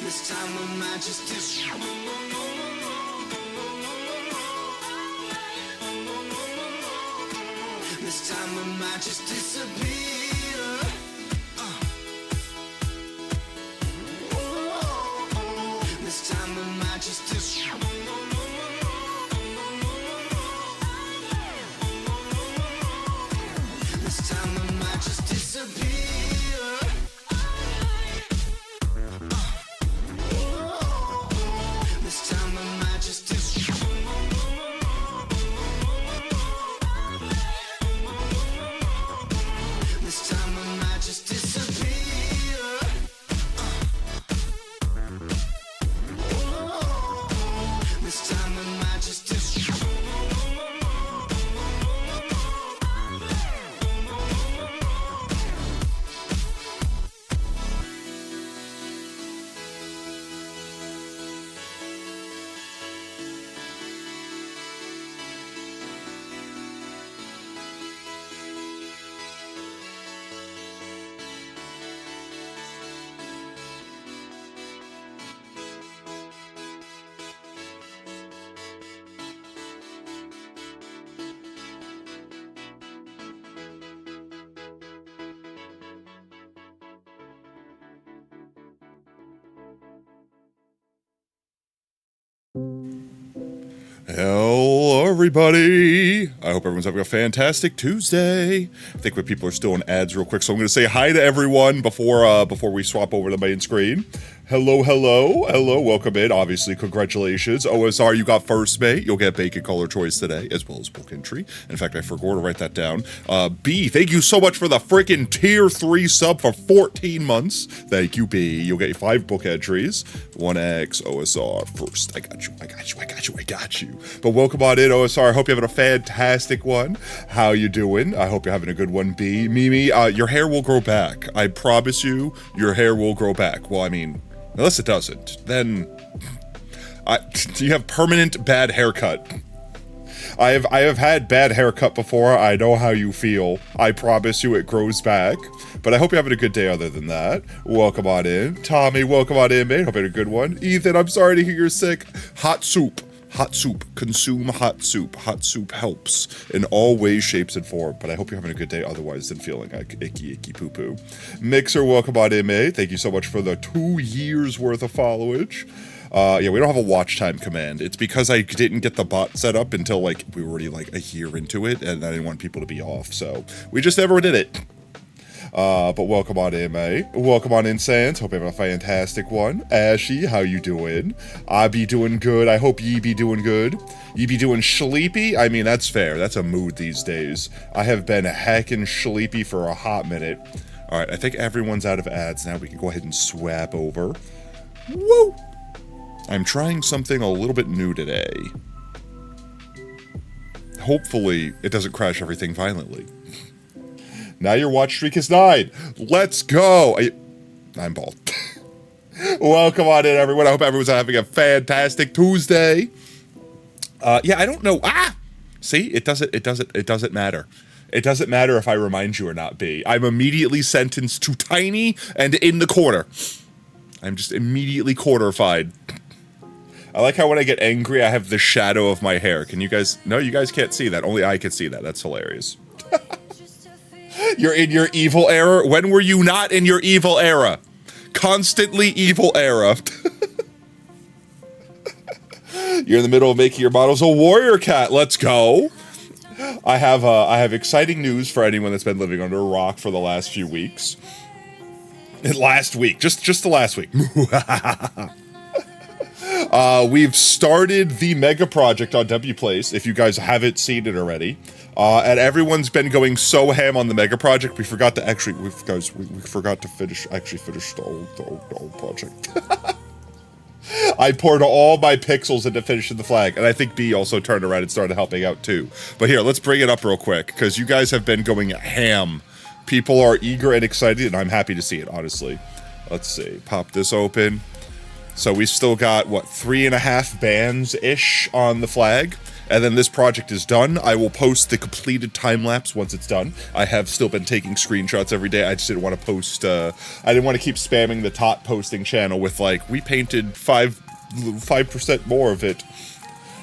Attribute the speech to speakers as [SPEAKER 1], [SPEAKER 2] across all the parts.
[SPEAKER 1] This time I might just This time I might just disappear. This time I might just This time I might just disappear. This time I might just This time I might just disappear. This time I might just
[SPEAKER 2] Hello, everybody. I hope everyone's having a fantastic Tuesday. I think when people are still in ads real quick, so I'm going to say hi to everyone before we swap over to the main screen. Hello, welcome in. Obviously, congratulations. OSR, you got first, mate. You'll get bacon color choice today, as well as book entry. In fact, I forgot to write that down. B, thank you so much for the freaking tier 3 sub for 14 months. Thank you, B. You'll get 5 book entries. 1X, OSR, first. I got you. But welcome on in, OSR. I hope you're having a fantastic one. How you doing? I hope you're having a good one, B. Mimi, your hair will grow back. I promise you, your hair will grow back. Well, I mean, unless it doesn't, then you have permanent bad haircut. I have had bad haircut before. I know how you feel. I promise you it grows back. But I hope you're having a good day other than that. Welcome on in. Tommy, welcome on in, mate. Hope you had a good one. Ethan, I'm sorry to hear you're sick. Hot soup. Hot soup. Consume hot soup. Hot soup helps in all ways, shapes, and form. But I hope you're having a good day otherwise than feeling like icky poo-poo. Mixer, welcome on in, mate. Thank you so much for the 2 years worth of followage. Yeah, we don't have a watch time command. It's because I didn't get the bot set up until, like, we were already, like, a year into it, and I didn't want people to be off, so we just never did it. But welcome on in, mate. Welcome on in, Sans. Hope you have a fantastic one. Ashy, how you doing? I be doing good. I hope ye be doing good. Ye be doing sleepy? I mean, that's fair. That's a mood these days. I have been hacking sleepy for a hot minute. Alright, I think everyone's out of ads now. We can go ahead and swap over. Woo! I'm trying something a little bit new today. Hopefully, it doesn't crash everything violently. Now your watch streak is 9. Let's go. I'm bald. Welcome on in, everyone. I hope everyone's having a fantastic Tuesday. Yeah, I don't know. See, it doesn't matter. It doesn't matter if I remind you or not, B. I'm immediately sentenced to tiny and in the corner. I'm just immediately quarterified. I like how when I get angry, I have the shadow of my hair. Can you guys? No, you guys can't see that. Only I can see that. That's hilarious. You're in your evil era? When were you not in your evil era? Constantly evil era. You're in the middle of making your models a warrior cat. Let's go. I have exciting news for anyone that's been living under a rock for the last few weeks. Last week, just the last week. We've started the mega project on WPlace, if you guys haven't seen it already. And everyone's been going so ham on the mega project, we forgot to finish the old project. I poured all my pixels into finishing the flag, and I think B also turned around and started helping out too. But here, let's bring it up real quick, because you guys have been going ham. People are eager and excited, and I'm happy to see it, honestly. Let's see. Pop this open. So we've still got, what, 3.5 bands-ish on the flag. And then this project is done. I will post the completed time-lapse once it's done. I have still been taking screenshots every day. I just didn't want to post, I didn't want to keep spamming the tot posting channel with, like, we painted 5% more of it.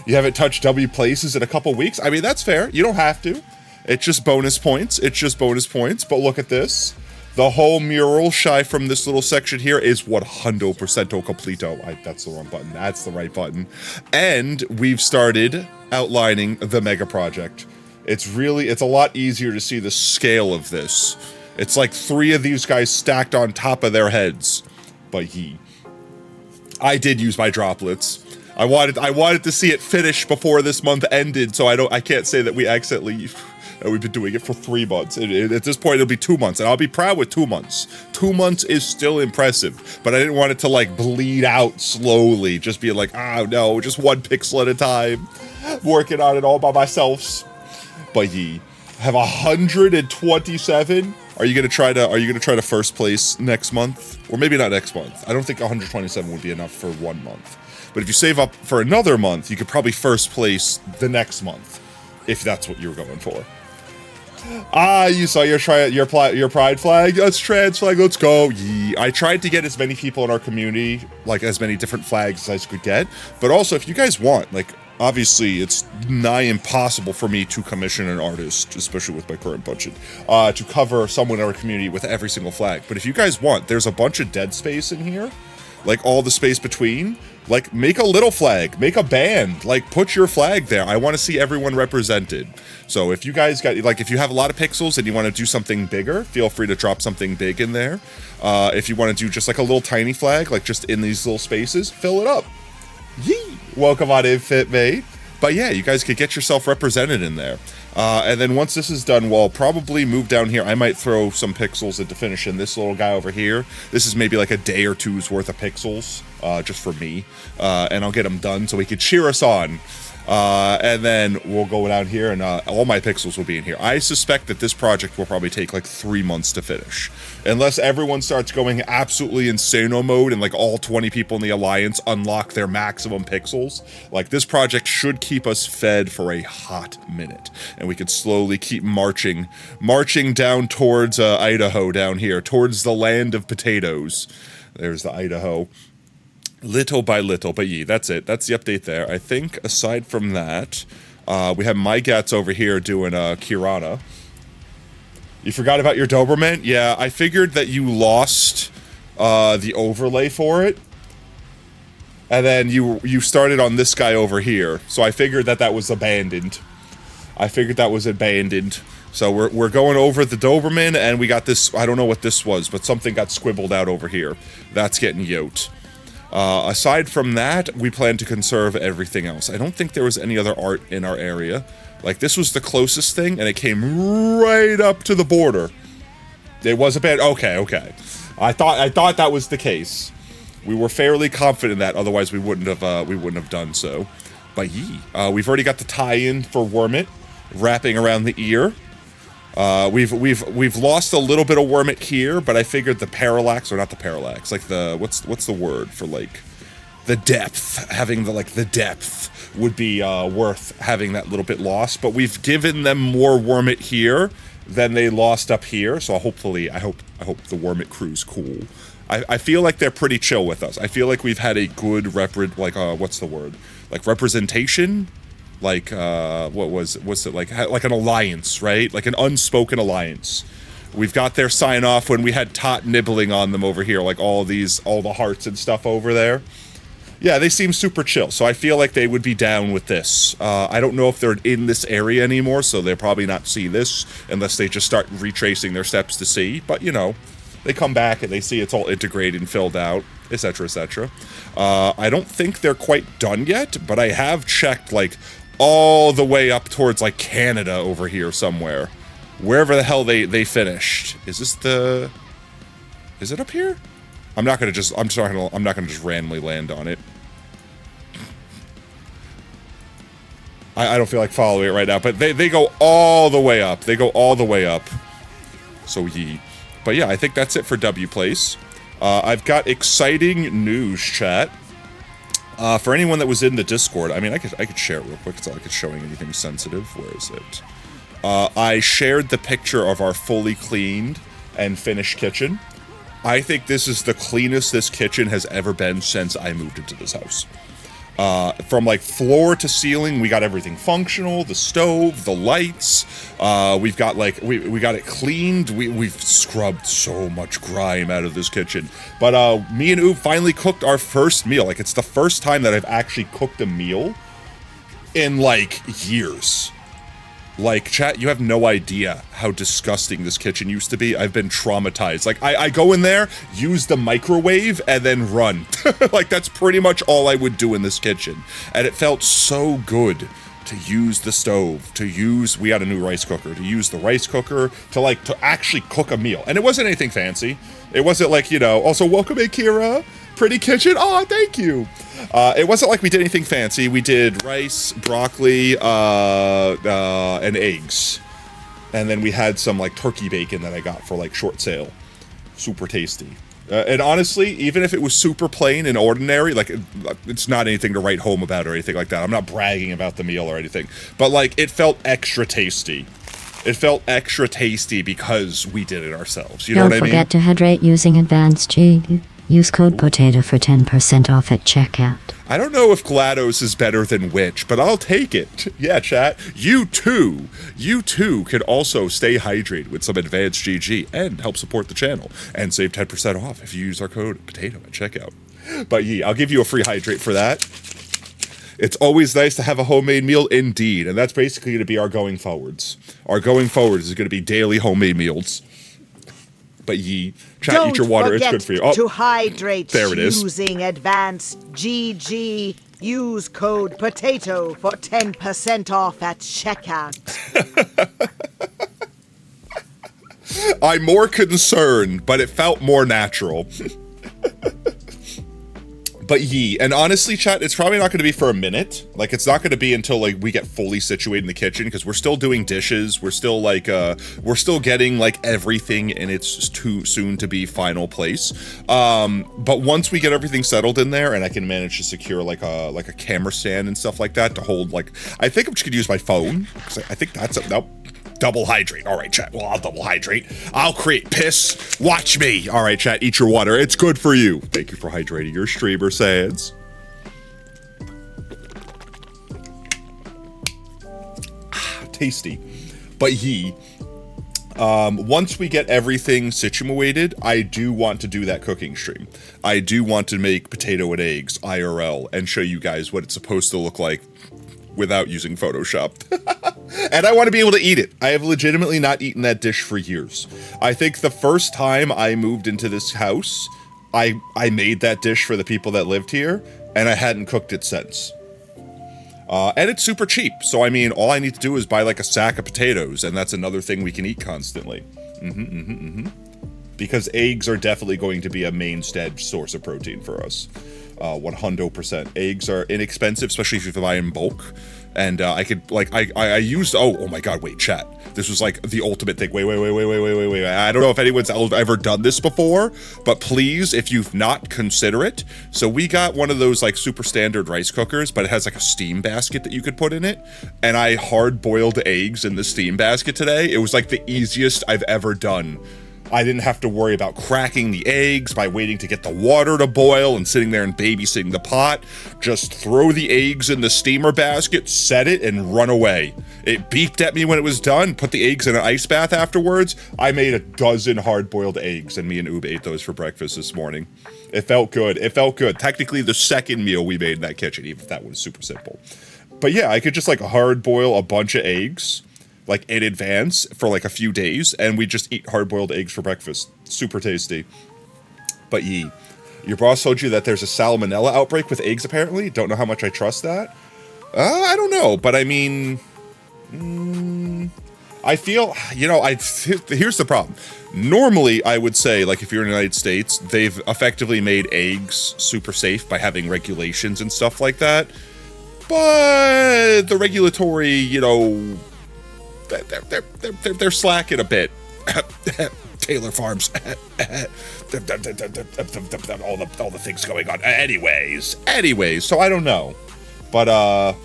[SPEAKER 2] You haven't touched W places in a couple weeks? I mean, that's fair. You don't have to. It's just bonus points. It's just bonus points. But look at this. The whole mural, shy from this little section here, is 100% completo. That's the wrong button. That's the right button. And we've started outlining the mega project. It's a lot easier to see the scale of this. It's like 3 of these guys stacked on top of their heads. But I did use my droplets. I wanted to see it finish before this month ended, so I can't say that we accidentally. We've been doing it for 3 months. At this point, it'll be 2 months, and I'll be proud with 2 months. 2 months is still impressive, but I didn't want it to, like, bleed out slowly, just be like, oh no, just 1 pixel at a time, working on it all by myself. But have 127. Are you gonna try to first place next month, or maybe not next month? I don't think 127 would be enough for 1 month. But if you save up for another month, you could probably first place the next month, if that's what you were going for. You saw your pride flag? That's trans flag, let's go. I tried to get as many people in our community, like as many different flags as I could get. But also, if you guys want, like, obviously it's nigh impossible for me to commission an artist, especially with my current budget, to cover someone in our community with every single flag. But if you guys want, there's a bunch of dead space in here, like all the space between. Like, make a little flag, make a band, like, put your flag there. I want to see everyone represented. So if you guys got, like, if you have a lot of pixels and you want to do something bigger, feel free to drop something big in there. If you want to do just like a little tiny flag, like just in these little spaces, fill it up. Yee! Welcome on in, FitMate. But yeah, you guys could get yourself represented in there. And then once this is done, we'll probably move down here. I might throw some pixels into finish in this little guy over here. This is maybe like a day or two's worth of pixels, just for me. And I'll get them done so he can cheer us on. And then we'll go down here, and all my pixels will be in here. I suspect that this project will probably take like 3 months to finish. Unless everyone starts going absolutely insano mode and like all 20 people in the Alliance unlock their maximum pixels. Like, this project should keep us fed for a hot minute. And we can slowly keep marching down towards Idaho down here, towards the land of potatoes. There's the Idaho. Little by little, but that's it. That's the update there. I think aside from that, we have my Gats over here doing Kirana. You forgot about your Doberman? Yeah, I figured that you lost the overlay for it. And then you started on this guy over here. So I figured that was abandoned. So we're going over the Doberman, and we got this, I don't know what this was, but something got scribbled out over here. That's getting yoked. Aside from that, we plan to conserve everything else. I don't think there was any other art in our area. Like, this was the closest thing, and it came right up to the border. It was a bad. Okay. I thought that was the case. We were fairly confident in that. Otherwise, we wouldn't have done so. But we've already got the tie-in for Wormit wrapping around the ear. We've lost a little bit of Wormit here, but I figured the parallax, or not the parallax, like the what's the word for, like, the depth, having the depth would be worth having that little bit lost. But we've given them more Wormit here than they lost up here, so hopefully I hope the Wormit crew's cool. I feel like they're pretty chill with us. I feel like we've had a good what's the word, like, representation. Like, what's it like an alliance, right? Like an unspoken alliance. We've got their sign off when we had Tot nibbling on them over here, like all the hearts and stuff over there. Yeah, they seem super chill, so I feel like they would be down with this. I don't know if they're in this area anymore, so they'll probably not see this unless they just start retracing their steps to see. But, you know, they come back and they see it's all integrated and filled out, etc., etc. I don't think they're quite done yet, but I have checked, like, all the way up towards, like, Canada over here somewhere. Wherever the hell they finished. Is it up here? I'm not gonna just randomly land on it. I don't feel like following it right now, but they go all the way up. So But yeah, I think that's it for W Place. I've got exciting news, chat. For anyone that was in the Discord, I mean, I could share it real quick. It's not like it's showing anything sensitive. Where is it? I shared the picture of our fully cleaned and finished kitchen. I think this is the cleanest this kitchen has ever been since I moved into this house. From like floor to ceiling, we got everything functional, the stove, the lights, we've got like, we got it cleaned, we've scrubbed so much grime out of this kitchen, but me and Oob finally cooked our first meal. Like, it's the first time that I've actually cooked a meal in like years. Like, chat, you have no idea how disgusting this kitchen used to be. I've been traumatized. Like, I go in there, use the microwave, and then run. Like, that's pretty much all I would do in this kitchen. And it felt so good to use the stove, we had a new rice cooker, to use the rice cooker, to actually cook a meal. And it wasn't anything fancy. It wasn't like, you know, also, welcome, Akira. Pretty kitchen. Oh, thank you. It wasn't like we did anything fancy. We did rice, broccoli, and eggs. And then we had some like turkey bacon that I got for like short sale. Super tasty. And honestly, even if it was super plain and ordinary, like it's not anything to write home about or anything like that. I'm not bragging about the meal or anything. But like, it felt extra tasty. It felt extra tasty because we did it ourselves. You know what I mean?
[SPEAKER 3] Don't forget to hydrate using Advanced G. Use code POTATO for 10% off at checkout.
[SPEAKER 2] I don't know if GLaDOS is better than Witch, but I'll take it. Yeah, chat. You too can also stay hydrated with some Advanced GG and help support the channel and save 10% off if you use our code POTATO at checkout. But I'll give you a free hydrate for that. It's always nice to have a homemade meal, indeed, and that's basically going to be our going forwards. Our going forwards is going to be daily homemade meals. But chat, eat your water, it's good for you.
[SPEAKER 4] Oh, to hydrate
[SPEAKER 2] there it is.
[SPEAKER 4] Using Advanced GG. Use code POTATO for 10% off at checkout.
[SPEAKER 2] I'm more concerned, but it felt more natural. But and honestly, chat, it's probably not going to be for a minute. Like, it's not going to be until like we get fully situated in the kitchen, because we're still doing dishes. We're still like, we're still getting like everything in its too soon to be final place. But once we get everything settled in there, and I can manage to secure like a camera stand and stuff like that to hold, like, I think I'm just gonna use my phone, because I think that's a nope. Double hydrate. All right, chat. Well, I'll double hydrate. I'll create piss. Watch me. All right, chat. Eat your water. It's good for you. Thank you for hydrating your streamer, Sans. Tasty. But once we get everything situated, I do want to do that cooking stream. I do want to make potato and eggs IRL and show you guys what it's supposed to look like without using Photoshop. And I want to be able to eat it. I have legitimately not eaten that dish for years. I think the first time I moved into this house, I made that dish for the people that lived here, and I hadn't cooked it since. And it's super cheap. So, I mean, all I need to do is buy like a sack of potatoes, and that's another thing we can eat constantly. Because eggs are definitely going to be a mainstay source of protein for us. 100%. Eggs are inexpensive, especially if you buy in bulk. And I could, like, I used, oh my god, wait, chat. This was like the ultimate thing. Wait. I don't know if anyone's ever done this before, but please, if you've not, consider it. So we got one of those like super standard rice cookers, but it has like a steam basket that you could put in it. And I hard-boiled eggs in the steam basket today. It was like the easiest I've ever done. I didn't have to worry about cracking the eggs by waiting to get the water to boil and sitting there and babysitting the pot. Just throw the eggs in the steamer basket, set it, and run away. It beeped at me when it was done, put the eggs in an ice bath afterwards. I made a dozen hard-boiled eggs, and me and Oob ate those for breakfast this morning. It felt good. It felt good. Technically the second meal we made in that kitchen, even if that was super simple. But yeah, I could just like hard-boil a bunch of eggs, like in advance for like a few days, and we just eat hard-boiled eggs for breakfast. Super tasty. But your boss told you that there's a salmonella outbreak with eggs, apparently? Don't know how much I trust that. I don't know, but I mean, I feel, you know, here's the problem. Normally, I would say, like, if you're in the United States, they've effectively made eggs super safe by having regulations and stuff like that. But the regulatory, you know, they're slacking a bit. Taylor Farms. all the things going on. Anyways, so I don't know. But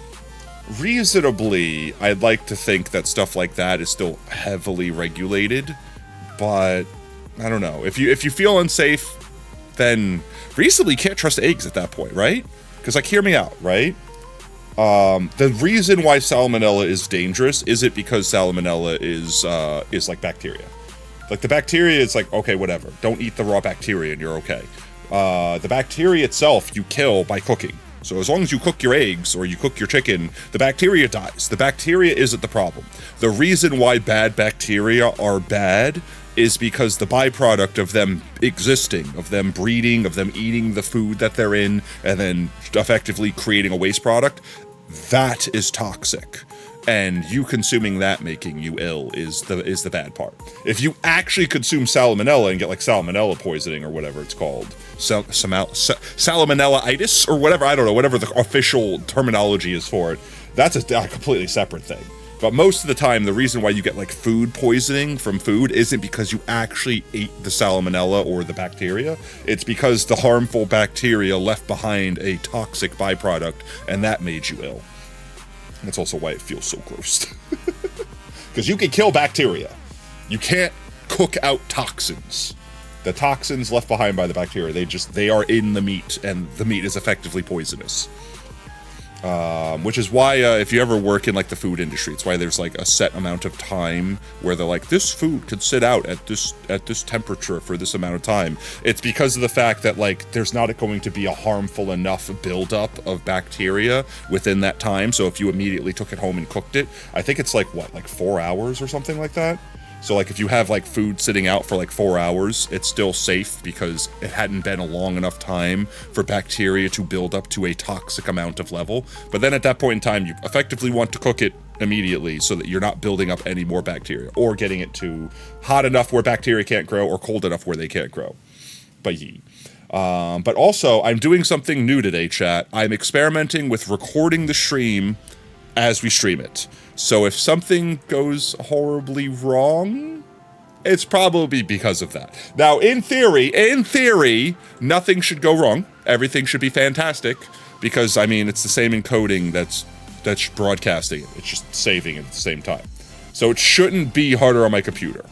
[SPEAKER 2] reasonably, I'd like to think that stuff like that is still heavily regulated, but I don't know. If you feel unsafe, then reasonably can't trust eggs at that point, right? Because, like, hear me out, right? The reason why salmonella is dangerous isn't because salmonella is like bacteria. Like, the bacteria is like, okay, whatever. Don't eat the raw bacteria and you're okay. The bacteria itself you kill by cooking. So as long as you cook your eggs or you cook your chicken, the bacteria dies. The bacteria isn't the problem. The reason why bad bacteria are bad is because the byproduct of them existing, of them breeding, of them eating the food that they're in, and then effectively creating a waste product, that is toxic. And you consuming that making you ill is the bad part. If you actually consume salmonella and get like salmonella poisoning or whatever it's called, salmonella-itis or whatever, I don't know, whatever the official terminology is for it, that's a completely separate thing. But most of the time, the reason why you get like food poisoning from food isn't because you actually ate the salmonella or the bacteria. It's because the harmful bacteria left behind a toxic byproduct, and that made you ill. That's also why it feels so gross. Because you can kill bacteria. You can't cook out toxins. The toxins left behind by the bacteria, they are in the meat, and the meat is effectively poisonous. Which is why if you ever work in like the food industry, it's why there's like a set amount of time where they're like, this food could sit out at this temperature for this amount of time. It's because of the fact that like there's not going to be a harmful enough buildup of bacteria within that time. So if you immediately took it home and cooked it, I think it's like what, like 4 hours or something like that. So like if you have like food sitting out for like 4 hours, it's still safe because it hadn't been a long enough time for bacteria to build up to a toxic amount of level. But then at that point in time, you effectively want to cook it immediately so that you're not building up any more bacteria or getting it to hot enough where bacteria can't grow or cold enough where they can't grow. But also, I'm doing something new today, chat. I'm experimenting with recording the stream as we stream it. So if something goes horribly wrong, it's probably because of that. Now, in theory, nothing should go wrong. Everything should be fantastic because, I mean, it's the same encoding that's broadcasting it. It's just saving it at the same time. So it shouldn't be harder on my computer.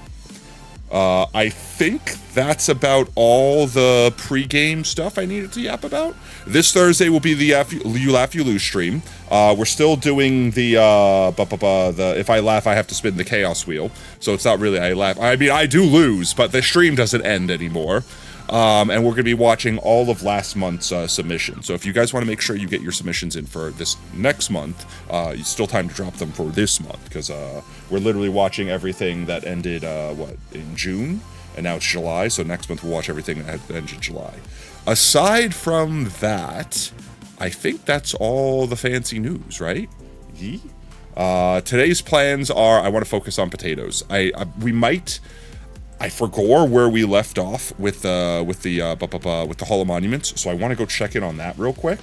[SPEAKER 2] I think that's about all the pre-game stuff I needed to yap about. This Thursday will be the You Laugh, You Lose stream. We're still doing the If I Laugh, I Have to Spin the Chaos Wheel. So it's not really I laugh. I mean, I do lose, but the stream doesn't end anymore. And we're going to be watching all of last month's submissions. So if you guys want to make sure you get your submissions in for this next month, it's still time to drop them for this month, because we're literally watching everything that ended, in June? And now it's July, so next month we'll watch everything that ended in July. Aside from that, I think that's all the fancy news, right? Today's plans are, I want to focus on potatoes. I forgot where we left off with the Hall of Monuments, so I want to go check in on that real quick.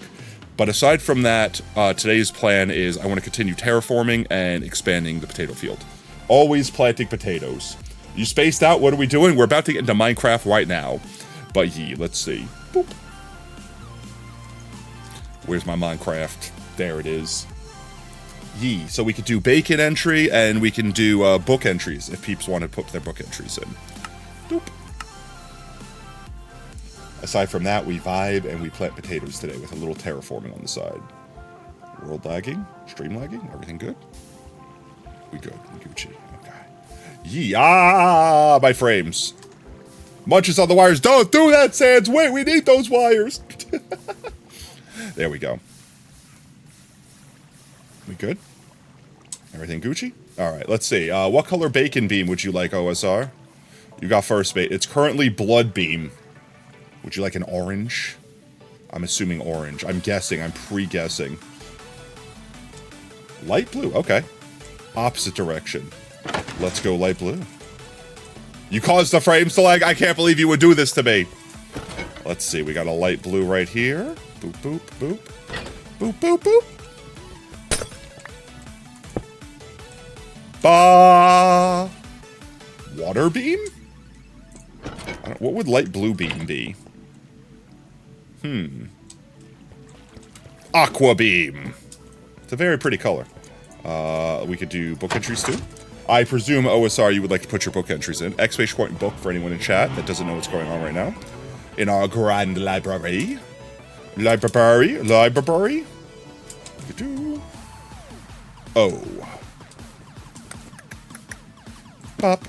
[SPEAKER 2] But aside from that, today's plan is I want to continue terraforming and expanding the potato field. Always planting potatoes. You spaced out? What are we doing? We're about to get into Minecraft right now. But let's see. Boop. Where's my Minecraft? There it is. So we could do bacon entry, and we can do book entries if peeps want to put their book entries in. Doop. Aside from that, we vibe and we plant potatoes today with a little terraforming on the side. World lagging? Stream lagging? Everything good? We good. We Gucci. Okay. My frames. Munches on the wires. Don't do that, Sans. Wait, we need those wires. There we go. We good? Everything Gucci? All right, let's see. What color bacon beam would you like, OSR? You got first bait. It's currently blood beam. Would you like an orange? I'm assuming orange. I'm guessing. I'm pre-guessing. Light blue. Okay. Opposite direction. Let's go light blue. You caused the frames to lag. I can't believe you would do this to me. Let's see. We got a light blue right here. Boop, boop, boop. Boop, boop, boop. Water beam? What would light blue beam be? Aqua beam. It's a very pretty color. We could do book entries too. I presume OSR you would like to put your book entries in. Exclamation point book for anyone in chat that doesn't know what's going on right now. In our grand library. Library. Oh. Pop.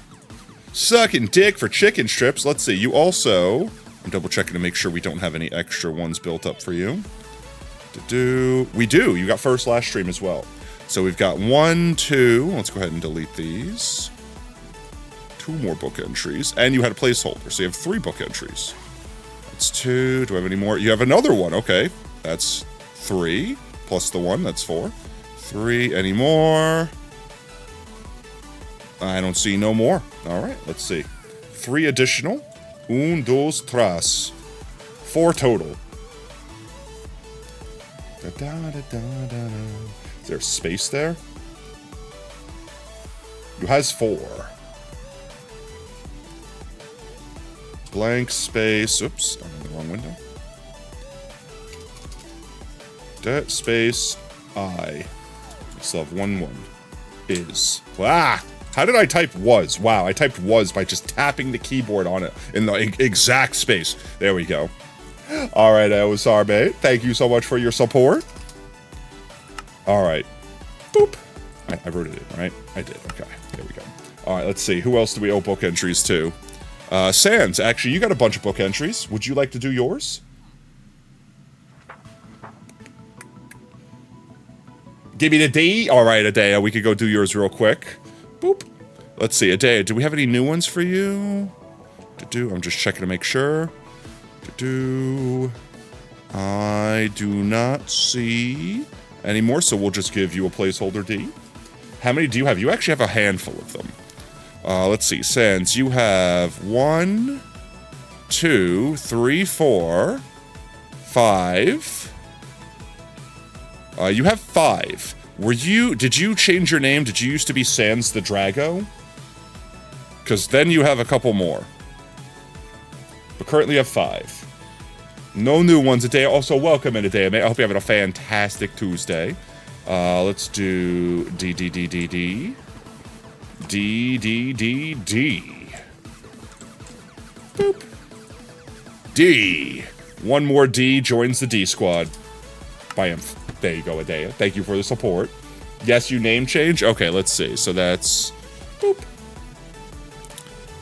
[SPEAKER 2] Sucking dick for chicken strips. Let's see. You also... I'm double checking to make sure we don't have any extra ones built up for you. We do. You got first last stream as well. So we've got 1, 2. Let's go ahead and delete these. 2 more book entries. And you had a placeholder. So you have 3 book entries. That's 2. Do I have any more? You have another one. Okay. That's 3. Plus the 1. That's 4. 3. Any more? I don't see no more. All right. Let's see. 3 additional. 1, 2, 3. 4 total. Is there space there? You has 4. Blank space. Oops, I'm in the wrong window. Det space I. We still have 1. Is. Ah! How did I type was? Wow, I typed was by just tapping the keyboard on it in the exact space. There we go. All right, OSR, mate. Thank you so much for your support. All right. Boop. I wrote it in, right? I did. Okay. There we go. All right, let's see. Who else do we owe book entries to? Sans, actually, you got a bunch of book entries. Would you like to do yours? Give me the D. All right, Adea, we could go do yours real quick. Boop. Let's see, Adea, do we have any new ones for you? I'm just checking to make sure. I do not see any more, so we'll just give you a placeholder D. How many do you have? You actually have a handful of them. Let's see, Sans, you have 1, 2, 3, 4, 5. You have 5. Did you change your name? Did you used to be Sans the Drago? Because then you have a couple more. But currently you have 5. No new ones a day. Also, welcome in a day, mate. I hope you're having a fantastic Tuesday. Let's do D. Boop. D. 1 more D joins the D squad. Bam. There you go, Adea. Thank you for the support. Yes, you name change? Okay, let's see. So that's... Boop.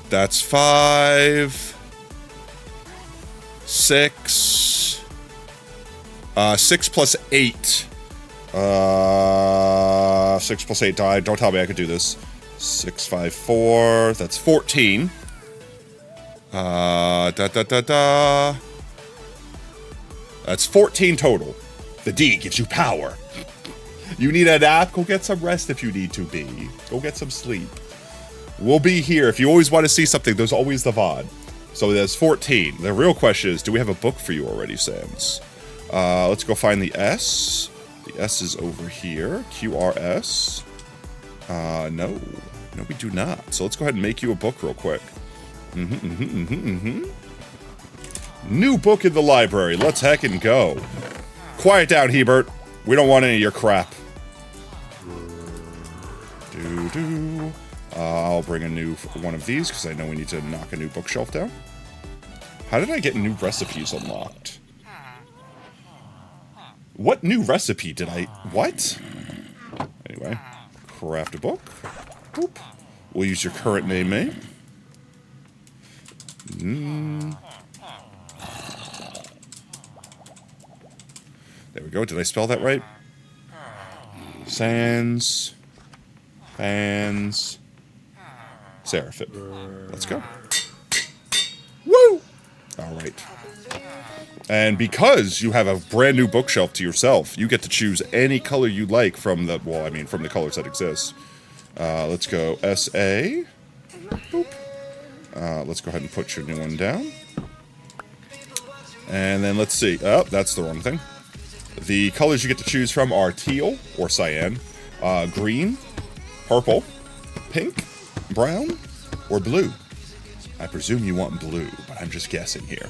[SPEAKER 2] That's 5... 6. 6 plus 8. 6 plus 8 died. Don't tell me I could do this. 6, 5, 4. That's 14. That's 14 total. The D gives you power. You need a nap? Go get some rest if you need to be. Go get some sleep. We'll be here. If you always want to see something, there's always the VOD. So there's 14. The real question is, do we have a book for you already, Sans? Let's go find the S. The S is over here. QRS. No, we do not. So let's go ahead and make you a book real quick. New book in the library. Let's heckin' go. Quiet down, Hebert. We don't want any of your crap. I'll bring a new one of these because I know we need to knock a new bookshelf down. How did I get new recipes unlocked? What new recipe did I... What? Anyway, craft a book. Boop. We'll use your current name, mate. There we go. Did I spell that right? Sans. Fans. Seraphim. Let's go. Woo! Alright. And because you have a brand new bookshelf to yourself, you get to choose any color you like from the, well, I mean, from the colors that exist. Let's go SA. Boop. Let's go ahead and put your new one down. And then let's see. Oh, that's the wrong thing. The colors you get to choose from are teal, or cyan, green, purple, pink, brown, or blue. I presume you want blue, but I'm just guessing here.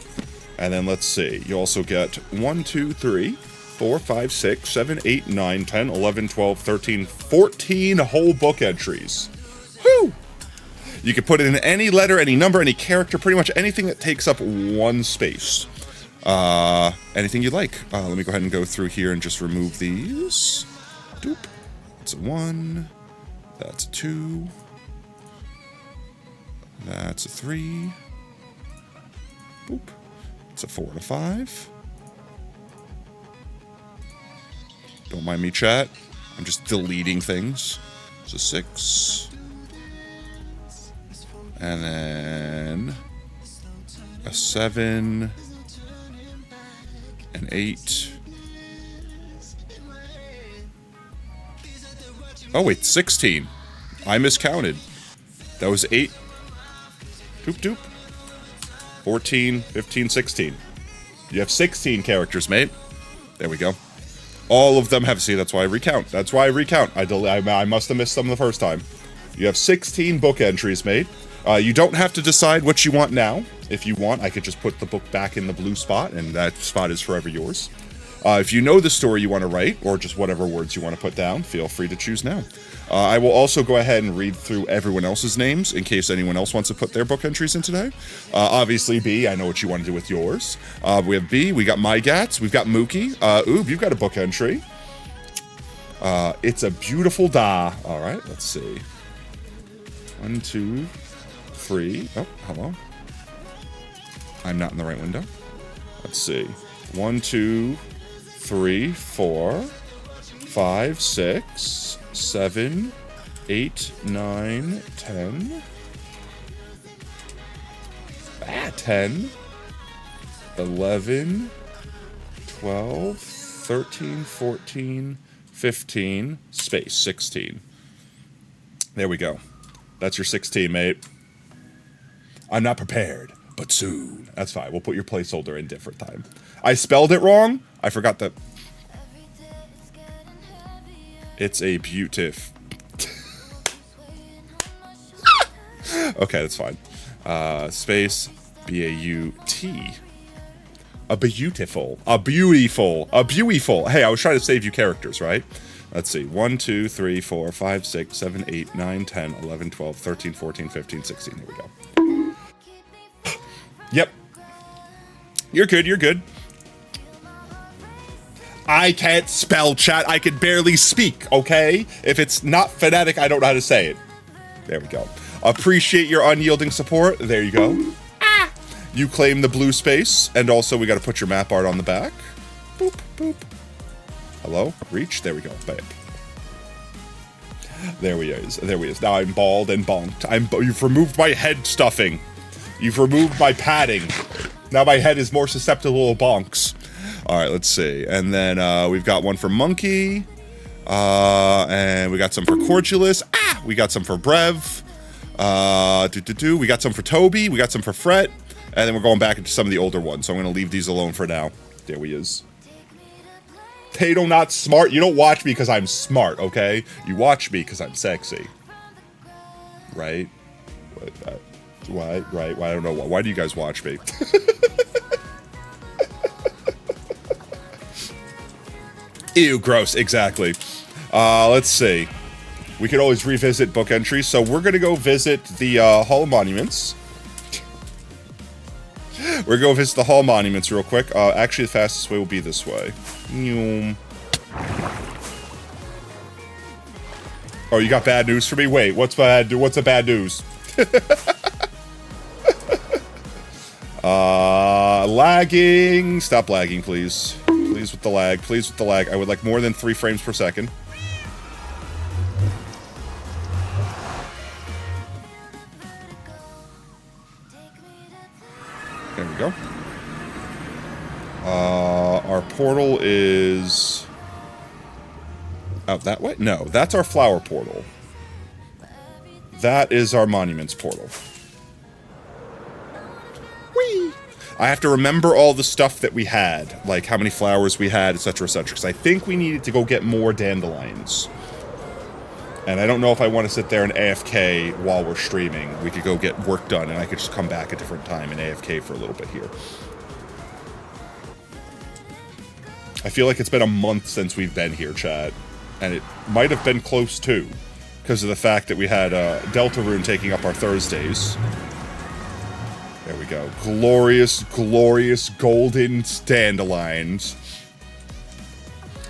[SPEAKER 2] And then let's see. You also get 1, 2, 3, 4, 5, 6, 7, 8, 9, 10, 11, 12, 13, 14 whole book entries. Whew! You can put in any letter, any number, any character, pretty much anything that takes up one space. Anything you'd like. Let me go ahead and go through here and just remove these. Doop. That's a 1. That's a 2. That's a 3. Boop. It's a 4 and a 5. Don't mind me, chat. I'm just deleting things. It's a 6. And then a 7. An 8. Oh, wait, 16. I miscounted. That was 8. Doop doop. 14, 15, 16. You have 16 characters, mate. There we go. All of them have... See, that's why I recount. That's why I recount. I must have missed some the first time. You have 16 book entries, mate. You don't have to decide what you want now. If you want, I could just put the book back in the blue spot, and that spot is forever yours. If you know the story you want to write, or just whatever words you want to put down, feel free to choose now. I will also go ahead and read through everyone else's names in case anyone else wants to put their book entries in today. Obviously, B, I know what you want to do with yours. We have B, we got My Gats, we've got Mookie. Oob, you've got a book entry. It's a beautiful da. All right, let's see. 1, 2, 3. Oh, hello. I'm not in the right window. Let's see. 1, 2, 3, 4, 5, 6, 7, 8, 9, 10. 10, 11, 12, 13, 14, 15, space, 16. There we go. That's your 16, mate. I'm not prepared, but soon. That's fine. We'll put your placeholder in different time. I spelled it wrong. I forgot that. It's a beautif. Okay, that's fine. Space, B-A-U-T. A beautiful. A beautiful. A beautiful. Hey, I was trying to save you characters, right? Let's see. 1, 2, 3, 4, 5, 6, 7, 8, 9, 10, 11, 12, 13, 14, 15, 16. Here we go. Yep. You're good, you're good. I can't spell, chat. I can barely speak, okay? If it's not phonetic, I don't know how to say it. There we go. Appreciate your unyielding support. There you go. Ah! You claim the blue space, and also we got to put your map art on the back. Boop, boop. Hello? Reach? There we go. Bam. There he is. There he is. Now I'm bald and bonked. You've removed my head stuffing. You've removed my padding. Now my head is more susceptible to bonks. All right, let's see. And then we've got one for Monkey. And we got some for Cordulus. Ah! We got some for Brev. We got some for Toby. We got some for Fret. And then we're going back into some of the older ones. So I'm going to leave these alone for now. There he is. Tato not smart. You don't watch me because I'm smart, okay? You watch me because I'm sexy. Right? Why? Right? Well, I don't know. Why do you guys watch me? Ew, gross. Exactly. Let's see. We could always revisit book entries. So we're going to go visit the Hall of Monuments. We're going to go visit the Hall of Monuments real quick. Actually, the fastest way will be this way. Oh, you got bad news for me? Wait, what's bad? What's the bad news? Lagging. Stop lagging, please. Please with the lag. Please with the lag. I would like more than 3 frames per second. There we go. Our portal is out that way? No, that's our flower portal. That is our monuments portal. Whee! I have to remember all the stuff that we had, like how many flowers we had, etc., etc., because I think we needed to go get more dandelions. And I don't know if I want to sit there and AFK while we're streaming. We could go get work done, and I could just come back a different time and AFK for a little bit here. I feel like it's been a month since we've been here, chat. And it might have been close, too. Because of the fact that we had Deltarune taking up our Thursdays. There we go. Glorious, glorious golden dandelions.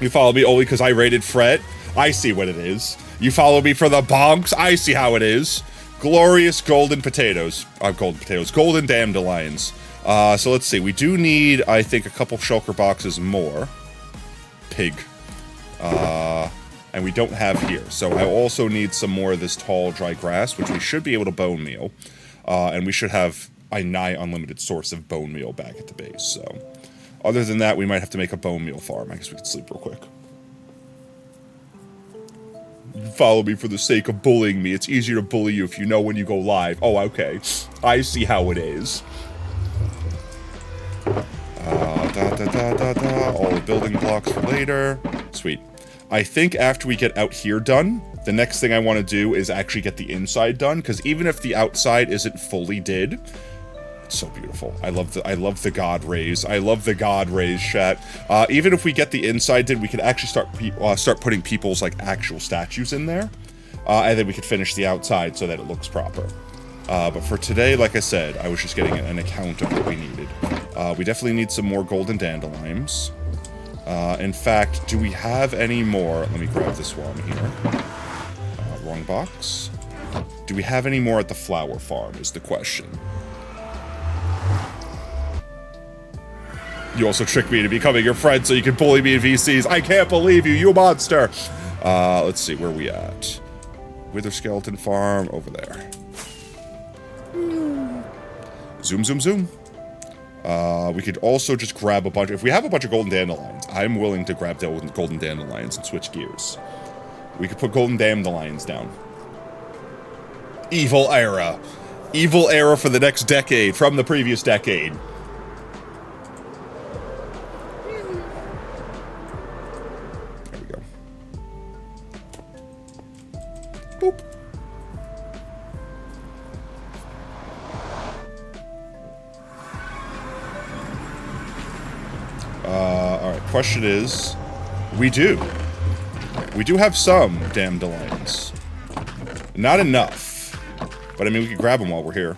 [SPEAKER 2] You follow me only because I rated Fret? I see what it is. You follow me for the bonks? I see how it is. Glorious golden potatoes. Golden dandelions. So let's see. We do need, I think, a couple shulker boxes more. Pig. And we don't have here. So I also need some more of this tall, dry grass, which we should be able to bone meal. And we should have a nigh unlimited source of bone meal back at the base. So other than that, we might have to make a bone meal farm. I guess we could sleep real quick. Follow me for the sake of bullying me. It's easier to bully you if you know when you go live. Oh, okay. I see how it is. All the building blocks for later. Sweet. I think after we get out here done, the next thing I want to do is actually get the inside done, because even if the outside isn't fully did, it's so beautiful. I love the god rays. I love the god rays, chat. Even if we get the inside did, we could actually start putting people's like actual statues in there, and then we could finish the outside so that it looks proper. But for today, like I said, I was just getting an account of what we needed. We definitely need some more golden dandelions. In fact, do we have any more? Let me grab this while I'm here. Wrong box. Do we have any more at the flower farm is the question. You also tricked me into becoming your friend so you can bully me in VCs. I can't believe you, you monster! Let's see, where are we at? Wither Skeleton Farm, over there. Zoom, zoom, zoom. We could also just grab a bunch. If we have a bunch of golden dandelions, I'm willing to grab the golden dandelions and switch gears. We could put golden dandelions down. Evil era. Evil era for the next decade, from the previous decade. There we go. Boop. Alright, question is, we do have some dandelions. Not enough. But I mean, we could grab them while we're here.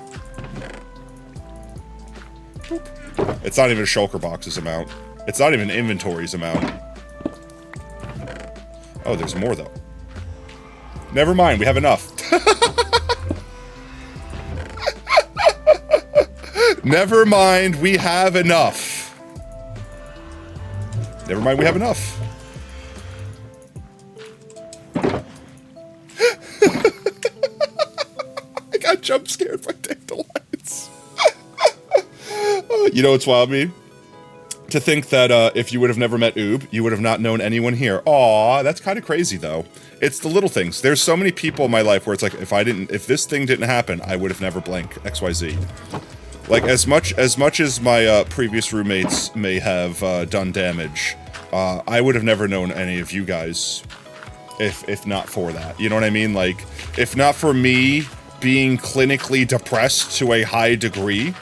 [SPEAKER 2] It's not even a shulker box's amount. It's not even inventory's amount. Oh, there's more though. Never mind, we have enough. Never mind, we have enough. Never mind, we have enough. I got jump scared by dandelions. You know what's wild me? To think that if you would have never met Oob, you would have not known anyone here. Aw, that's kind of crazy though. It's the little things. There's so many people in my life where it's like, if this thing didn't happen, I would have never blank XYZ. Like, as much as my previous roommates may have done damage, I would have never known any of you guys if not for that. You know what I mean? Like, if not for me being clinically depressed to a high degree,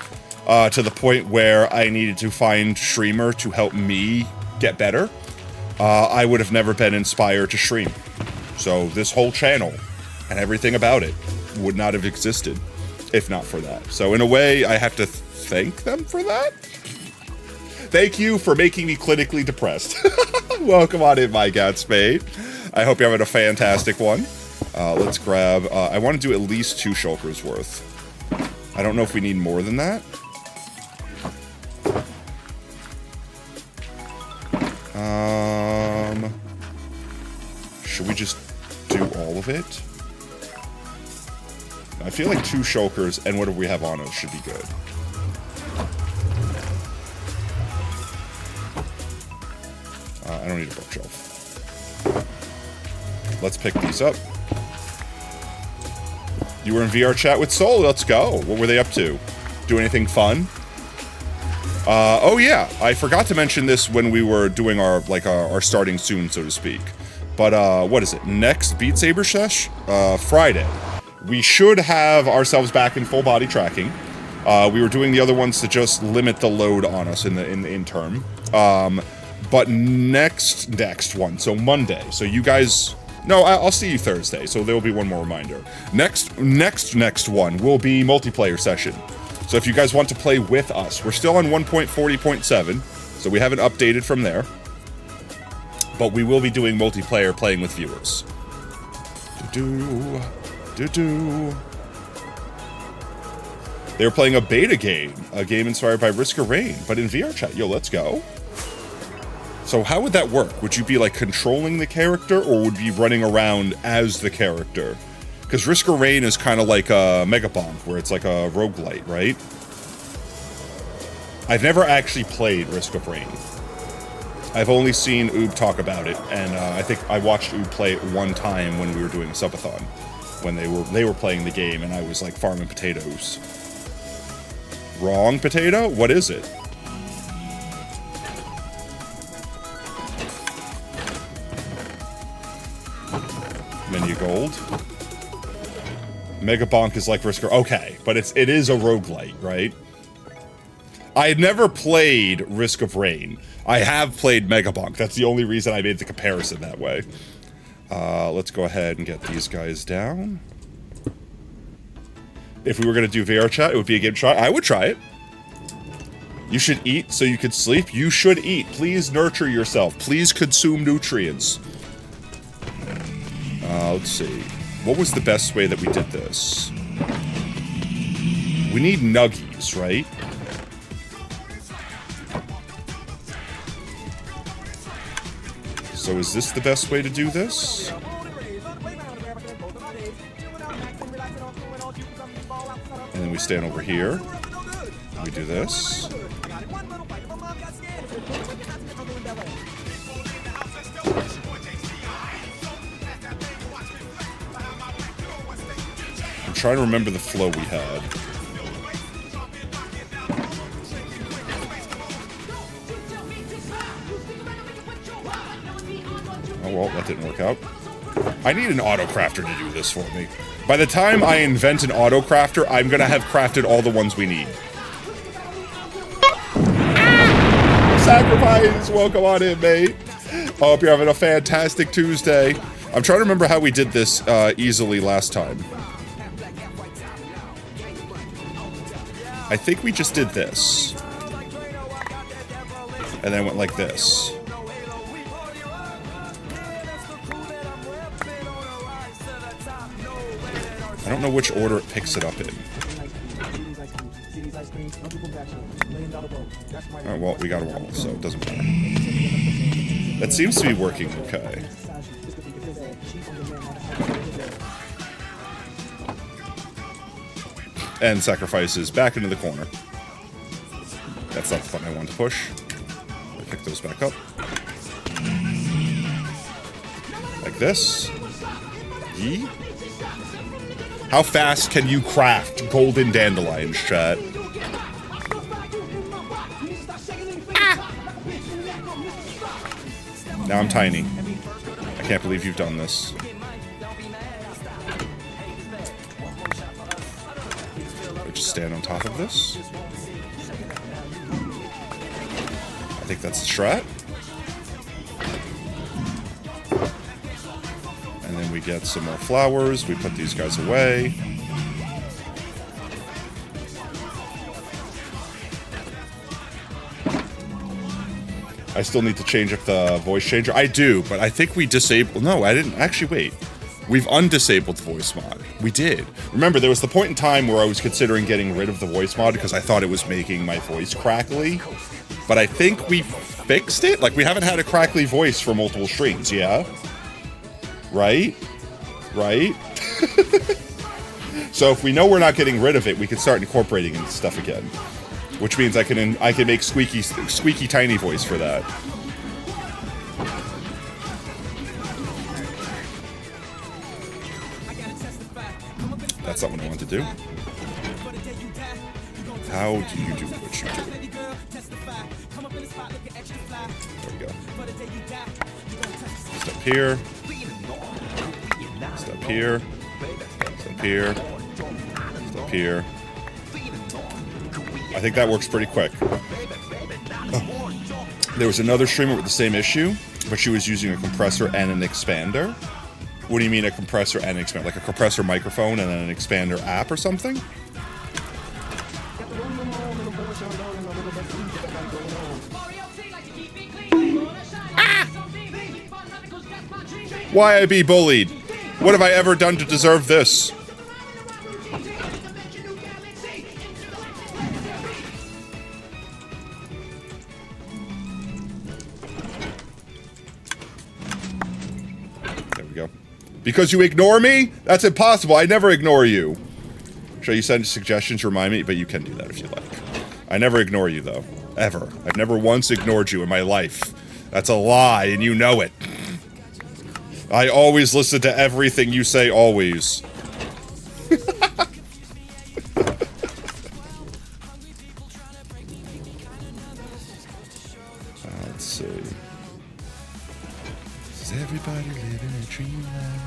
[SPEAKER 2] to the point where I needed to find streamer to help me get better, I would have never been inspired to stream. So this whole channel and everything about it would not have existed if not for that. So in a way, I have to thank them for that. Thank you for making me clinically depressed. Welcome on in, my Gatsby. I hope you're having a fantastic one. Let's grab, I want to do at least 2 shulkers worth. I don't know if we need more than that. Should we just do all of it? I feel like 2 shulkers and whatever we have on us should be good. I don't need a bookshelf. Let's pick these up. You were in VR chat with Soul. Let's go. What were they up to? Do anything fun? Oh yeah, I forgot to mention this when we were doing our starting soon, so to speak. But what is it? Next Beat Saber sesh? Friday. We should have ourselves back in full body tracking. We were doing the other ones to just limit the load on us in the interim. But next one, so Monday. So you guys, no, I'll see you Thursday. So there will be one more reminder. Next one will be multiplayer session. So if you guys want to play with us, we're still on 1.40.7, so we haven't updated from there. But we will be doing multiplayer playing with viewers. They were playing a beta game, a game inspired by Risk of Rain, but in VR chat. Yo, let's go. So how would that work? Would you be like controlling the character, or would you be running around as the character? Because Risk of Rain is kind of like a Megabonk, where it's like a roguelite, right? I've never actually played Risk of Rain. I've only seen Oob talk about it, and I think I watched Oob play it one time when we were doing a subathon, when they were playing the game, and I was like farming potatoes. Wrong potato? What is it? Menu gold. Megabonk is like Risk of... Okay, but it is a roguelite, right? I had never played Risk of Rain. I have played Megabonk. That's the only reason I made the comparison that way. Let's go ahead and get these guys down. If we were going to do VR chat, it would be a game try. I would try it. You should eat so you could sleep. You should eat. Please nurture yourself. Please consume nutrients. Let's see. What was the best way that we did this? We need nuggies, right? So is this the best way to do this? And then we stand over here. We do this. I'm trying to remember the flow we had. Oh well, that didn't work out. I need an auto-crafter to do this for me. By the time I invent an auto-crafter, I'm gonna have crafted all the ones we need. Sacrifice! Welcome on in, mate. Hope you're having a fantastic Tuesday. I'm trying to remember how we did this easily last time. I think we just did this. And then went like this. I don't know which order it picks it up in. Oh, well, we got a wall, so it doesn't matter. That seems to be working okay. And sacrifices back into the corner. That's not the button I wanted to push. I pick those back up. Like this. Yee. How fast can you craft golden dandelions, chat? Ah! Now I'm tiny. I can't believe you've done this. I just stand on top of this. I think that's the strat. And then we get some more flowers. We put these guys away. I still need to change up the voice changer. I do, but I think we disabled... No, I didn't. Actually, wait. We've undisabled the voice mod. We did. Remember, there was the point in time where I was considering getting rid of the voice mod because I thought it was making my voice crackly. But I think we fixed it. Like, we haven't had a crackly voice for multiple streams, yeah? Right? Right? So if we know we're not getting rid of it, we can start incorporating it into stuff again. Which means I can make squeaky tiny voice for that. That's not what I want to do. How do you do what you do? There we go. Just up here. here. It's up here. It's up here. I think that works pretty quick. Oh. There was another streamer with the same issue, but she was using a compressor and an expander. What do you mean a compressor and an expander? Like a compressor microphone and then an expander app or something? Why I be bullied? What have I ever done to deserve this? There we go. Because you ignore me? That's impossible. I never ignore you. Should you send suggestions? Remind me, but you can do that if you like. I never ignore you, though. Ever. I've never once ignored you in my life. That's a lie, and you know it. I always listen to everything you say, always. Let's see. Does everybody live in a dreamland?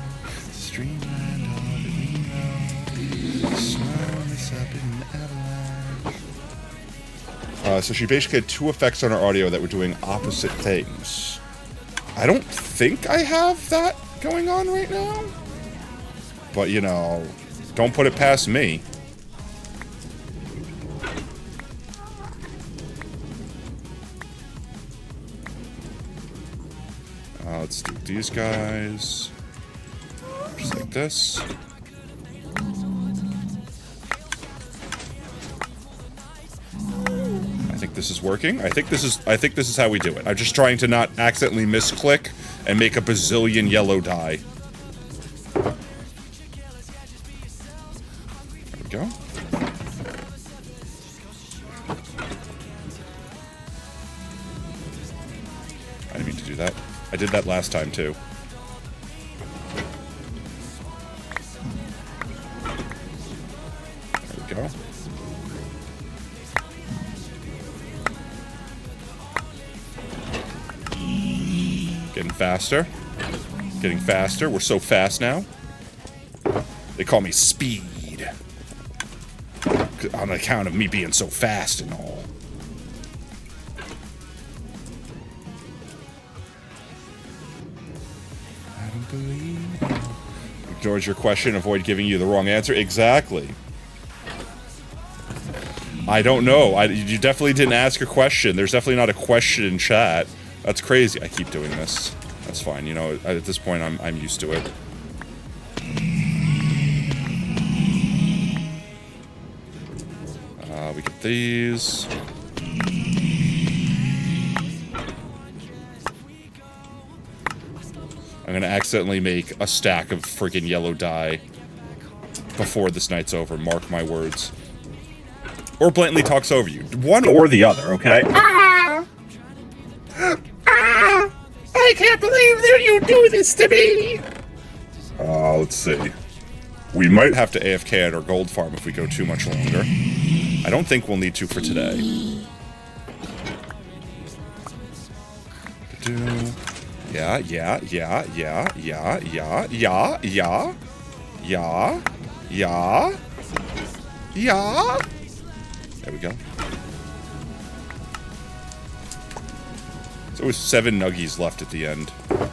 [SPEAKER 2] Streamland all that we know. Smile us up in an avalanche. So she basically had two effects on her audio that were doing opposite things. I don't think I have that going on right now. But, you know, don't put it past me. Let's do these guys. Just like this. I think this is working. I think this is how we do it. I'm just trying to not accidentally misclick and make a bazillion yellow dye. There we go. I didn't mean to do that. I did that last time too. There we go. Getting faster. Getting faster. We're so fast now. They call me Speed. On account of me being so fast and all. I don't believe it. Ignores your question, avoid giving you the wrong answer. Exactly. I don't know. You definitely didn't ask a question. There's definitely not a question in chat. That's crazy. I keep doing this. That's fine. You know, at this point, I'm used to it. We get these. I'm gonna accidentally make a stack of friggin' yellow dye before this night's over. Mark my words. Or blatantly talks over you. One or the other, okay? I can't believe that you do this to me! Let's see. We might have to AFK at our gold farm if we go too much longer. I don't think we'll need to for today. Yeah. There we go. There's always 7 nuggies left at the end. Can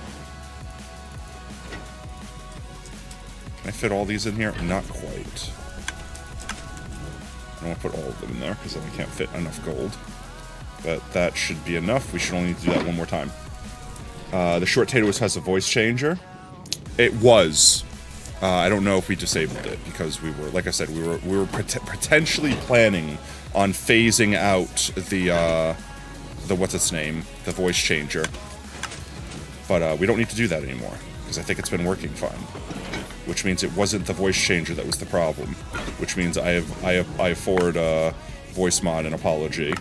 [SPEAKER 2] I fit all these in here? Not quite. I don't want to put all of them in there, because then I can't fit enough gold. But that should be enough. We should only need to do that one more time. The short potatoes has a voice changer. It was. I don't know if we disabled it, because we were, like I said, we were potentially planning on phasing out the what's its name, the voice changer. But we don't need to do that anymore, because I think it's been working fine. Which means it wasn't the voice changer that was the problem. Which means I forward voice mod an apology.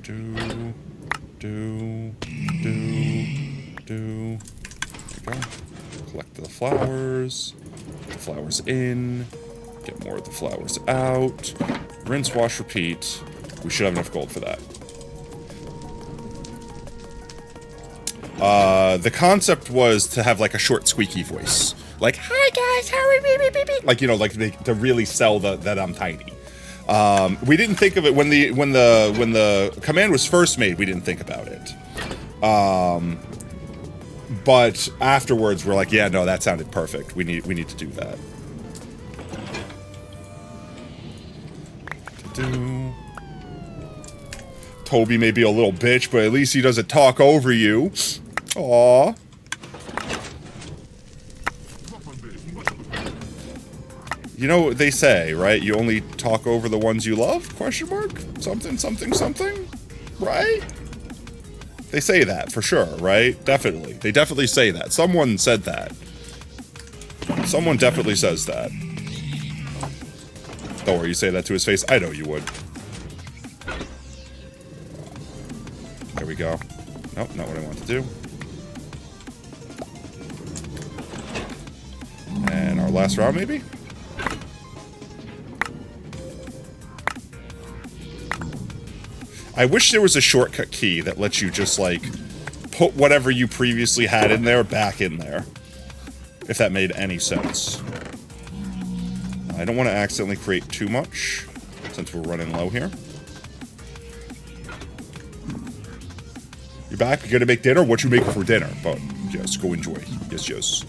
[SPEAKER 2] There we go. Collect the flowers. Put the flowers in. Get more of the flowers out. Rinse, wash, repeat. We should have enough gold for that. The concept was to have like a short squeaky voice. Like, hi guys, how are we? Like, you know, like to really sell that I'm tiny. We didn't think of it when the command was first made. We didn't think about it. But afterwards, we're like, yeah, no, that sounded perfect. We need to do that. Toby may be a little bitch, but at least he doesn't talk over you. Aww. You know what they say, right? You only talk over the ones you love? Question mark? Something, something, something? Right? They say that, for sure, right? Definitely. They definitely say that. Someone said that. Someone definitely says that. Don't worry, you say that to his face. I know you would. There we go. Nope, not what I want to do. And our last round, maybe? I wish there was a shortcut key that lets you just, like, put whatever you previously had in there back in there. If that made any sense. I don't want to accidentally create too much, since we're running low here. You back? You gonna make dinner? What you making for dinner? But, yes, go enjoy. Yes, yes.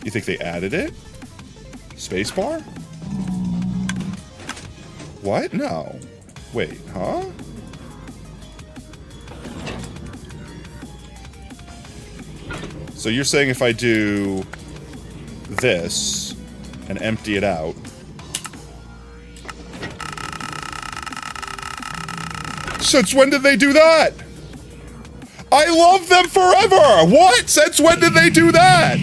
[SPEAKER 2] You think they added it? Spacebar? What? No. Wait, huh? So you're saying if I do this and empty it out. Since when did they do that? I love them forever! What? Since when did they do that?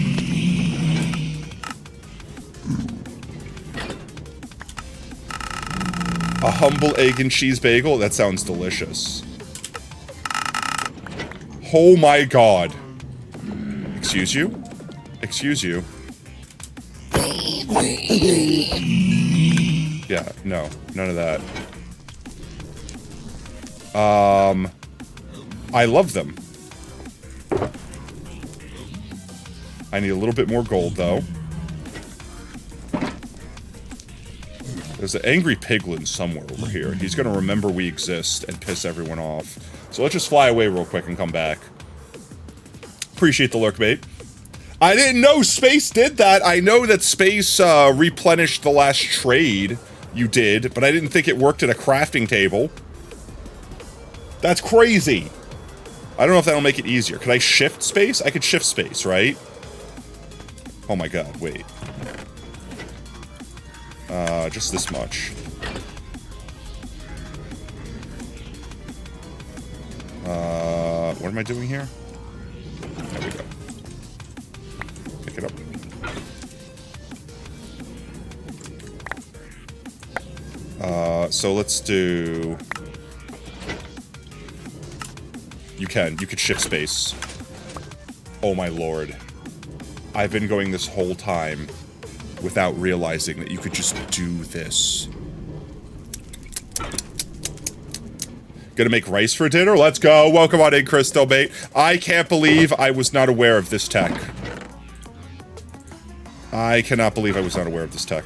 [SPEAKER 2] A humble egg and cheese bagel? That sounds delicious. Oh my god. Excuse you? Excuse you. Yeah, no. None of that. I love them. I need a little bit more gold, though. There's an angry piglin somewhere over here. He's gonna remember we exist and piss everyone off. So let's just fly away real quick and come back. Appreciate the lurk, mate. I didn't know Space did that. I know that Space replenished the last trade you did, but I didn't think it worked at a crafting table. That's crazy. I don't know if that'll make it easier. Could I shift Space? I could shift Space, right? Oh my god, wait. Just this much. What am I doing here? There we go. Pick it up. So let's do... You could shift Space. Oh my lord. I've been going this whole time without realizing that you could just do this. Gonna make rice for dinner? Let's go. Welcome on in, Crystal Mate. I can't believe I was not aware of this tech. I cannot believe I was not aware of this tech.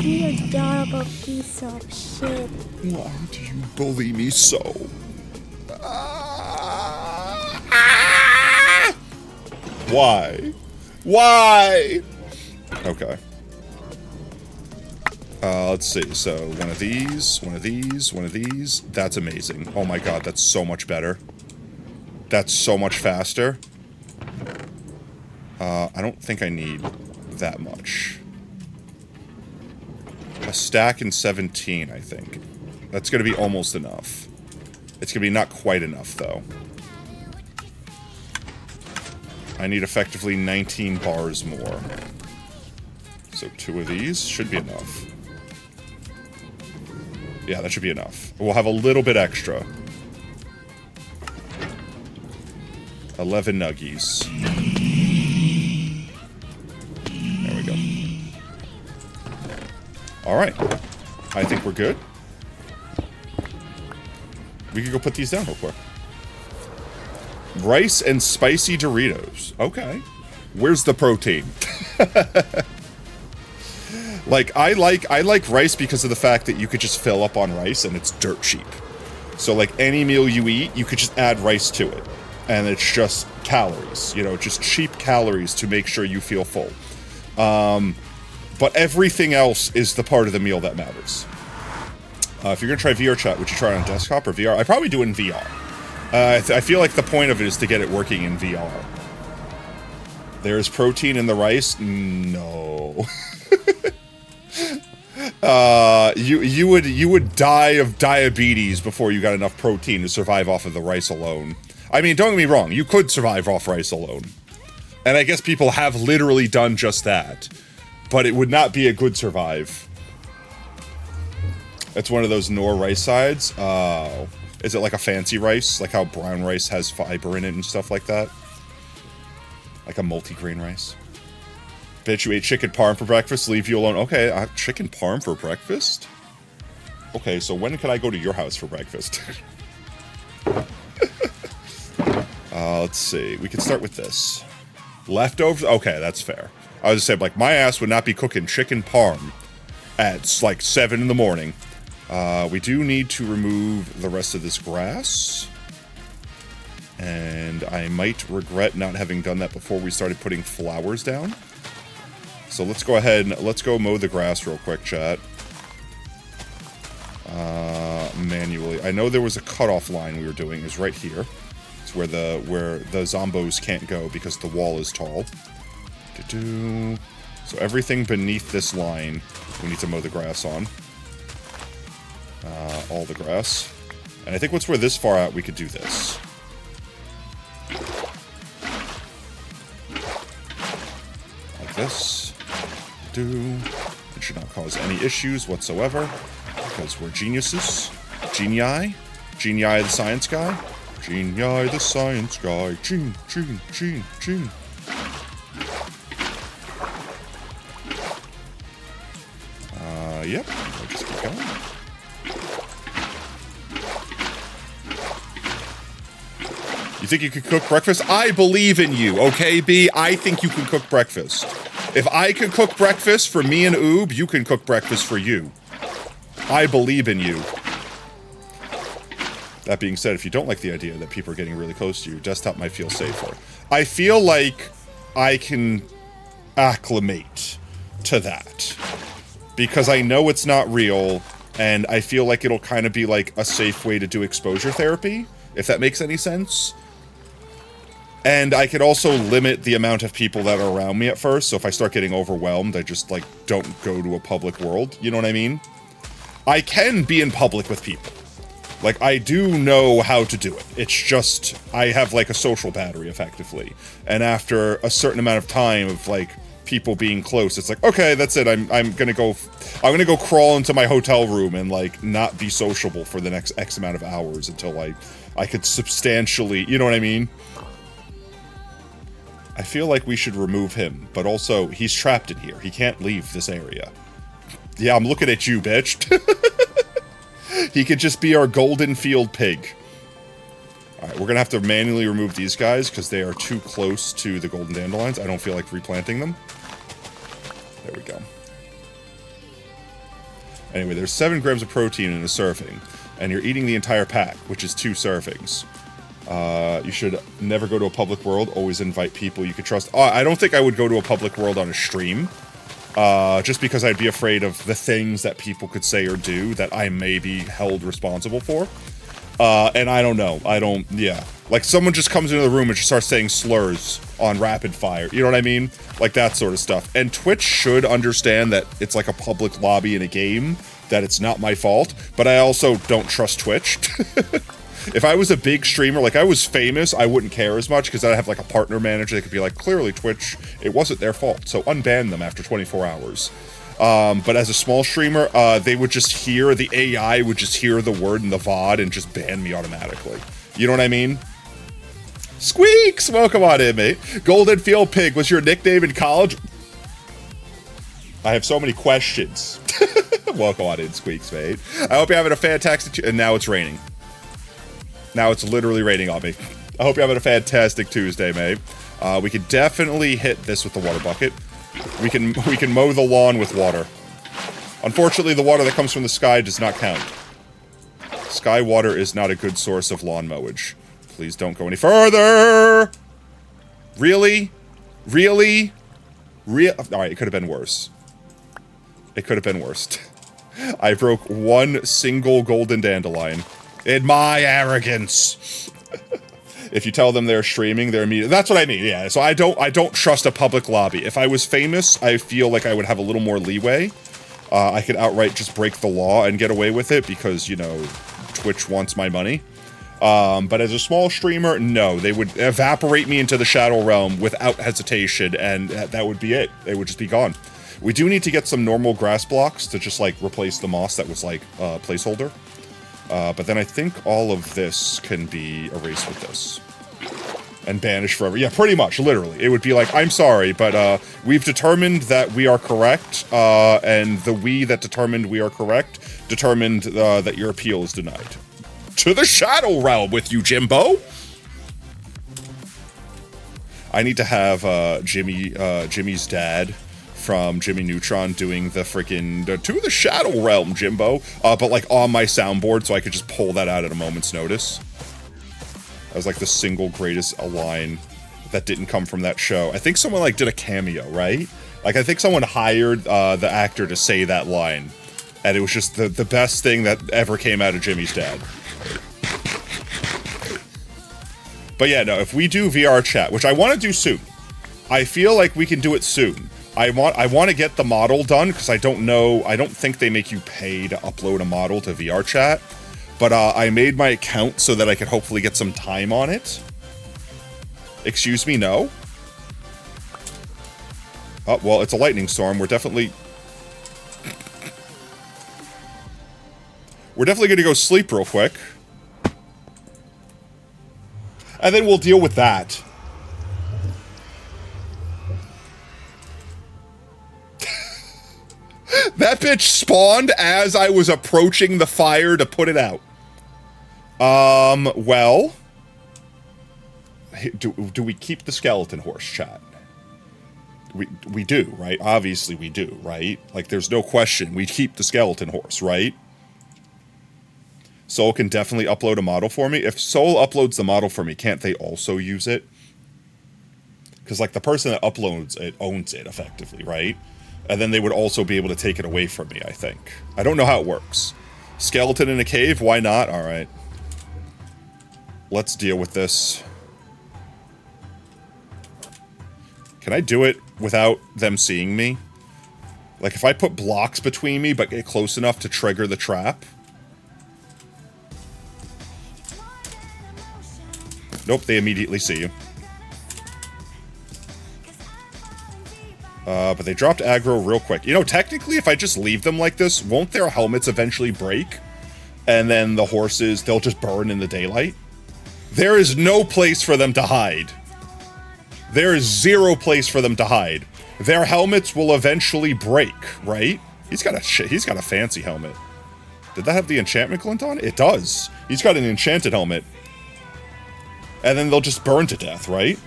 [SPEAKER 5] You adorable piece of shit.
[SPEAKER 2] Why do you bully me so? Why? Why? Okay. Let's see. So, one of these, one of these, one of these. That's amazing. Oh my god, that's so much better. That's so much faster. I don't think I need that much. A stack and 17, I think. That's gonna be almost enough. It's gonna be not quite enough, though. I need effectively 19 bars more. So 2 of these should be enough. Yeah, that should be enough. We'll have a little bit extra. 11 nuggies. There we go. Alright. I think we're good. We could go put these down real quick. Rice and spicy Doritos. Okay. Where's the protein? Like, I like rice because of the fact that you could just fill up on rice and it's dirt cheap. So, like, any meal you eat, you could just add rice to it. And it's just calories, you know, just cheap calories to make sure you feel full. But everything else is the part of the meal that matters. If you're going to try VR chat, would you try it on desktop or VR? I'd probably do it in VR. I feel like the point of it is to get it working in VR. There's protein in the rice? No. You would die of diabetes before you got enough protein to survive off of the rice alone. I mean, don't get me wrong, you could survive off rice alone. And I guess people have literally done just that. But it would not be a good survive. It's one of those Knorr rice sides. Oh. Is it like a fancy rice? Like how brown rice has fiber in it and stuff like that? Like a multi-grain rice? Bitch, you ate chicken parm for breakfast, leave you alone. Okay, chicken parm for breakfast? Okay, so when can I go to your house for breakfast? Let's see. We can start with this. Leftovers? Okay, that's fair. I was just saying, like, my ass would not be cooking chicken parm at, like, 7 in the morning. We do need to remove the rest of this grass. And I might regret not having done that before we started putting flowers down. So let's go ahead and let's go mow the grass real quick, chat. Manually. I know there was a cutoff line we were doing. It was right here. It's where the zombos can't go because the wall is tall. So everything beneath this line, we need to mow the grass on. All the grass. And I think once we're this far out, we could do this. Like this. It should not cause any issues whatsoever, because we're geniuses. Genii. Genii the science guy. Genii the science guy. Gene. Yep. I'll just keep going. You think you could cook breakfast? I believe in you, okay, B? I think you can cook breakfast. If I could cook breakfast for me and Oob, you can cook breakfast for you. I believe in you. That being said, if you don't like the idea that people are getting really close to you, desktop might feel safer. I feel like I can acclimate to that. Because I know it's not real, and I feel like it'll kind of be like a safe way to do exposure therapy, if that makes any sense. And I could also limit the amount of people that are around me at first, so if I start getting overwhelmed, I just, like, don't go to a public world, you know what I mean? I can be in public with people. Like, I do know how to do it. It's just, I have, like, a social battery, effectively. And after a certain amount of time of, like, people being close, it's like, okay, that's it, I'm gonna go crawl into my hotel room and, like, not be sociable for the next X amount of hours until, I could substantially, you know what I mean? I feel like we should remove him, but also, he's trapped in here. He can't leave this area. Yeah, I'm looking at you, bitch. He could just be our golden field pig. Alright, we're gonna have to manually remove these guys, because they are too close to the golden dandelions. I don't feel like replanting them. There we go. Anyway, there's 7 grams of protein in a serving, and you're eating the entire pack, which is 2 servings. You should never go to a public world. Always invite people you could trust. I don't think I would go to a public world on a stream. Just because I'd be afraid of the things that people could say or do that I may be held responsible for. And I don't know. Yeah. Like, someone just comes into the room and just starts saying slurs on rapid fire. You know what I mean? Like, that sort of stuff. And Twitch should understand that it's like a public lobby in a game, that it's not my fault. But I also don't trust Twitch. If I was a big streamer, like I was famous, I wouldn't care as much because I'd have like a partner manager that could be like, clearly Twitch, it wasn't their fault, so unban them after 24 hours. But as a small streamer, they would just hear, the AI would just hear the word in the VOD and just ban me automatically. You know what I mean? Squeaks! Welcome on in, mate. Golden Field Pig was your nickname in college? I have so many questions. Welcome on in, Squeaks, mate. I hope you're having a fantastic... And now it's raining. Now it's literally raining on me. I hope you're having a fantastic Tuesday, mate. We can definitely hit this with the water bucket. We can mow the lawn with water. Unfortunately, the water that comes from the sky does not count. Sky water is not a good source of lawn mowage. Please don't go any further! Really? Really? Alright, it could have been worse. It could have been worse. I broke one single golden dandelion. In my arrogance! If you tell them they're streaming, they're immediately... That's what I mean, yeah. So I don't trust a public lobby. If I was famous, I feel like I would have a little more leeway. I could outright just break the law and get away with it because, you know, Twitch wants my money. But as a small streamer, no. They would evaporate me into the Shadow Realm without hesitation, and that would be it. It would just be gone. We do need to get some normal grass blocks to just, like, replace the moss that was, like, placeholder. But then I think all of this can be erased with this. And banished forever. Yeah, pretty much, literally. It would be like, I'm sorry, but we've determined that we are correct, and the we that determined we are correct determined that your appeal is denied. To the Shadow Realm with you, Jimbo! I need to have Jimmy's dad from Jimmy Neutron doing the freaking to the Shadow Realm, Jimbo, but like on my soundboard, so I could just pull that out at a moment's notice. That was like the single greatest line that didn't come from that show. I think someone like did a cameo, right? Like I think someone hired the actor to say that line, and it was just the best thing that ever came out of Jimmy's dad. But yeah, no, if we do VR chat, which I want to do soon, I feel like we can do it soon. I want to get the model done because I don't think they make you pay to upload a model to VR chat. But I made my account so that I could hopefully get some time on it. Excuse me, no? Oh, well, it's a lightning storm. We're definitely going to go sleep real quick. And then we'll deal with that. That bitch spawned as I was approaching the fire to put it out. Well... Do we keep the skeleton horse, chat? We do, right? Obviously we do, right? Like, there's no question. We keep the skeleton horse, right? Soul can definitely upload a model for me. If Soul uploads the model for me, can't they also use it? Because, like, the person that uploads it owns it, effectively, right? And then they would also be able to take it away from me, I think. I don't know how it works. Skeleton in a cave? Why not? Alright. Let's deal with this. Can I do it without them seeing me? Like, if I put blocks between me, but get close enough to trigger the trap? Nope, they immediately see you. But they dropped aggro real quick. You know, technically, if I just leave them like this, won't their helmets eventually break? And then the horses, they'll just burn in the daylight? There is no place for them to hide. There is zero place for them to hide. Their helmets will eventually break, right? He's got a fancy helmet. Did that have the enchantment glint on it? It does. He's got an enchanted helmet. And then they'll just burn to death, right?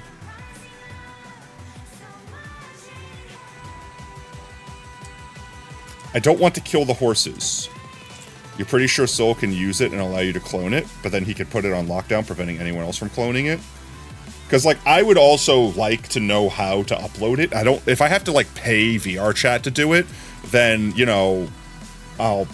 [SPEAKER 2] I don't want to kill the horses. You're pretty sure Soul can use it and allow you to clone it, but then he could put it on lockdown, preventing anyone else from cloning it. Because, like, I would also like to know how to upload it. If I have to, like, pay VR chat to do it, then, you know, I'll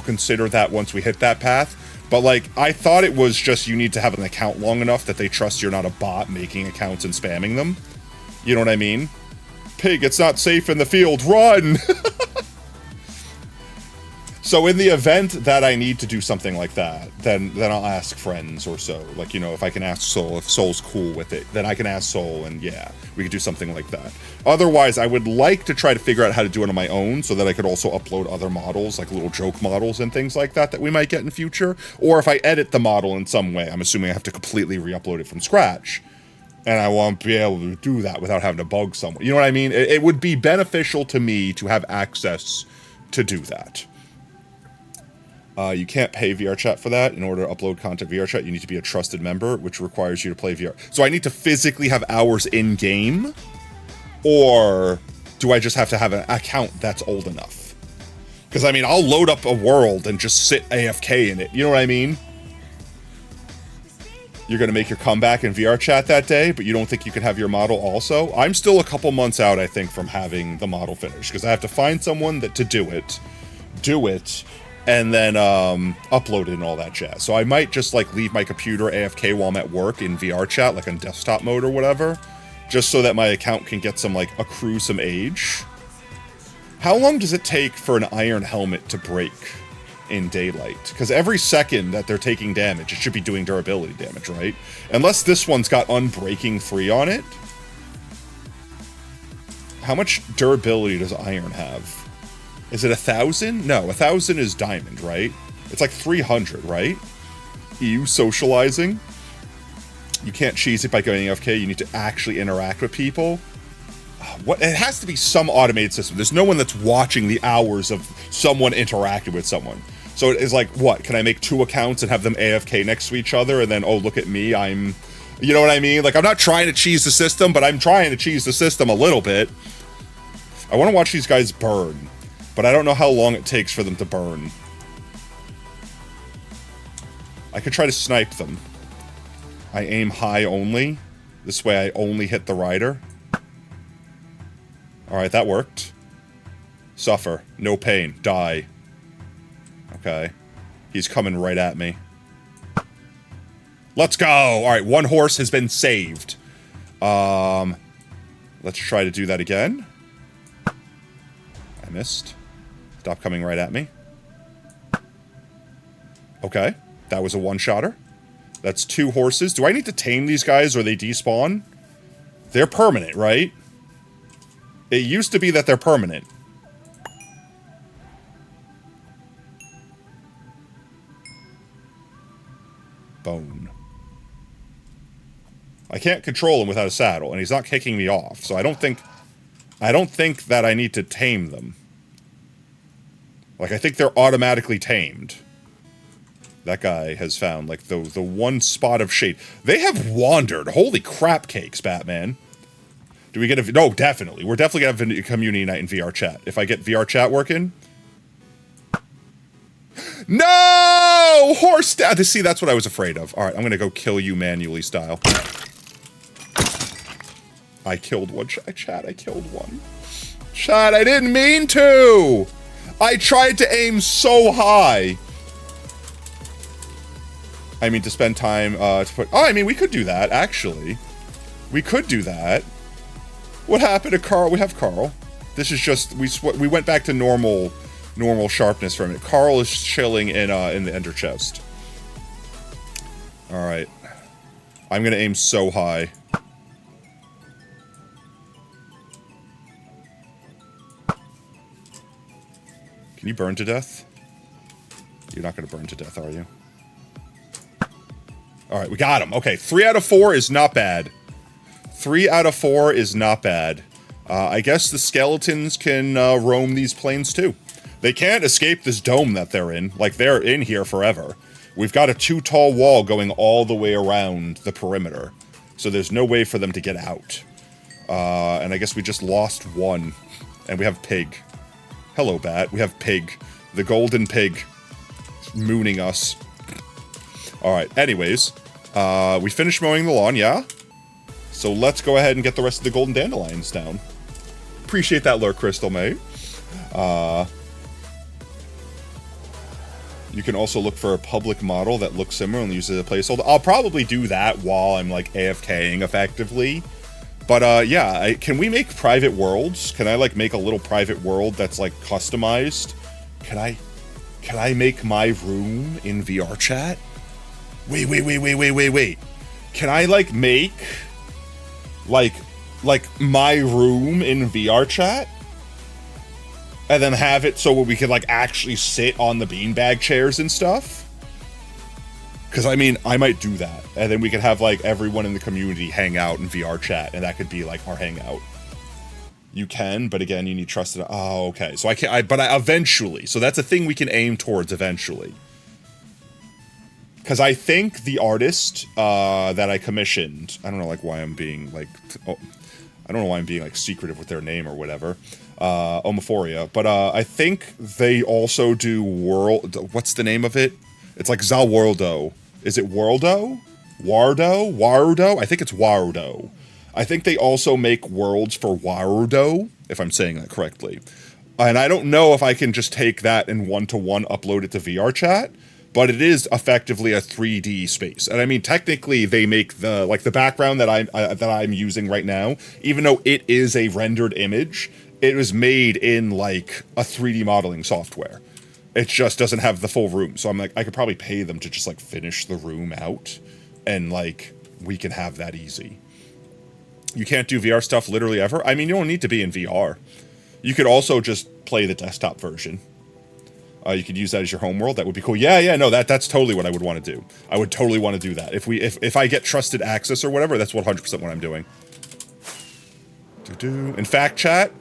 [SPEAKER 2] consider that once we hit that path. But, like, I thought it was just you need to have an account long enough that they trust you're not a bot making accounts and spamming them. You know what I mean? Pig, it's not safe in the field, run! So in the event that I need to do something like that, then I'll ask friends or so. Like, you know, if I can ask Soul, if Soul's cool with it, then I can ask Soul, and yeah, we could do something like that. Otherwise, I would like to try to figure out how to do it on my own so that I could also upload other models, like little joke models and things like that we might get in future. Or if I edit the model in some way, I'm assuming I have to completely re-upload it from scratch. And I won't be able to do that without having to bug someone. You know what I mean? It would be beneficial to me to have access to do that. You can't pay VRChat for that. In order to upload content VRChat, you need to be a trusted member, which requires you to play VR. So I need to physically have hours in-game? Or do I just have to have an account that's old enough? Because, I mean, I'll load up a world and just sit AFK in it. You know what I mean? You're going to make your comeback in VRChat that day, but you don't think you can have your model also? I'm still a couple months out, I think, from having the model finished, because I have to find someone to do it, and then upload it and all that jazz. So I might just, like, leave my computer AFK while I'm at work in VRChat, like on desktop mode or whatever, just so that my account can get some, like, accrue some age. How long does it take for an iron helmet to break in daylight? Because every second that they're taking damage, it should be doing durability damage, right? Unless this one's got Unbreaking 3 on it. How much durability does iron have? Is it 1,000? No, 1,000 is diamond, right? It's like 300, right? EU socializing. You can't cheese it by going AFK. You need to actually interact with people. What? It has to be some automated system. There's no one that's watching the hours of someone interacting with someone. So it's like, what? Can I make 2 accounts and have them AFK next to each other? And then, oh, look at me, I'm... You know what I mean? Like, I'm not trying to cheese the system, but I'm trying to cheese the system a little bit. I want to watch these guys burn, but I don't know how long it takes for them to burn. I could try to snipe them. I aim high only. This way I only hit the rider. Alright, that worked. Suffer. No pain. Die. Okay. He's coming right at me. Let's go! Alright, 1 horse has been saved. Let's try to do that again. I missed. Stop coming right at me. Okay. That was a one-shotter. That's 2 horses. Do I need to tame these guys or they despawn? They're permanent, right? It used to be that they're permanent. Bone. I can't control him without a saddle, and he's not kicking me off, so I don't think that I need to tame them. Like, I think they're automatically tamed. That guy has found, like, the one spot of shade. They have wandered. Holy crap cakes, Batman. Do we get a... No, definitely. We're definitely going to have a community night in VRChat. If I get VRChat working... No! Horse down! See, that's what I was afraid of. Alright, I'm going to go kill you manually style. I killed one. Chat, I killed one. Chat, I didn't mean to! I tried to aim so high. I mean, to spend time, to put... Oh, I mean, we could do that, actually. We could do that. What happened to Carl? We have Carl. This is just... We went back to normal sharpness for a minute. Carl is chilling in the ender chest. Alright. I'm gonna aim so high. Can you burn to death? You're not gonna burn to death, are you? Alright, we got him. Okay, 3 out of 4 is not bad. 3 out of 4 is not bad. I guess the skeletons can roam these plains too. They can't escape this dome that they're in. Like, they're in here forever. We've got a 2-tall wall going all the way around the perimeter. So there's no way for them to get out. And I guess we just lost one. And we have Pig. Hello, Bat. We have Pig. The golden pig. Mooning us. Alright, anyways. We finished mowing the lawn, yeah? So let's go ahead and get the rest of the golden dandelions down. Appreciate that lure, Crystal, mate. You can also look for a public model that looks similar and use it as a placeholder. I'll probably do that while I'm, like, AFKing effectively. But, yeah, can we make private worlds? Can I, like, make a little private world that's, like, customized? Can I make my room in VRChat? Wait. Can I, like, make, like, my room in VRChat? And then have it so we could, like, actually sit on the beanbag chairs and stuff? Because, I mean, I might do that. And then we could have, like, everyone in the community hang out in VRChat, and that could be, like, our hangout. You can, but again, you need trusted... Oh, okay. So but eventually. So that's a thing we can aim towards eventually. because I think the artist that I commissioned, I don't know like why I'm being like, I don't know why I'm being like secretive with their name or whatever, Omophoria, but I think they also do what's the name of it? It's like Zalworldo. Is it Worldo? Warudo? I think it's Warudo. I think they also make worlds for Warudo, if I'm saying that correctly. And I don't know if I can just take that and one-to-one upload it to VR chat, but it is effectively a 3D space. And I mean, technically, they make the background that I'm using right now, even though it is a rendered image, it was made in like a 3D modeling software. It just doesn't have the full room. So I'm like, I could probably pay them to just like finish the room out, and like we can have that easy. You can't do VR stuff literally ever. I mean, you don't need to be in VR. You could also just play the desktop version. You could use that as your home world. That would be cool. Yeah, no, that's totally what I would want to do. I would totally want to do that. If I get trusted access or whatever, that's 100% what I'm doing. In fact, chat,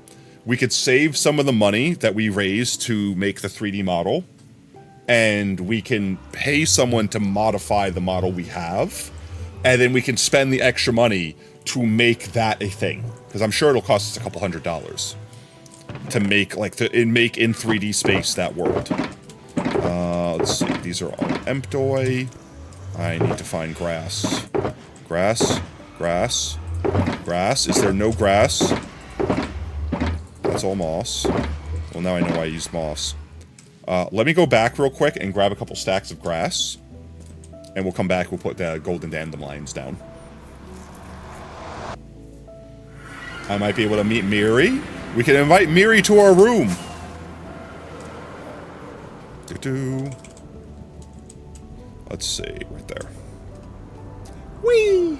[SPEAKER 2] we could save some of the money that we raised to make the 3D model, and we can pay someone to modify the model we have, and then we can spend the extra money to make that a thing. Because I'm sure it'll cost us a couple $100s to make make in 3D space that world. Let's see. These are all empty. I need to find grass. Grass. Is there no grass? That's all moss. Well, now I know why I used moss. Let me go back real quick and grab a couple stacks of grass. And we'll come back, we'll put the golden dandelions down. I might be able to meet Miri. We can invite Miri to our room. Let's see, right there. Whee!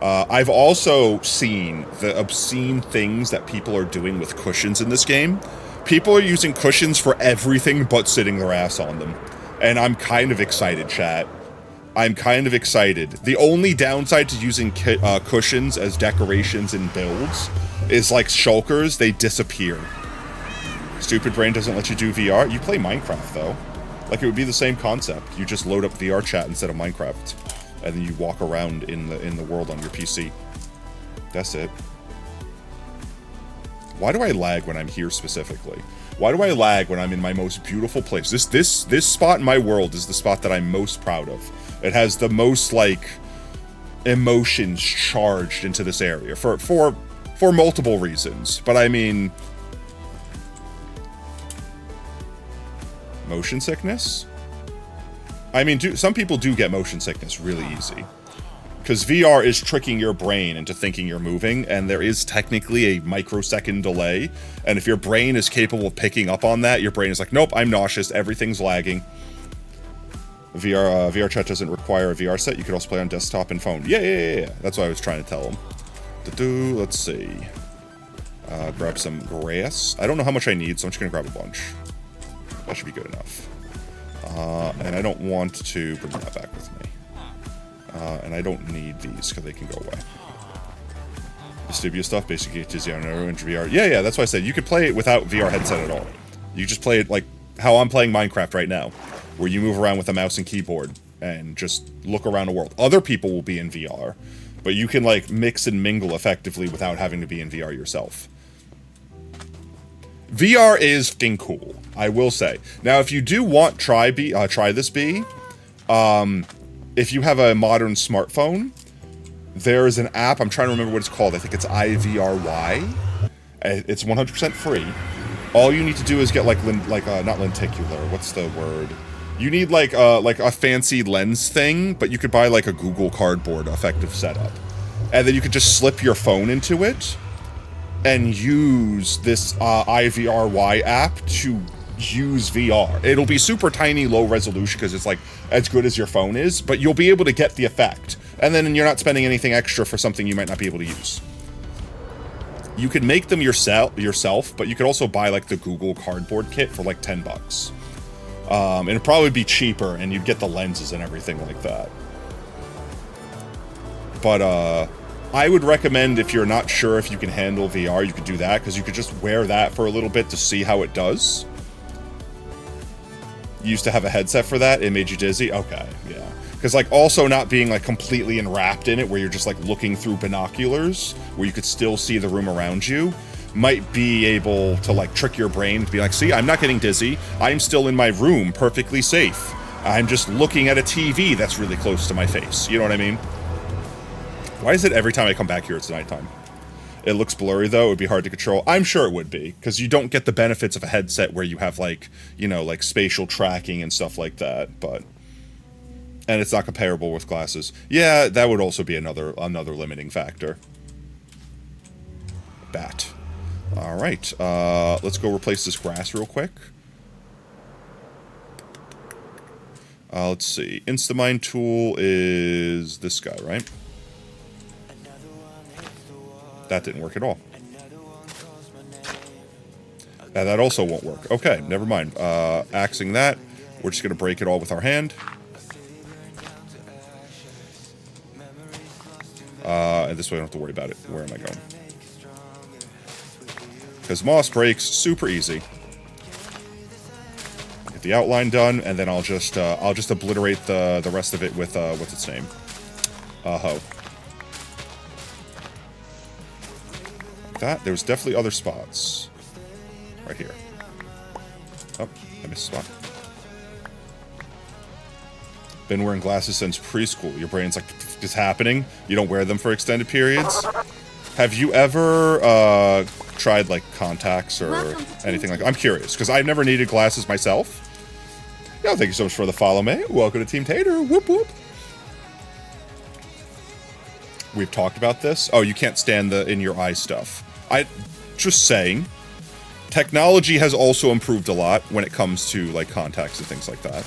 [SPEAKER 2] I've also seen the obscene things that people are doing with cushions in this game. People are using cushions for everything but sitting their ass on them. And I'm kind of excited, chat. I'm kind of excited. The only downside to using cushions as decorations in builds is like shulkers, they disappear. Stupid Brain doesn't let you do VR. You play Minecraft, though. Like, it would be the same concept. You just load up VR chat instead of Minecraft. And then you walk around in the world on your PC. That's it. Why do I lag when I'm here specifically? Why do I lag when I'm in my most beautiful place? This spot in my world is the spot that I'm most proud of. It has the most, like, emotions charged into this area for multiple reasons. But I mean, motion sickness? I mean, some people do get motion sickness really easy. Because VR is tricking your brain into thinking you're moving, and there is technically a microsecond delay. And if your brain is capable of picking up on that, your brain is like, nope, I'm nauseous, everything's lagging. VR chat doesn't require a VR set. You could also play on desktop and phone. Yeah. That's what I was trying to tell them. Let's see. Grab some grass. I don't know how much I need, so I'm just going to grab a bunch. That should be good enough. And I don't want to bring that back with me. And I don't need these because they can go away. Vestibia stuff, basically Tizzy on VR. Yeah, that's why I said you could play it without VR headset at all. You just play it like how I'm playing Minecraft right now, where you move around with a mouse and keyboard and just look around the world. Other people will be in VR, but you can like mix and mingle effectively without having to be in VR yourself. VR is f***ing cool, I will say. Now, if you do want try this B, if you have a modern smartphone, there is an app, I'm trying to remember what it's called, I think it's IVRY. It's 100% free. All you need to do is get not lenticular, what's the word? You need like a fancy lens thing, but you could buy like a Google Cardboard effective setup. And then you could just slip your phone into it and use this IVRY app to use VR. It'll be super tiny, low resolution because it's like as good as your phone is, but you'll be able to get the effect. And then you're not spending anything extra for something you might not be able to use. You can make them yourself, but you could also buy like the Google Cardboard kit for like $10. And it'd probably be cheaper and you'd get the lenses and everything like that. But I would recommend if you're not sure if you can handle VR, you could do that because you could just wear that for a little bit to see how it does. You used to have a headset for that. It made you dizzy. Okay, yeah. Because like also not being like completely enwrapped in it, where you're just like looking through binoculars, where you could still see the room around you, might be able to like trick your brain to be like, see, I'm not getting dizzy. I'm still in my room, perfectly safe. I'm just looking at a TV that's really close to my face. You know what I mean? Why is it every time I come back here it's nighttime? It looks blurry though. It would be hard to control. I'm sure it would be, because you don't get the benefits of a headset where you have like, you know, like spatial tracking and stuff like that. But and it's not comparable with glasses. Yeah, that would also be another limiting factor. Bat. All right. Let's go replace this grass real quick. Let's see. Instamind tool is this guy, right? That didn't work at all. That also won't work. Okay, never mind. Axing that. We're just going to break it all with our hand. And this way I don't have to worry about it. Where am I going? Because moss breaks super easy. Get the outline done, and then I'll just obliterate the rest of it with what's its name? Hoe. That there's definitely other spots. Right here. Oh, I missed a spot. Been wearing glasses since preschool. Your brain's like, it's happening. You don't wear them for extended periods. Have you ever tried like contacts or anything like that? I'm curious, because I've never needed glasses myself. Yeah, thank you so much for the follow, mate. Welcome to Team Tater. Whoop whoop. We've talked about this. Oh, you can't stand the in your eye stuff. Just saying. Technology has also improved a lot when it comes to like contacts and things like that.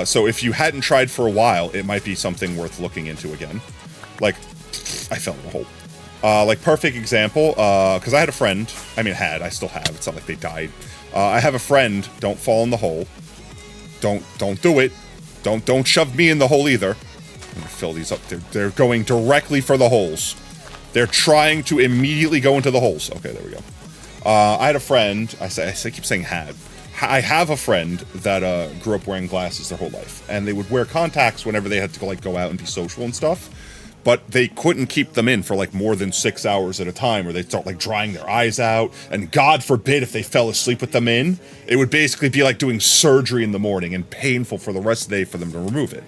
[SPEAKER 2] So if you hadn't tried for a while, it might be something worth looking into again. Like, I fell in a hole. Like, perfect example, because I had a friend. I mean, I still have. It's not like they died. I have a friend. Don't fall in the hole. Don't do it. Don't shove me in the hole either. I'm gonna fill these up. They're going directly for the holes. They're trying to immediately go into the holes. Okay, there we go. I had a friend. I keep saying had. I have a friend that grew up wearing glasses their whole life, and they would wear contacts whenever they had to go out and be social and stuff. But they couldn't keep them in for like more than 6 hours at a time, or they'd start like drying their eyes out. And God forbid if they fell asleep with them in, it would basically be like doing surgery in the morning and painful for the rest of the day for them to remove it.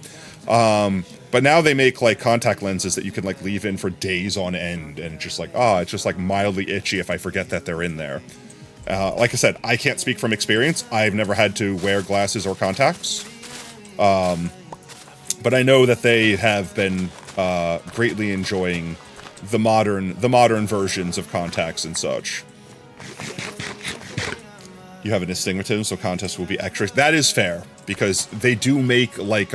[SPEAKER 2] But now they make like contact lenses that you can like leave in for days on end, and it's just like mildly itchy if I forget that they're in there. Like I said, I can't speak from experience. I've never had to wear glasses or contacts. But I know that they have been greatly enjoying the modern versions of contacts and such. You have an astigmatism, so contacts will be extra. That is fair, because they do make like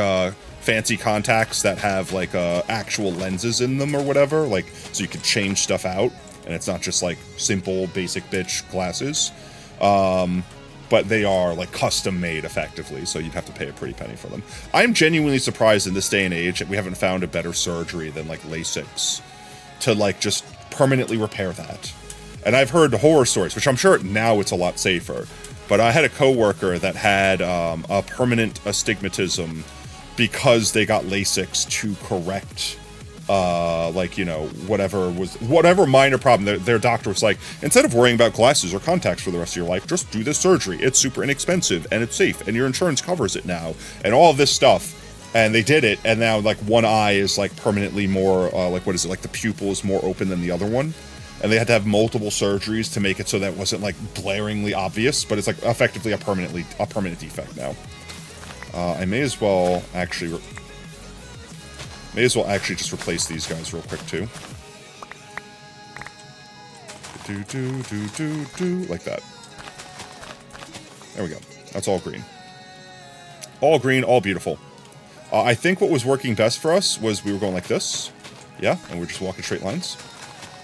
[SPEAKER 2] fancy contacts that have like actual lenses in them or whatever, like so you can change stuff out, and it's not just like simple basic bitch glasses. But they are like custom made effectively, so you'd have to pay a pretty penny for them. I'm genuinely surprised in this day and age that we haven't found a better surgery than like LASIK to like just permanently repair that. And I've heard horror stories, which I'm sure now it's a lot safer. But I had a coworker that had a permanent astigmatism because they got LASIK to correct like, you know, whatever minor problem. Their doctor was like, instead of worrying about glasses or contacts for the rest of your life, just do this surgery. It's super inexpensive and it's safe and your insurance covers it now and all of this stuff. And they did it, and now like one eye is like permanently more like, what is it, like the pupil is more open than the other one, and they had to have multiple surgeries to make it so that it wasn't like blaringly obvious, but it's like effectively a permanent defect now. I may as well actually just replace these guys real quick too. Like that. There we go. That's all green. All green, all beautiful. I think what was working best for us was we were going like this. Yeah, and we're just walking straight lines.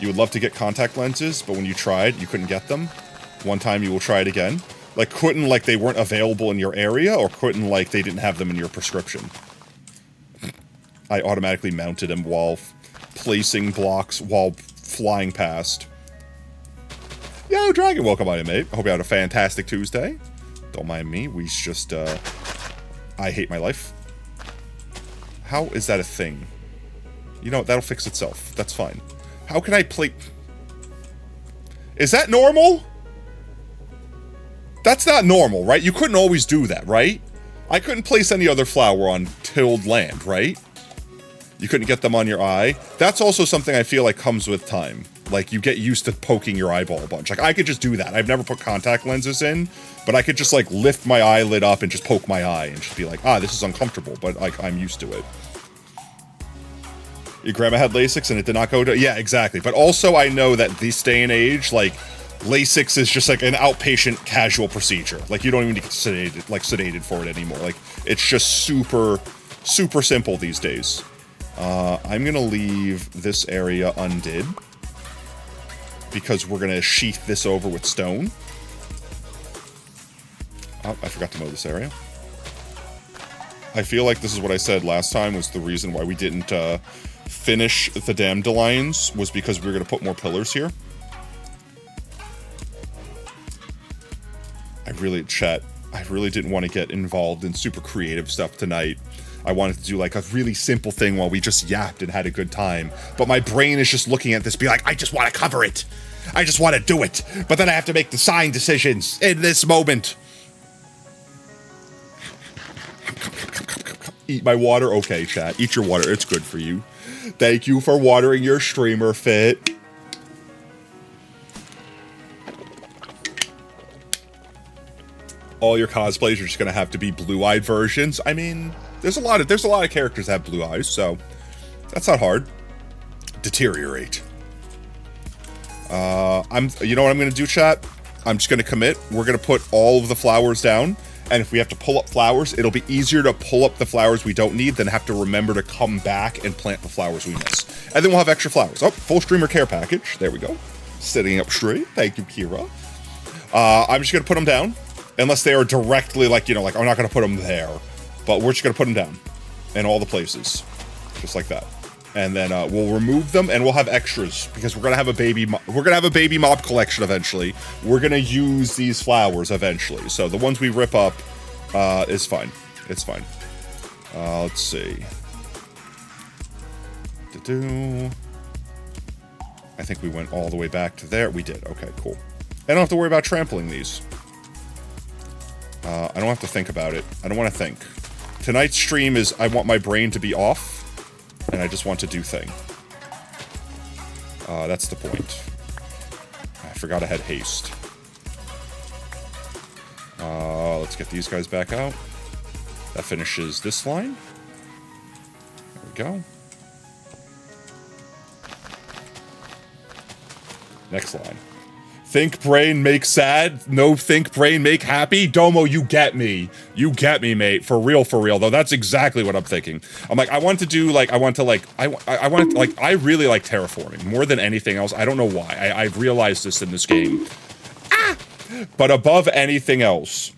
[SPEAKER 2] You would love to get contact lenses, but when you tried, you couldn't get them. One time you will try it again. Like, couldn't, like, they weren't available in your area, or couldn't, like, they didn't have them in your prescription. I automatically mounted them while placing blocks while flying past. Yo, Dragon, welcome on in, mate. I hope you had a fantastic Tuesday. Don't mind me. We just, I hate my life. How is that a thing? You know, that'll fix itself. That's fine. How can I play... Is that normal? That's not normal, right? You couldn't always do that, right? I couldn't place any other flower on tilled land, right? You couldn't get them on your eye. That's also something I feel like comes with time. Like, you get used to poking your eyeball a bunch. Like, I could just do that. I've never put contact lenses in, but I could just, like, lift my eyelid up and just poke my eye and just be like, ah, this is uncomfortable, but, like, I'm used to it. Your grandma had LASIK and it did not go to... Yeah, exactly. But also, I know that this day and age, like, LASIK is just, like, an outpatient casual procedure. Like, you don't even get sedated for it anymore. Like, it's just super, super simple these days. I'm gonna leave this area undid because we're gonna sheath this over with stone. Oh, I forgot to mow this area. I feel like this is what I said last time was the reason why we didn't finish the dandelions was because we were gonna put more pillars here. I really didn't want to get involved in super creative stuff tonight. I wanted to do like a really simple thing while we just yapped and had a good time. But my brain is just looking at this, be like, I just want to cover it. I just want to do it. But then I have to make design decisions in this moment. Eat my water? Okay, chat. Eat your water. It's good for you. Thank you for watering your streamer fit. All your cosplays are just gonna have to be blue-eyed versions. I mean, there's a lot of characters that have blue eyes, so that's not hard. Deteriorate. You know what I'm gonna do, chat? I'm just gonna commit. We're gonna put all of the flowers down, and if we have to pull up flowers, it'll be easier to pull up the flowers we don't need than have to remember to come back and plant the flowers we miss. And then we'll have extra flowers. Oh, full streamer care package. There we go. Sitting up straight. Thank you, Kira. I'm just gonna put them down. Unless they are directly, like, you know, like, I'm not going to put them there. But we're just going to put them down. In all the places. Just like that. And then we'll remove them and we'll have extras. Because we're going to have a baby mob collection eventually. We're going to use these flowers eventually. So the ones we rip up is fine. It's fine. Let's see. I think we went all the way back to there. We did. Okay, cool. I don't have to worry about trampling these. I don't have to think about it. I don't want to think. Tonight's stream is I want my brain to be off, and I just want to do thing. That's the point. I forgot I had haste. Let's get these guys back out. That finishes this line. There we go. Next line. Think brain make sad, no think brain make happy. Domo, you get me. You get me, mate. For real, though. That's exactly what I'm thinking. I'm like, I really like terraforming more than anything else. I don't know why. I've realized this in this game. But above anything else,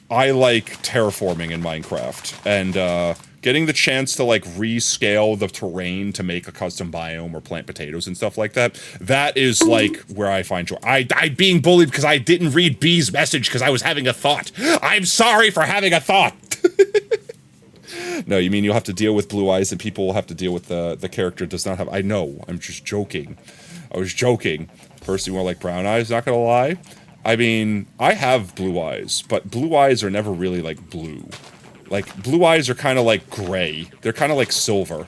[SPEAKER 2] I like terraforming in Minecraft. And, getting the chance to, like, rescale the terrain to make a custom biome or plant potatoes and stuff like that, that is, like, where I find joy. I'm being bullied because I didn't read B's message because I was having a thought. I'm sorry for having a thought! No, you mean you'll have to deal with blue eyes and people will have to deal with the character does not have... I know, I'm just joking. I was joking. Personally, more like brown eyes, not gonna lie. I mean, I have blue eyes, but blue eyes are never really, like, blue. Like, blue eyes are kind of like gray. They're kind of like silver.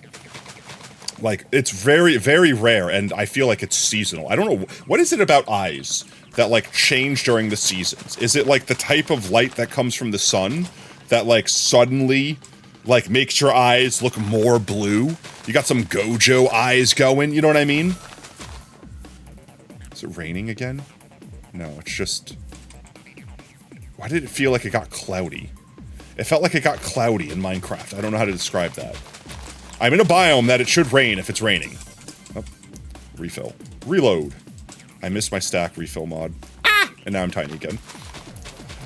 [SPEAKER 2] Like, it's very, very rare, and I feel like it's seasonal. I don't know, what is it about eyes that, like, change during the seasons? Is it, like, the type of light that comes from the sun that, like, suddenly, like, makes your eyes look more blue? You got some Gojo eyes going, you know what I mean? Is it raining again? No, it's just... Why did it feel like it got cloudy? It felt like it got cloudy in Minecraft. I don't know how to describe that. I'm in a biome that it should rain if it's raining. Oh, refill. Reload. I missed my stack refill mod. Ah! And now I'm tiny again.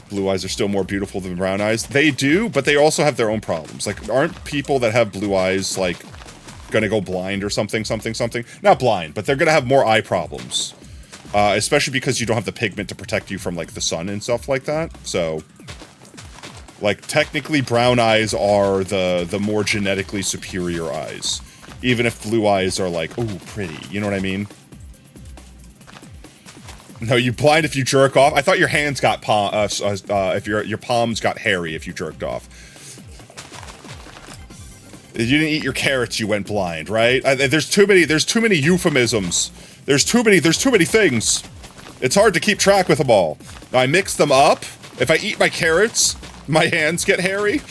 [SPEAKER 2] Blue eyes are still more beautiful than brown eyes. They do, but they also have their own problems. Like, aren't people that have blue eyes, like, gonna go blind or something? Not blind, but they're gonna have more eye problems. Especially because you don't have the pigment to protect you from, like, the sun and stuff like that. So... Like, technically, brown eyes are the more genetically superior eyes. Even if blue eyes are like, ooh, pretty. You know what I mean? No, you blind if you jerk off. I thought your hands got if your palms got hairy if you jerked off. You didn't eat your carrots, you went blind, right? There's too many euphemisms. There's too many things. It's hard to keep track with them all. Now, I mix them up. If I eat my carrots, my hands get hairy.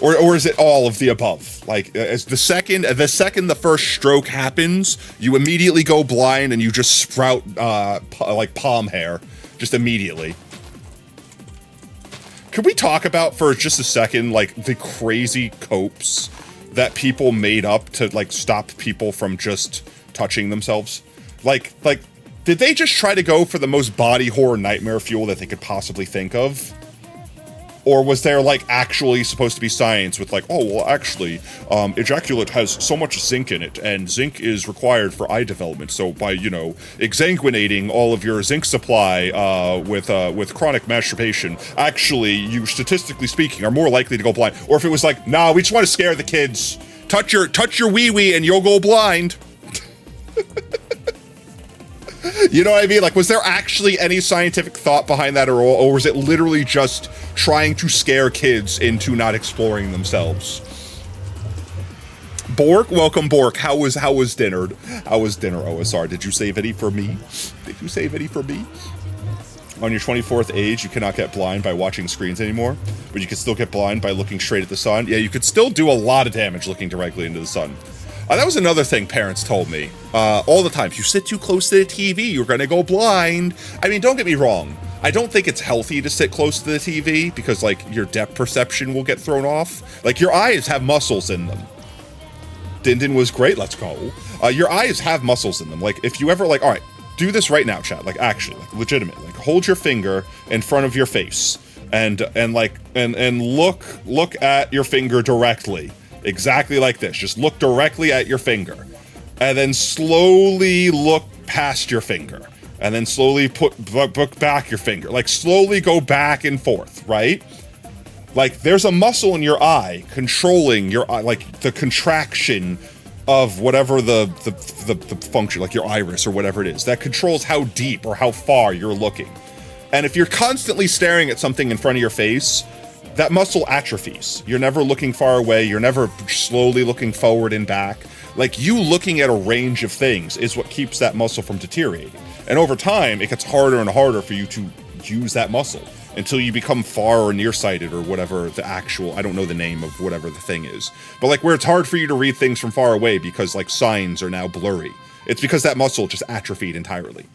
[SPEAKER 2] Or is it all of the above? Like, as the second the first stroke happens, you immediately go blind and you just sprout like palm hair, just immediately. Can we talk about for just a second, like, the crazy copes that people made up to, like, stop people from just touching themselves? Like, did they just try to go for the most body horror nightmare fuel that they could possibly think of? Or was there, like, actually supposed to be science with, like, oh, well, actually, ejaculate has so much zinc in it, and zinc is required for eye development, so by, you know, exsanguinating all of your zinc supply with chronic masturbation, actually, you, statistically speaking, are more likely to go blind. Or if it was like, nah, we just want to scare the kids. Touch your wee-wee and you'll go blind. You know what I mean? Like, was there actually any scientific thought behind that, or was it literally just trying to scare kids into not exploring themselves? Bork, welcome, Bork. How was dinner? How was dinner, OSR? Did you save any for me? Did you save any for me? On your 24th age, you cannot get blind by watching screens anymore, but you can still get blind by looking straight at the sun. Yeah, you could still do a lot of damage looking directly into the sun. That was another thing parents told me all the time. If you sit too close to the TV, you're going to go blind. I mean, don't get me wrong. I don't think it's healthy to sit close to the TV because, like, your depth perception will get thrown off. Like, your eyes have muscles in them. Din was great. Let's go. Your eyes have muscles in them. Like, if you ever, like, all right, do this right now, chat. Like, actually, like, legitimate. Like, hold your finger in front of your face and look at your finger directly. Exactly like this. Just look directly at your finger. And then slowly look past your finger. And then slowly book back your finger. Like, slowly go back and forth, right? Like, there's a muscle in your eye controlling your eye, like, the contraction of whatever the function, like your iris or whatever it is, that controls how deep or how far you're looking. And if you're constantly staring at something in front of your face, that muscle atrophies. You're never looking far away. You're never slowly looking forward and back. Like, you looking at a range of things is what keeps that muscle from deteriorating. And over time, it gets harder and harder for you to use that muscle until you become far or nearsighted or whatever the actual, I don't know the name of whatever the thing is. But, like, where it's hard for you to read things from far away because, like, signs are now blurry. It's because that muscle just atrophied entirely.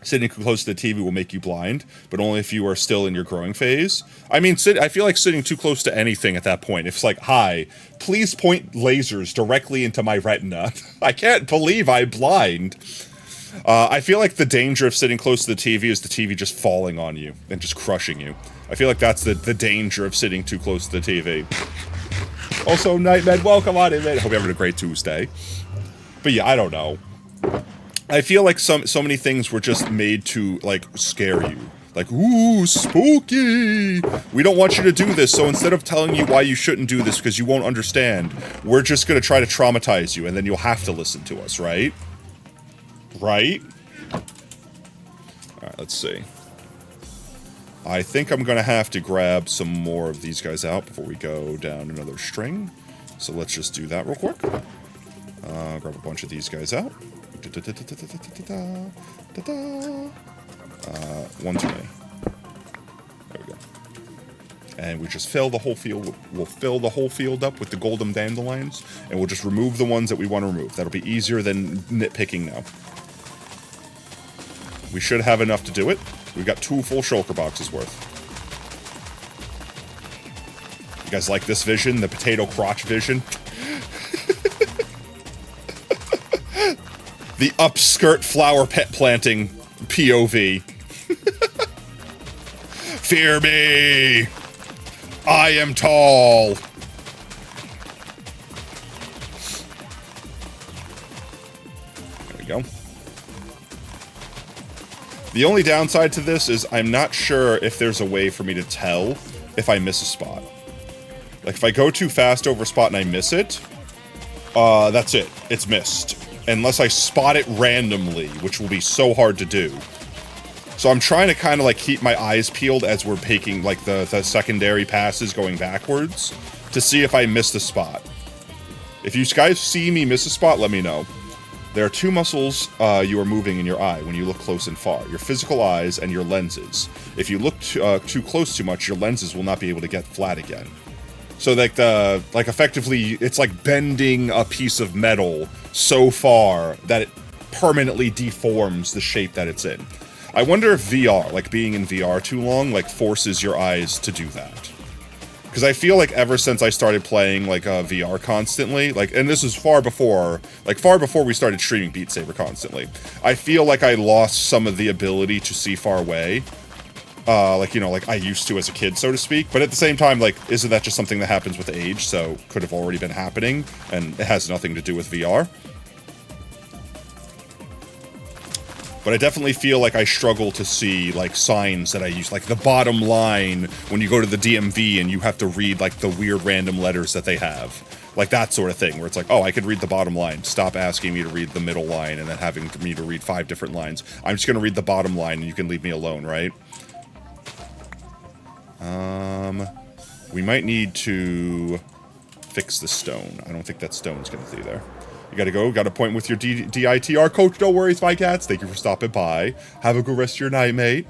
[SPEAKER 2] Sitting close to the TV will make you blind, but only if you are still in your growing phase. I mean, I feel like sitting too close to anything at that point. If it's like, hi, please point lasers directly into my retina. I can't believe I'm blind. I feel like the danger of sitting close to the TV is the TV just falling on you and just crushing you. I feel like that's the danger of sitting too close to the TV. Also, Nightman, welcome on in, man. Hope you're having a great Tuesday. But yeah, I don't know. I feel like so many things were just made to, like, scare you. Like, ooh, spooky! We don't want you to do this, so instead of telling you why you shouldn't do this because you won't understand, we're just gonna try to traumatize you, and then you'll have to listen to us, right? Right? Alright, let's see. I think I'm gonna have to grab some more of these guys out before we go down another string. So let's just do that real quick. Grab a bunch of these guys out. One too many. There we go. And we just fill the whole field. We'll fill the whole field up with the golden dandelions, and we'll just remove the ones that we want to remove. That'll be easier than nitpicking now. We should have enough to do it. We've got 2 full shulker boxes worth. You guys like this vision? The potato crotch vision? The upskirt flower pet planting POV. Fear me! I am tall! There we go. The only downside to this is I'm not sure if there's a way for me to tell if I miss a spot. Like, if I go too fast over a spot and I miss it, that's it. It's missed. Unless I spot it randomly, which will be so hard to do. So I'm trying to kind of, like, keep my eyes peeled as we're taking, like, the secondary passes going backwards to see if I missed a spot. If you guys see me miss a spot, let me know. There are two muscles you are moving in your eye when you look close and far. Your physical eyes and your lenses. If you look too close too much, your lenses will not be able to get flat again. So like effectively, it's like bending a piece of metal so far that it permanently deforms the shape that it's in. I wonder if VR, like being in VR too long, like forces your eyes to do that. Because I feel like ever since I started playing, like, VR constantly, like, and this is far before we started streaming Beat Saber constantly, I feel like I lost some of the ability to see far away, like, you know, like I used to as a kid, so to speak. But at the same time, like, isn't that just something that happens with age, so could have already been happening, and it has nothing to do with VR? But I definitely feel like I struggle to see, like, signs that I use, like the bottom line when you go to the DMV and you have to read, like, the weird random letters that they have. Like, that sort of thing, where it's like, oh, I could read the bottom line. Stop asking me to read the middle line and then having me to read 5 different lines. I'm just gonna read the bottom line and you can leave me alone, right? We might need to fix the stone. I don't think that stone's gonna be there. You gotta go, got a point with your DITR. Coach, no worries, my cats. Thank you for stopping by. Have a good rest of your night, mate.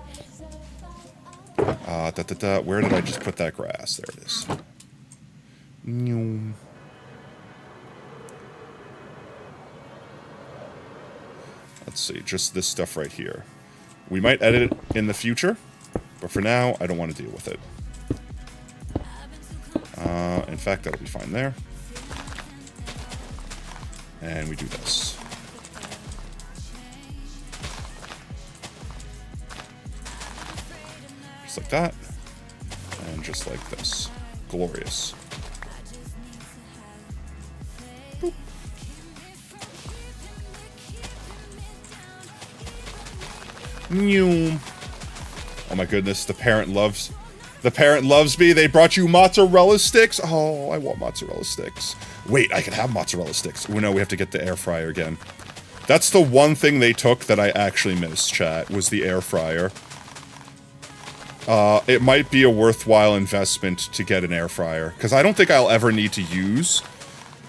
[SPEAKER 2] Where did I just put that grass? There it is. Let's see, just this stuff right here. We might edit it in the future, but for now, I don't want to deal with it. In fact, that'll be fine there. And we do this. Just like that. And just like this. Glorious. Boop. Oh my goodness, the parent loves me. They brought you mozzarella sticks. Oh, I want mozzarella sticks. Wait, I can have mozzarella sticks. Oh no, we have to get the air fryer again. That's the one thing they took that I actually missed, chat, was the air fryer. It might be a worthwhile investment to get an air fryer, because I don't think I'll ever need to use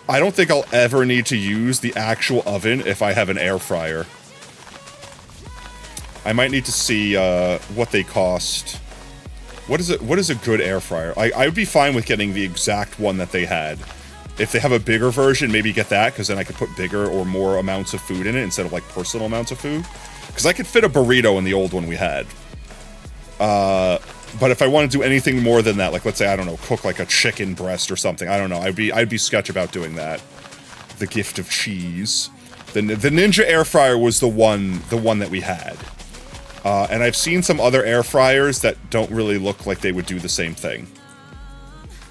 [SPEAKER 2] the actual oven if I have an air fryer. I might need to see what they cost. What is a good air fryer? I would be fine with getting the exact one that they had. If they have a bigger version, maybe get that, because then I could put bigger or more amounts of food in it instead of, like, personal amounts of food. Because I could fit a burrito in the old one we had. But if I want to do anything more than that, like, let's say, I don't know, cook, like, a chicken breast or something, I don't know, I'd be sketch about doing that. The gift of cheese. The Ninja air fryer was the one that we had. And I've seen some other air fryers that don't really look like they would do the same thing.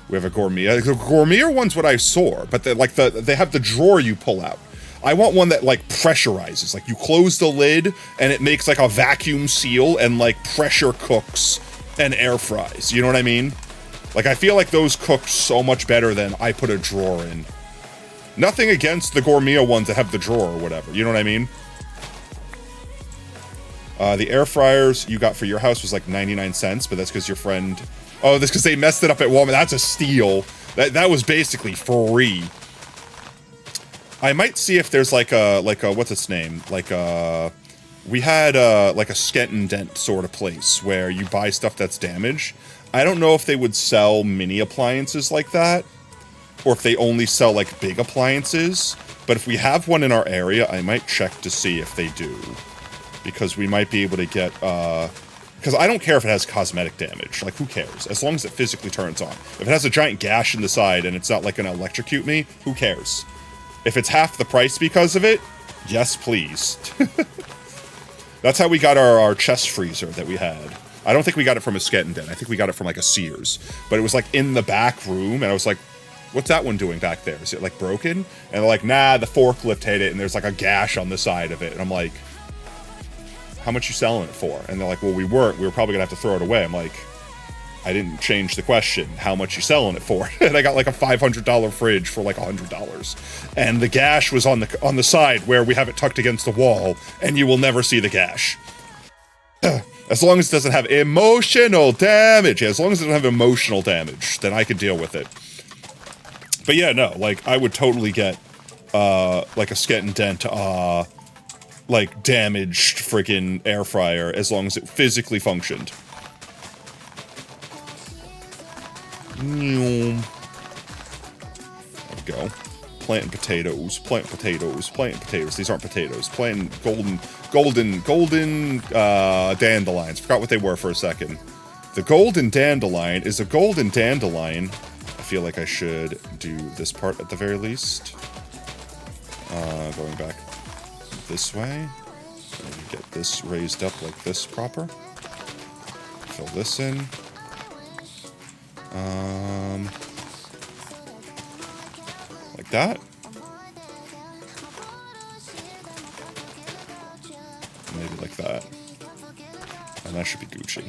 [SPEAKER 2] We have a Gourmet. The Gourmet one's what I saw, but they have the drawer you pull out. I want one that, like, pressurizes. Like, you close the lid, and it makes, like, a vacuum seal and, like, pressure cooks and air fries. You know what I mean? Like, I feel like those cook so much better than I put a drawer in. Nothing against the Gourmet ones that have the drawer or whatever. You know what I mean? The air fryers you got for your house was like 99 cents, but that's because your friend... Oh, that's because they messed it up at Walmart. That's a steal. That was basically free. I might see if there's like a what's its name? We had like a Skent and Dent sort of place where you buy stuff that's damaged. I don't know if they would sell mini appliances like that, or if they only sell like big appliances. But if we have one in our area, I might check to see if they do. Because we might be able to get, because I don't care if it has cosmetic damage. Like, who cares? As long as it physically turns on. If it has a giant gash in the side and it's not, like, gonna electrocute me, who cares? If it's half the price because of it, yes, please. That's how we got our chest freezer that we had. I don't think we got it from a Skent and Dent. I think we got it from, like, a Sears. But it was, like, in the back room, and I was like, what's that one doing back there? Is it, like, broken? And they're like, nah, the forklift hit it, and there's, like, a gash on the side of it. And I'm like... how much you selling it for? And they're like, well, we were probably gonna have to throw it away. I'm like, I didn't change the question. How much you selling it for? And I got like a $500 fridge for like $100. And the gash was on the side where we have it tucked against the wall, and you will never see the gash. As long as it doesn't have emotional damage. Yeah, as long as it doesn't have emotional damage, then I can deal with it. But yeah, no, like, I would totally get, like a skent and dent, like, damaged friggin' air fryer as long as it physically functioned. There we go. Planting potatoes, planting potatoes, planting potatoes. These aren't potatoes. Planting golden dandelions. Forgot what they were for a second. The golden dandelion is a golden dandelion. I feel like I should do this part at the very least. Going back this way. Maybe get this raised up like this proper. Fill this in. Like that. Maybe like that. And that should be Gucci.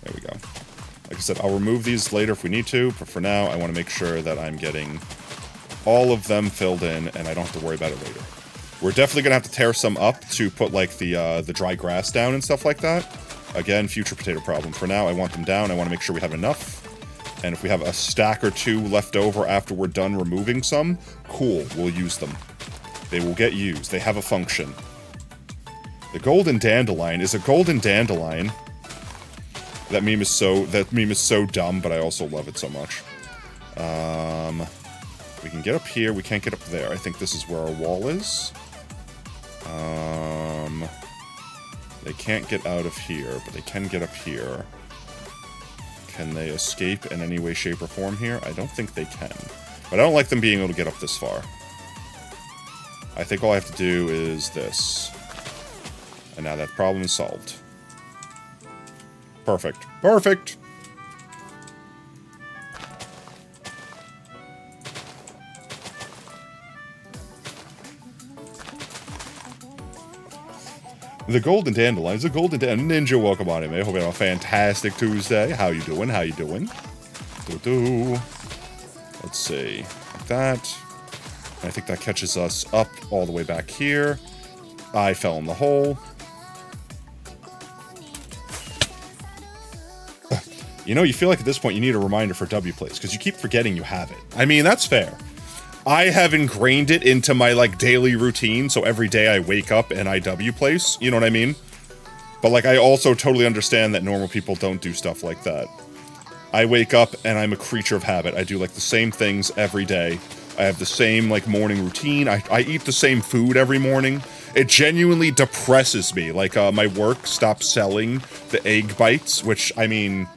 [SPEAKER 2] There we go. Like I said, I'll remove these later if we need to, but for now, I want to make sure that I'm getting all of them filled in, and I don't have to worry about it later. We're definitely going to have to tear some up to put, like, the dry grass down and stuff like that. Again, future potato problem. For now, I want them down. I want to make sure we have enough. And if we have a stack or two left over after we're done removing some, cool, we'll use them. They will get used. They have a function. The golden dandelion is a golden dandelion. That meme is so dumb, but I also love it so much. We can get up here. We can't get up there. I think this is where our wall is. They can't get out of here, but they can get up here. Can they escape in any way, shape, or form here? I don't think they can. But I don't like them being able to get up this far. I think all I have to do is this. And now that problem is solved. Perfect. Perfect! The golden dandelion is a golden ninja. Welcome on in, man. Hope you have a fantastic Tuesday. How you doing? How you doing? Let's see. Like that. I think that catches us up all the way back here. I fell in the hole. You know, you feel like at this point you need a reminder for W plates, because you keep forgetting you have it. I mean, that's fair. I have ingrained it into my, like, daily routine, so every day I wake up and I W place, you know what I mean? But, like, I also totally understand that normal people don't do stuff like that. I wake up and I'm a creature of habit. I do, like, the same things every day. I have the same, like, morning routine. I eat the same food every morning. It genuinely depresses me. Like, my work stopped selling the egg bites, which, I mean,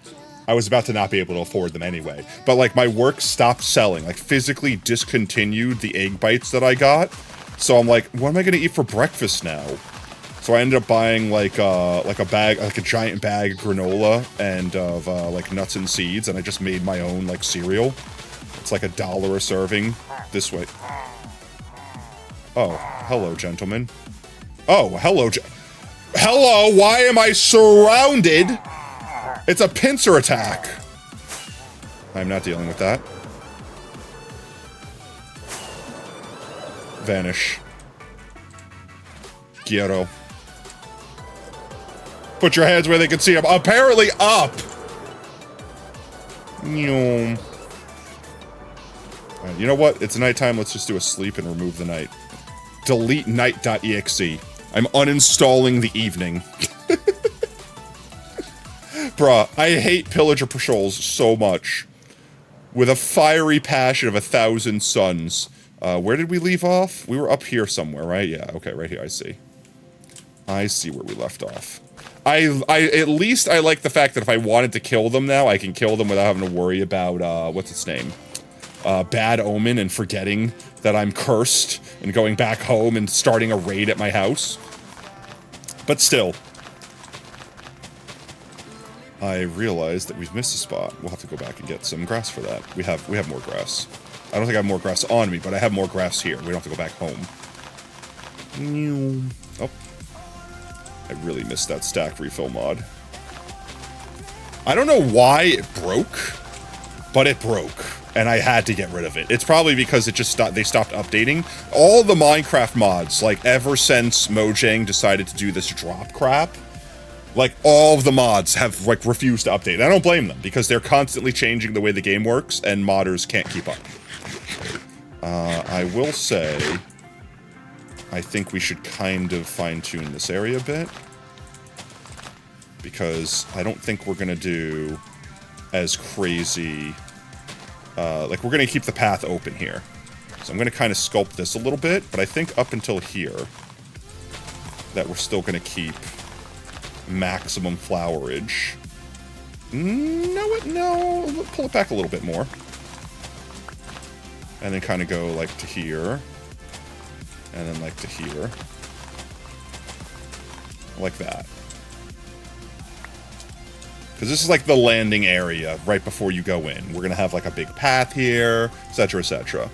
[SPEAKER 2] I was about to not be able to afford them anyway. But, like, my work stopped selling. Like, physically discontinued the egg bites that I got. So I'm like, what am I gonna eat for breakfast now? So I ended up buying, like a bag, like a giant bag of granola and of, like, nuts and seeds. And I just made my own, like, cereal. It's like $1 a serving. This way. Oh, hello, gentlemen. Oh, hello, hello, why am I surrounded? It's a pincer attack. I'm not dealing with that. Vanish. Quiero. Put your hands where they can see them. Apparently up. You know what? It's nighttime. Let's just do a sleep and remove the night. Delete night.exe. I'm uninstalling the evening. Bruh, I hate pillager patrols so much. With a fiery passion of 1,000 suns. Where did we leave off? We were up here somewhere, right? Yeah, okay, right here, I see. I see where we left off. At least I like the fact that if I wanted to kill them now, I can kill them without having to worry about, what's its name? Bad omen and forgetting that I'm cursed and going back home and starting a raid at my house. But still. I realized that we've missed a spot. We'll have to go back and get some grass for that. We have more grass. I don't think I have more grass on me, but I have more grass here. We don't have to go back home. Oh. I really missed that stack refill mod. I don't know why it broke, but it broke, and I had to get rid of it. It's probably because it just they stopped updating. All the Minecraft mods, like ever since Mojang decided to do this drop crap, like all of the mods have like refused to update. I don't blame them because they're constantly changing the way the game works, and modders can't keep up. I will say, I think we should kind of fine-tune this area a bit, because I don't think we're going to do as crazy... like, we're going to keep the path open here. So I'm going to kind of sculpt this a little bit, but I think up until here, that we're still going to keep maximum flowerage. No, pull it back a little bit more. And then kind of go, like, to here. And then, like, to here. Like that. Because this is, like, the landing area right before you go in. We're going to have, like, a big path here, etc., etc.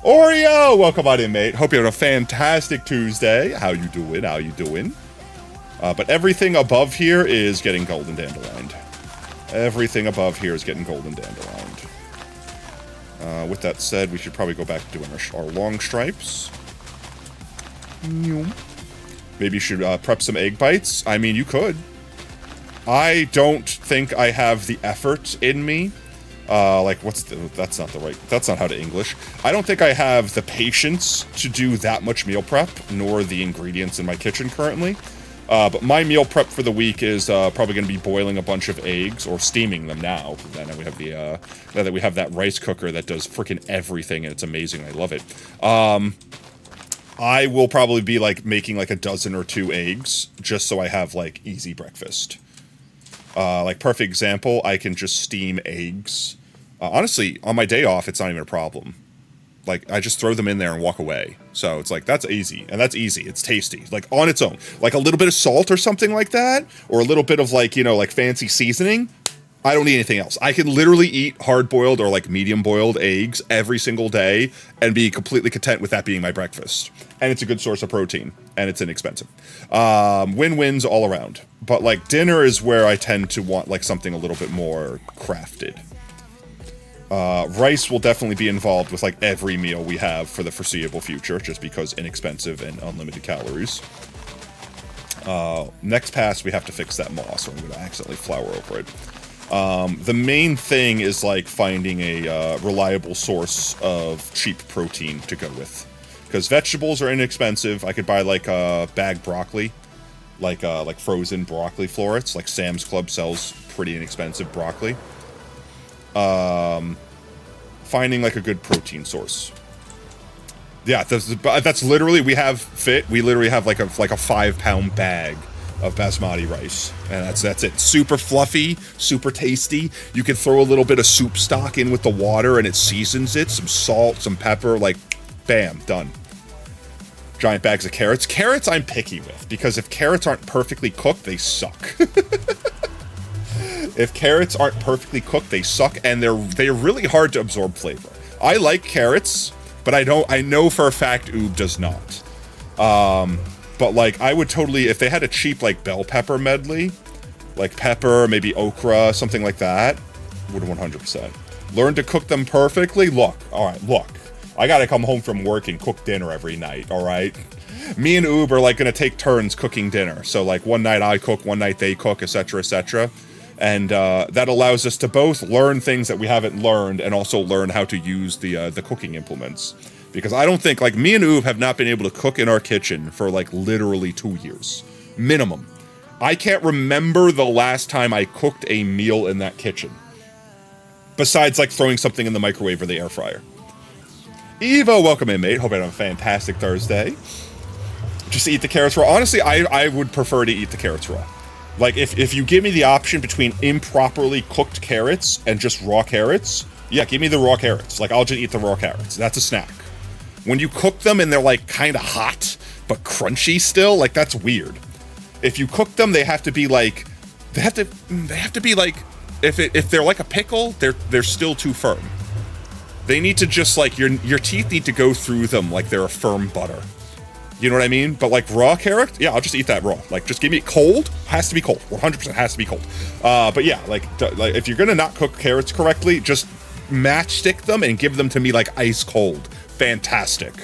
[SPEAKER 2] Oreo! Welcome on in, mate. Hope you're having a fantastic Tuesday. How you doing? How you doing? But everything above here is getting golden dandelioned. Everything above here is getting golden dandelioned. With that said, we should probably go back to doing our long stripes. Maybe you should prep some egg bites. I mean, you could. I don't think I have the effort in me. Like, that's not how to English. I don't think I have the patience to do that much meal prep, nor the ingredients in my kitchen currently. But my meal prep for the week is probably going to be boiling a bunch of eggs, or steaming them now. Now that we have now that we have that rice cooker that does freaking everything, and it's amazing. I love it. I will probably be like making like a dozen or 2 eggs, just so I have like easy breakfast. Like perfect example, I can just steam eggs. Honestly, on my day off, it's not even a problem. Like, I just throw them in there and walk away. So it's like, that's easy. And that's easy. It's tasty. Like, on its own. Like, a little bit of salt or something like that. Or a little bit of, like, you know, like, fancy seasoning. I don't need anything else. I can literally eat hard-boiled or, like, medium-boiled eggs every single day and be completely content with that being my breakfast. And it's a good source of protein. And it's inexpensive. Win-wins all around. But, like, dinner is where I tend to want, like, something a little bit more crafted. Rice will definitely be involved with, like, every meal we have for the foreseeable future, just because inexpensive and unlimited calories. Next pass, we have to fix that moss, or I'm going to accidentally flour over it. The main thing is, like, finding a reliable source of cheap protein to go with. Because vegetables are inexpensive. I could buy, like, bagged broccoli, like frozen broccoli florets. Like, Sam's Club sells pretty inexpensive broccoli. Finding like a good protein source. Yeah, that's literally, we literally have like a 5-pound bag of basmati rice, and that's it. Super fluffy, super tasty. You can throw a little bit of soup stock in with the water and it seasons it, some salt, some pepper, like bam, done. Giant bags of carrots. Carrots I'm picky with, because if carrots aren't perfectly cooked, they suck. If carrots aren't perfectly cooked, they suck, and they're really hard to absorb flavor. I like carrots, but I know for a fact Oob does not. But like, I would totally, if they had a cheap like bell pepper medley, like pepper, maybe okra, something like that, would 100%. Learn to cook them perfectly. Look, I gotta come home from work and cook dinner every night, all right? Me and Oob are like gonna take turns cooking dinner. So like one night I cook, one night they cook, etc., etc. And that allows us to both learn things that we haven't learned, and also learn how to use the cooking implements. Because I don't think, like, me and Oob have not been able to cook in our kitchen for, like, literally 2 years. Minimum. I can't remember the last time I cooked a meal in that kitchen. Besides, like, throwing something in the microwave or the air fryer. Evo, welcome in, mate. Hope you have a fantastic Thursday. Just eat the carrots raw. Honestly, I would prefer to eat the carrots raw. Like, if you give me the option between improperly cooked carrots and just raw carrots, yeah, give me the raw carrots. Like, I'll just eat the raw carrots. That's a snack. When you cook them and they're, like, kind of hot, but crunchy still, like, that's weird. If you cook them, they have to be, like, they have to be, like, if they're like a pickle, they're still too firm. They need to just, like, your teeth need to go through them like they're a firm butter. You know what I mean? But like raw carrot, yeah, I'll just eat that raw. Like just give me cold, has to be cold. 100% has to be cold. But yeah, like if you're gonna not cook carrots correctly, just matchstick them and give them to me like ice cold. Fantastic.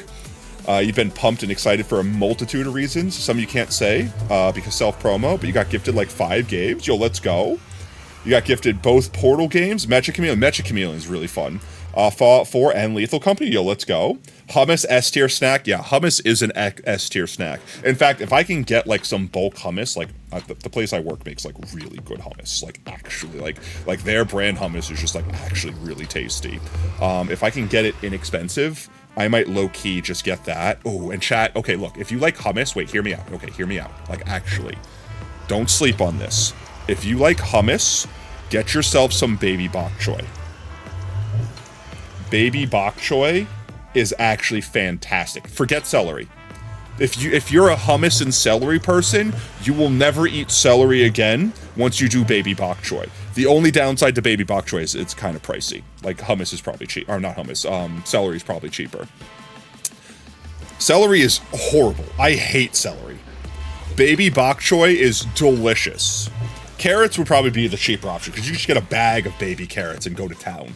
[SPEAKER 2] You've been pumped and excited for a multitude of reasons. Some you can't say because self-promo, but you got gifted like 5 games. Yo, let's go. You got gifted both Portal games, Mecha Chameleon. Mecha Chameleon is really fun. Fallout 4 and Lethal Company. Yo, let's go. Hummus S tier snack. Yeah, hummus is an S tier snack. In fact, if I can get like some bulk hummus, like the place I work makes like really good hummus. Like actually, like their brand hummus is just like actually really tasty. If I can get it inexpensive, I might low-key just get that. Oh, and chat, okay, look, if you like hummus, wait, hear me out. Okay, hear me out. Like, actually, don't sleep on this. If you like hummus, get yourself some baby bok choy. Baby bok choy is actually fantastic. Forget celery. If you're a hummus and celery person, you will never eat celery again once you do baby bok choy. The only downside to baby bok choy is it's kind of pricey. Like hummus is probably cheap, or not hummus. Celery is probably cheaper. Celery is horrible. I hate celery. Baby bok choy is delicious. Carrots would probably be the cheaper option because you just get a bag of baby carrots and go to town.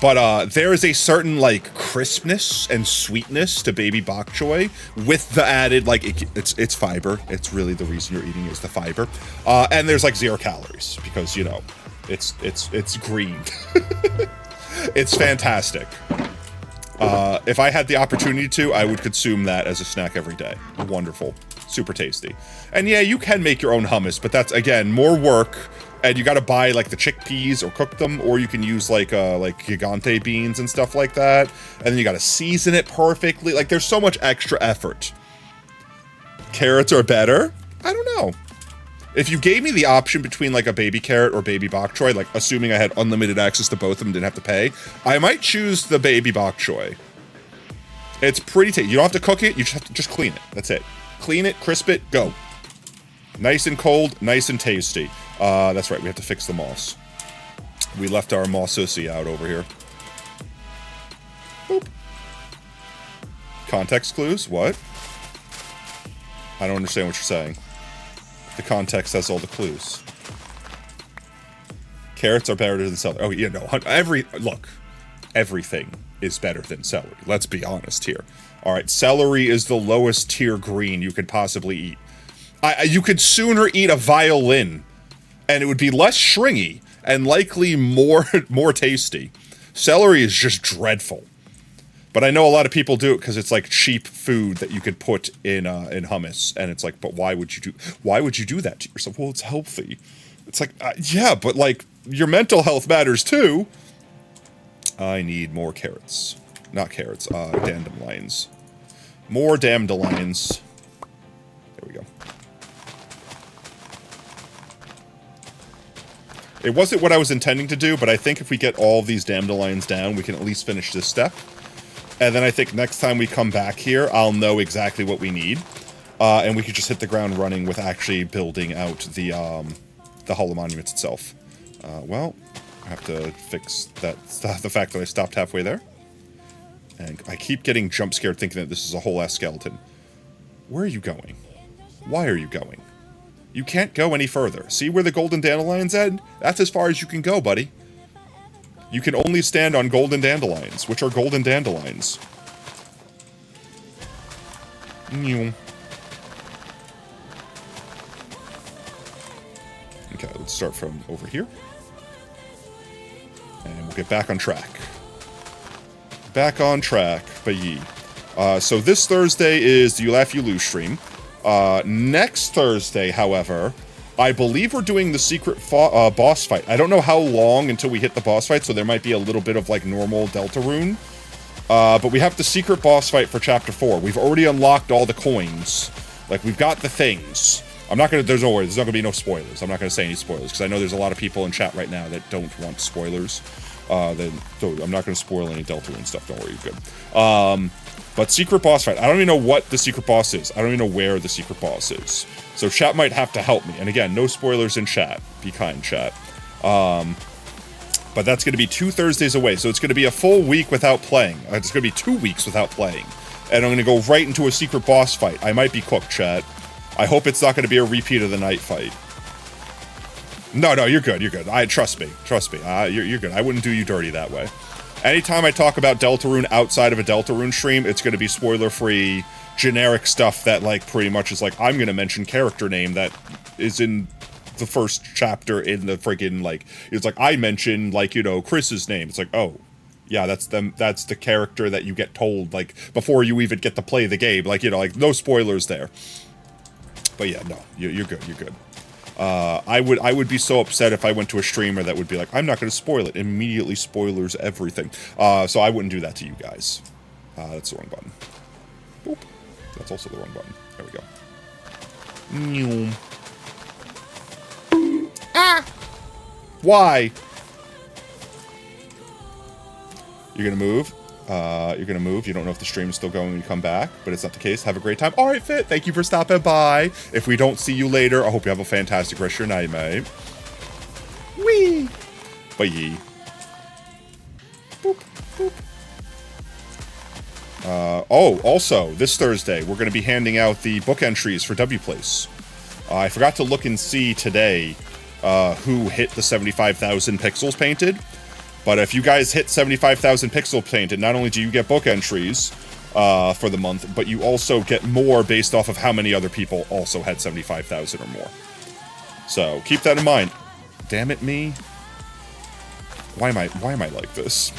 [SPEAKER 2] But there is a certain like crispness and sweetness to baby bok choy with the added like it's fiber. It's really the reason you're eating is the fiber. And there's like 0 calories because you know it's green. It's fantastic. If I had the opportunity to, I would consume that as a snack every day. Wonderful, super tasty. And yeah, you can make your own hummus, but that's again more work. And you got to buy like the chickpeas or cook them, or you can use like gigante beans and stuff like that. And then you got to season it perfectly. Like there's so much extra effort. Carrots are better? I don't know. If you gave me the option between like a baby carrot or baby bok choy, like assuming I had unlimited access to both of them and didn't have to pay, I might choose the baby bok choy. It's pretty tasty. You don't have to cook it. You just have to just clean it. That's it. Clean it, crisp it, go. Nice and cold, nice and tasty. That's right, we have to fix the moss. We left our mossussy out over here. Boop. Context clues? What? I don't understand what you're saying. The context has all the clues. Carrots are better than celery. Oh, you know, look, everything is better than celery. Let's be honest here. All right, celery is the lowest tier green you could possibly eat. You could sooner eat a violin, and it would be less stringy and likely more tasty. Celery is just dreadful, but I know a lot of people do it because it's like cheap food that you could put in hummus, and it's like, but why would you do that to yourself? Well, it's healthy. It's like, yeah, but like your mental health matters too. I need more carrots, not carrots. Dandelions, more dandelions. There we go. It wasn't what I was intending to do, but I think if we get all of these dandelions down, we can at least finish this step. And then I think next time we come back here, I'll know exactly what we need. And we could just hit the ground running with actually building out the Hollow Monuments itself. Well, I have to fix the fact that I stopped halfway there. And I keep getting jump scared thinking that this is a whole-ass skeleton. Where are you going? Why are you going? You can't go any further. See where the golden dandelions end? That's as far as you can go, buddy. You can only stand on golden dandelions, which are golden dandelions. Okay, let's start from over here. And we'll get back on track. Back on track, but ye. So this Thursday is the You Laugh, You Lose stream. Next Thursday, however, I believe we're doing the secret boss fight. I don't know how long until we hit the boss fight, so there might be a little bit of like normal Deltarune. But we have the secret boss fight for Chapter 4. We've already unlocked all the coins. Like, we've got the things. I'm not gonna, there's no worries, there's not gonna be no spoilers. I'm not gonna say any spoilers, because I know there's a lot of people in chat right now that don't want spoilers. So I'm not gonna spoil any Deltarune stuff, don't worry, you're good. But secret boss fight. I don't even know what the secret boss is. I don't even know where the secret boss is. So chat might have to help me. And again, no spoilers in chat. Be kind, chat. But that's going to be 2 Thursdays away. So it's going to be a full week without playing. It's going to be 2 weeks without playing. and I'm gonna go right into a secret boss fight. I might be cooked, chat. I hope it's not gonna be a repeat of the night fight. No, you're good, you're good. Trust me. You're good. I wouldn't do you dirty that way. Anytime I talk about Deltarune outside of a Deltarune stream, it's gonna be spoiler-free, generic stuff that, like, pretty much is like, I'm gonna mention character name that is in the first chapter in the friggin', like, it's like, I mentioned, like, you know, Chris's name. It's like, oh, yeah, that's the character that you get told, like, before you even get to play the game. Like, you know, like, no spoilers there. But yeah, no, you're good, you're good. I would be so upset if I went to a streamer that would be like, I'm not going to spoil it. Immediately spoilers everything. So I wouldn't do that to you guys. That's the wrong button. Boop. That's also the wrong button. There we go. Ah! Why? You're going to move. You're gonna move. You don't know if the stream is still going when you come back, but it's not the case. Have a great time. All right, Fit. Thank you for stopping by. If we don't see you later, I hope you have a fantastic rest of your night, mate. Whee! Bye. Boop, boop. Oh, also, this Thursday, we're gonna be handing out the book entries for W-Place. I forgot to look and see today who hit the 75,000 pixels painted. But if you guys hit 75,000 pixel painted, not only do you get book entries for the month, but you also get more based off of how many other people also had 75,000 or more. So keep that in mind. Damn it, me. Why am I like this?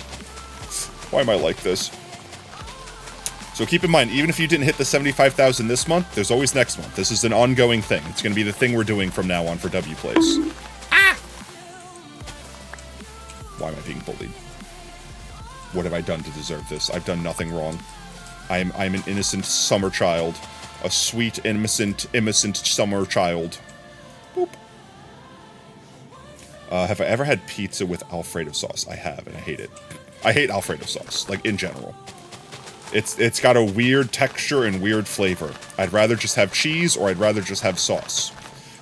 [SPEAKER 2] Why am I like this? So keep in mind, even if you didn't hit the 75,000 this month, there's always next month. This is an ongoing thing. It's going to be the thing we're doing from now on for W-Place. Why am I being bullied? What have I done to deserve this? I've done nothing wrong. I'm an innocent summer child. A sweet, innocent summer child. Boop. Have I ever had pizza with Alfredo sauce? I have, and I hate it. I hate Alfredo sauce, like, in general. It's got a weird texture and weird flavor. I'd rather just have cheese, or I'd rather just have sauce.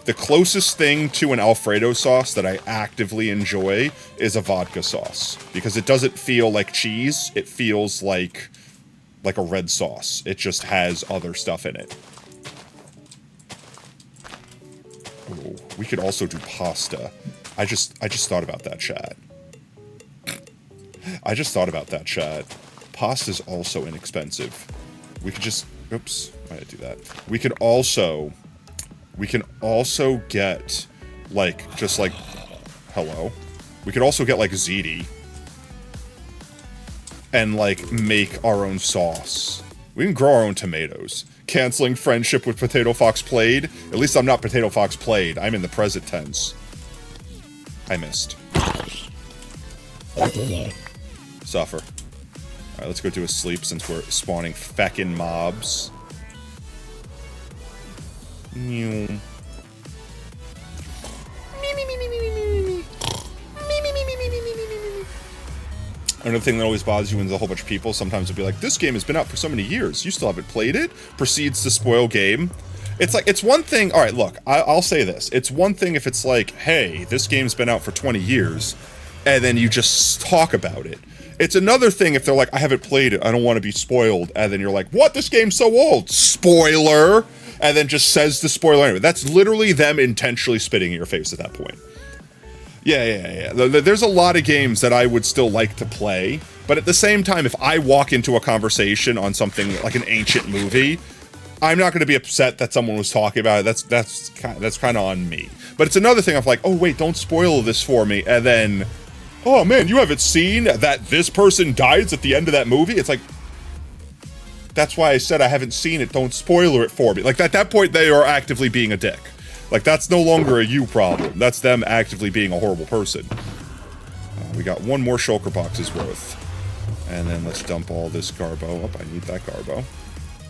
[SPEAKER 2] The closest thing to an Alfredo sauce that I actively enjoy is a vodka sauce. Because it doesn't feel like cheese, it feels like a red sauce. It just has other stuff in it. Ooh, we could also do pasta. I just thought about that, chat. I just thought about that, chat. Pasta's also inexpensive. We could just... Oops, why did I do that? We can also get, like, just like... Hello? We could also get, like, ziti. And, like, make our own sauce. We can grow our own tomatoes. Canceling friendship with Potato Fox Played? At least I'm not Potato Fox Played. I'm in the present tense. I missed. Suffer. Alright, let's go do a sleep since we're spawning feckin' mobs. Another thing that always bothers you when there's a whole bunch of people, sometimes it'll be like, this game has been out for so many years, you still haven't played it? Proceeds to spoil game. It's like, it's one thing, alright, look, I'll say this. It's one thing if it's like, hey, this game's been out for 20 years, and then you just talk about it. It's another thing if they're like, I haven't played it, I don't want to be spoiled, and then you're like, what, this game's so old? Spoiler! And then just says the spoiler anyway. That's literally them intentionally spitting in your face at that point. Yeah. There's a lot of games that I would still like to play, but at the same time, if I walk into a conversation on something like an ancient movie, I'm not going to be upset that someone was talking about it. That's kind of on me. But it's another thing of like, oh wait, don't spoil this for me, and then, oh man, you haven't seen that this person dies at the end of that movie? It's like, that's why I said I haven't seen it, don't spoiler it for me. Like, at that point, they are actively being a dick. Like, that's no longer a you problem. That's them actively being a horrible person. We got one more shulker box's worth. And then let's dump all this garbo up. I need that garbo.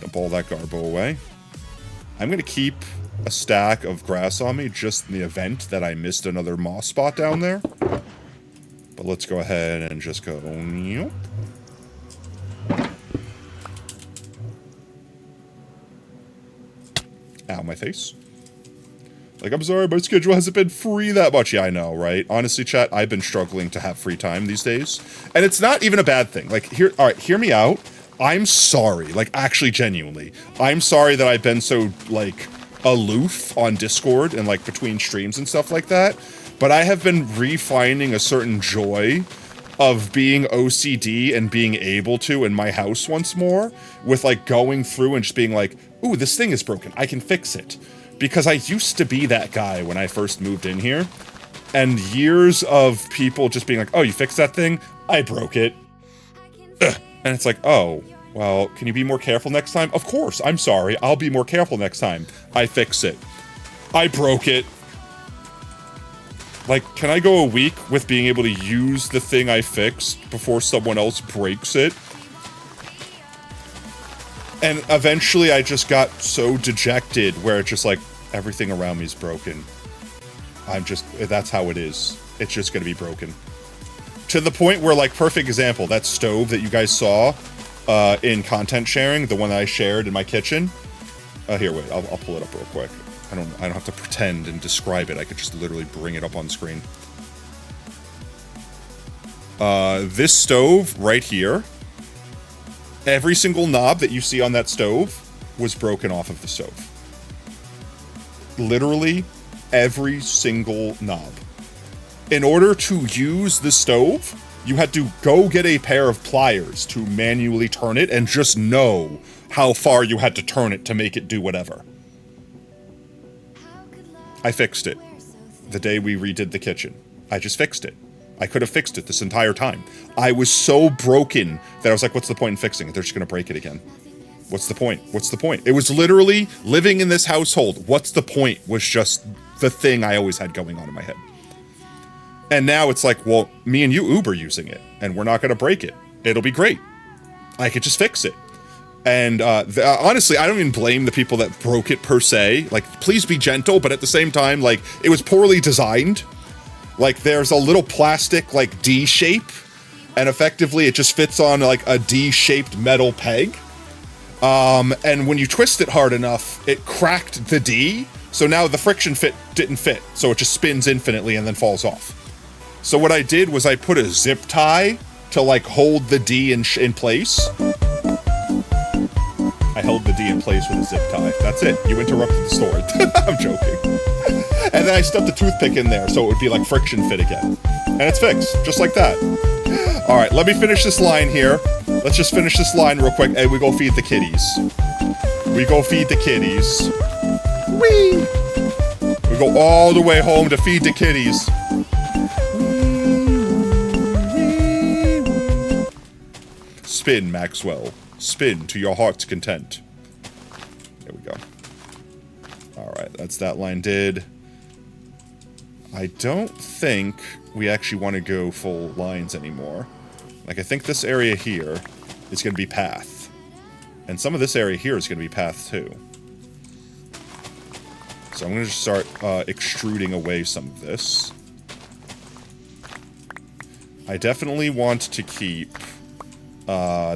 [SPEAKER 2] Dump all that garbo away. I'm going to keep a stack of grass on me just in the event that I missed another moss spot down there. But let's go ahead and just go... Ow, my face. Like, I'm sorry, my schedule hasn't been free that much. Yeah, I know, right? Honestly, chat, I've been struggling to have free time these days. And it's not even a bad thing. Like, alright, hear me out. I'm sorry, like, actually, genuinely. I'm sorry that I've been so, like, aloof on Discord and, like, between streams and stuff like that, but I have been refinding a certain joy of being OCD and being able to in my house once more, with, like, going through and just being like, ooh, this thing is broken, I can fix it. Because I used to be that guy when I first moved in here, and years of people just being like, oh, you fixed that thing? I broke it. Ugh. And it's like, oh, well, can you be more careful next time? Of course, I'm sorry, I'll be more careful next time. I fix it. I broke it. Like, can I go a week with being able to use the thing I fixed before someone else breaks it? And eventually I just got so dejected where it's just like, everything around me is broken. That's how it is. It's just gonna be broken. To the point where, like, perfect example, that stove that you guys saw in content sharing, the one that I shared in my kitchen. Here, wait, I'll pull it up real quick. I don't have to pretend and describe it. I could just literally bring it up on screen. This stove right here, every single knob that you see on that stove was broken off of the stove. Literally every single knob. In order to use the stove, you had to go get a pair of pliers to manually turn it and just know how far you had to turn it to make it do whatever. I fixed it the day we redid the kitchen. I just fixed it. I could have fixed it this entire time. I was so broken that I was like, what's the point in fixing it? They're just gonna break it again. What's the point? What's the point? It was literally living in this household. What's the point was just the thing I always had going on in my head. And now it's like, well, me and you Uber using it, and we're not going to break it. It'll be great. I could just fix it. And honestly, I don't even blame the people that broke it per se. Like, please be gentle, but at the same time, like, it was poorly designed. Like, there's a little plastic, like, D shape, and effectively it just fits on, like, a D-shaped metal peg. And when you twist it hard enough, it cracked the D, so now the friction fit didn't fit, so it just spins infinitely and then falls off. So what I did was I put a zip tie to, like, hold the D in place. I held the D in place with a zip tie. That's it. You interrupted the story. I'm joking. And then I stuffed a toothpick in there so it would be like friction fit again. And it's fixed, just like that. All right, let me finish this line here. Let's just finish this line real quick, and we go feed the kitties. We go feed the kitties. Whee! We go all the way home to feed the kitties. Spin, Maxwell. Spin to your heart's content. There we go. Alright, that's that line did. I don't think we actually want to go full lines anymore. Like, I think this area here is going to be path. And some of this area here is going to be path too. So I'm going to just start extruding away some of this. I definitely want to keep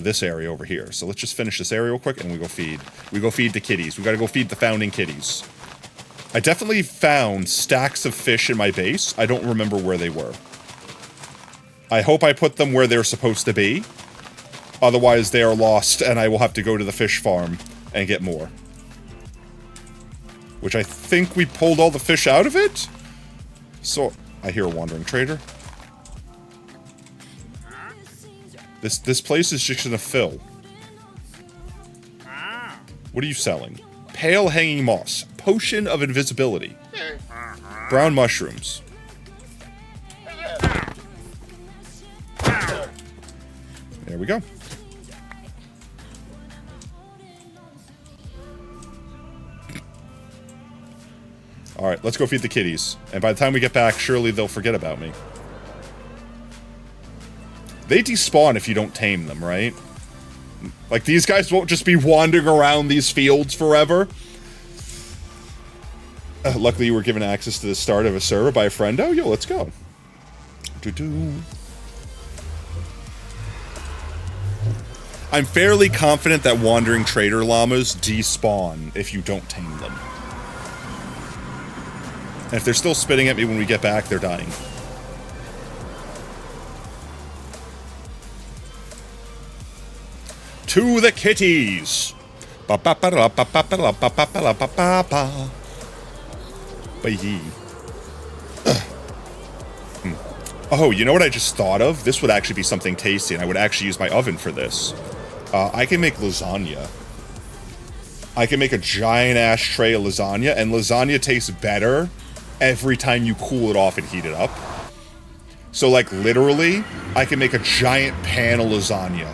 [SPEAKER 2] this area over here. So let's just finish this area real quick and we go feed. We go feed the kitties. We gotta go feed the founding kitties. I definitely found stacks of fish in my base. I don't remember where they were. I hope I put them where they're supposed to be. Otherwise they are lost and I will have to go to the fish farm and get more. Which I think we pulled all the fish out of it? So, I hear a wandering trader. This place is just gonna fill. What are you selling? Pale hanging moss. Potion of invisibility. Brown mushrooms. There we go. Alright, let's go feed the kitties. And by the time we get back, surely they'll forget about me. They despawn if you don't tame them, right? Like, these guys won't just be wandering around these fields forever. Luckily, you were given access to the start of a server by a friend. Oh, yo, let's go. I'm fairly confident that wandering trader llamas despawn if you don't tame them. And if they're still spitting at me when we get back, they're dying. To the kitties. Oh, you know what I just thought of? This would actually be something tasty, and I would actually use my oven for this. I can make lasagna. I can make a giant-ass tray of lasagna, and lasagna tastes better every time you cool it off and heat it up. So, like, literally, I can make a giant pan of lasagna.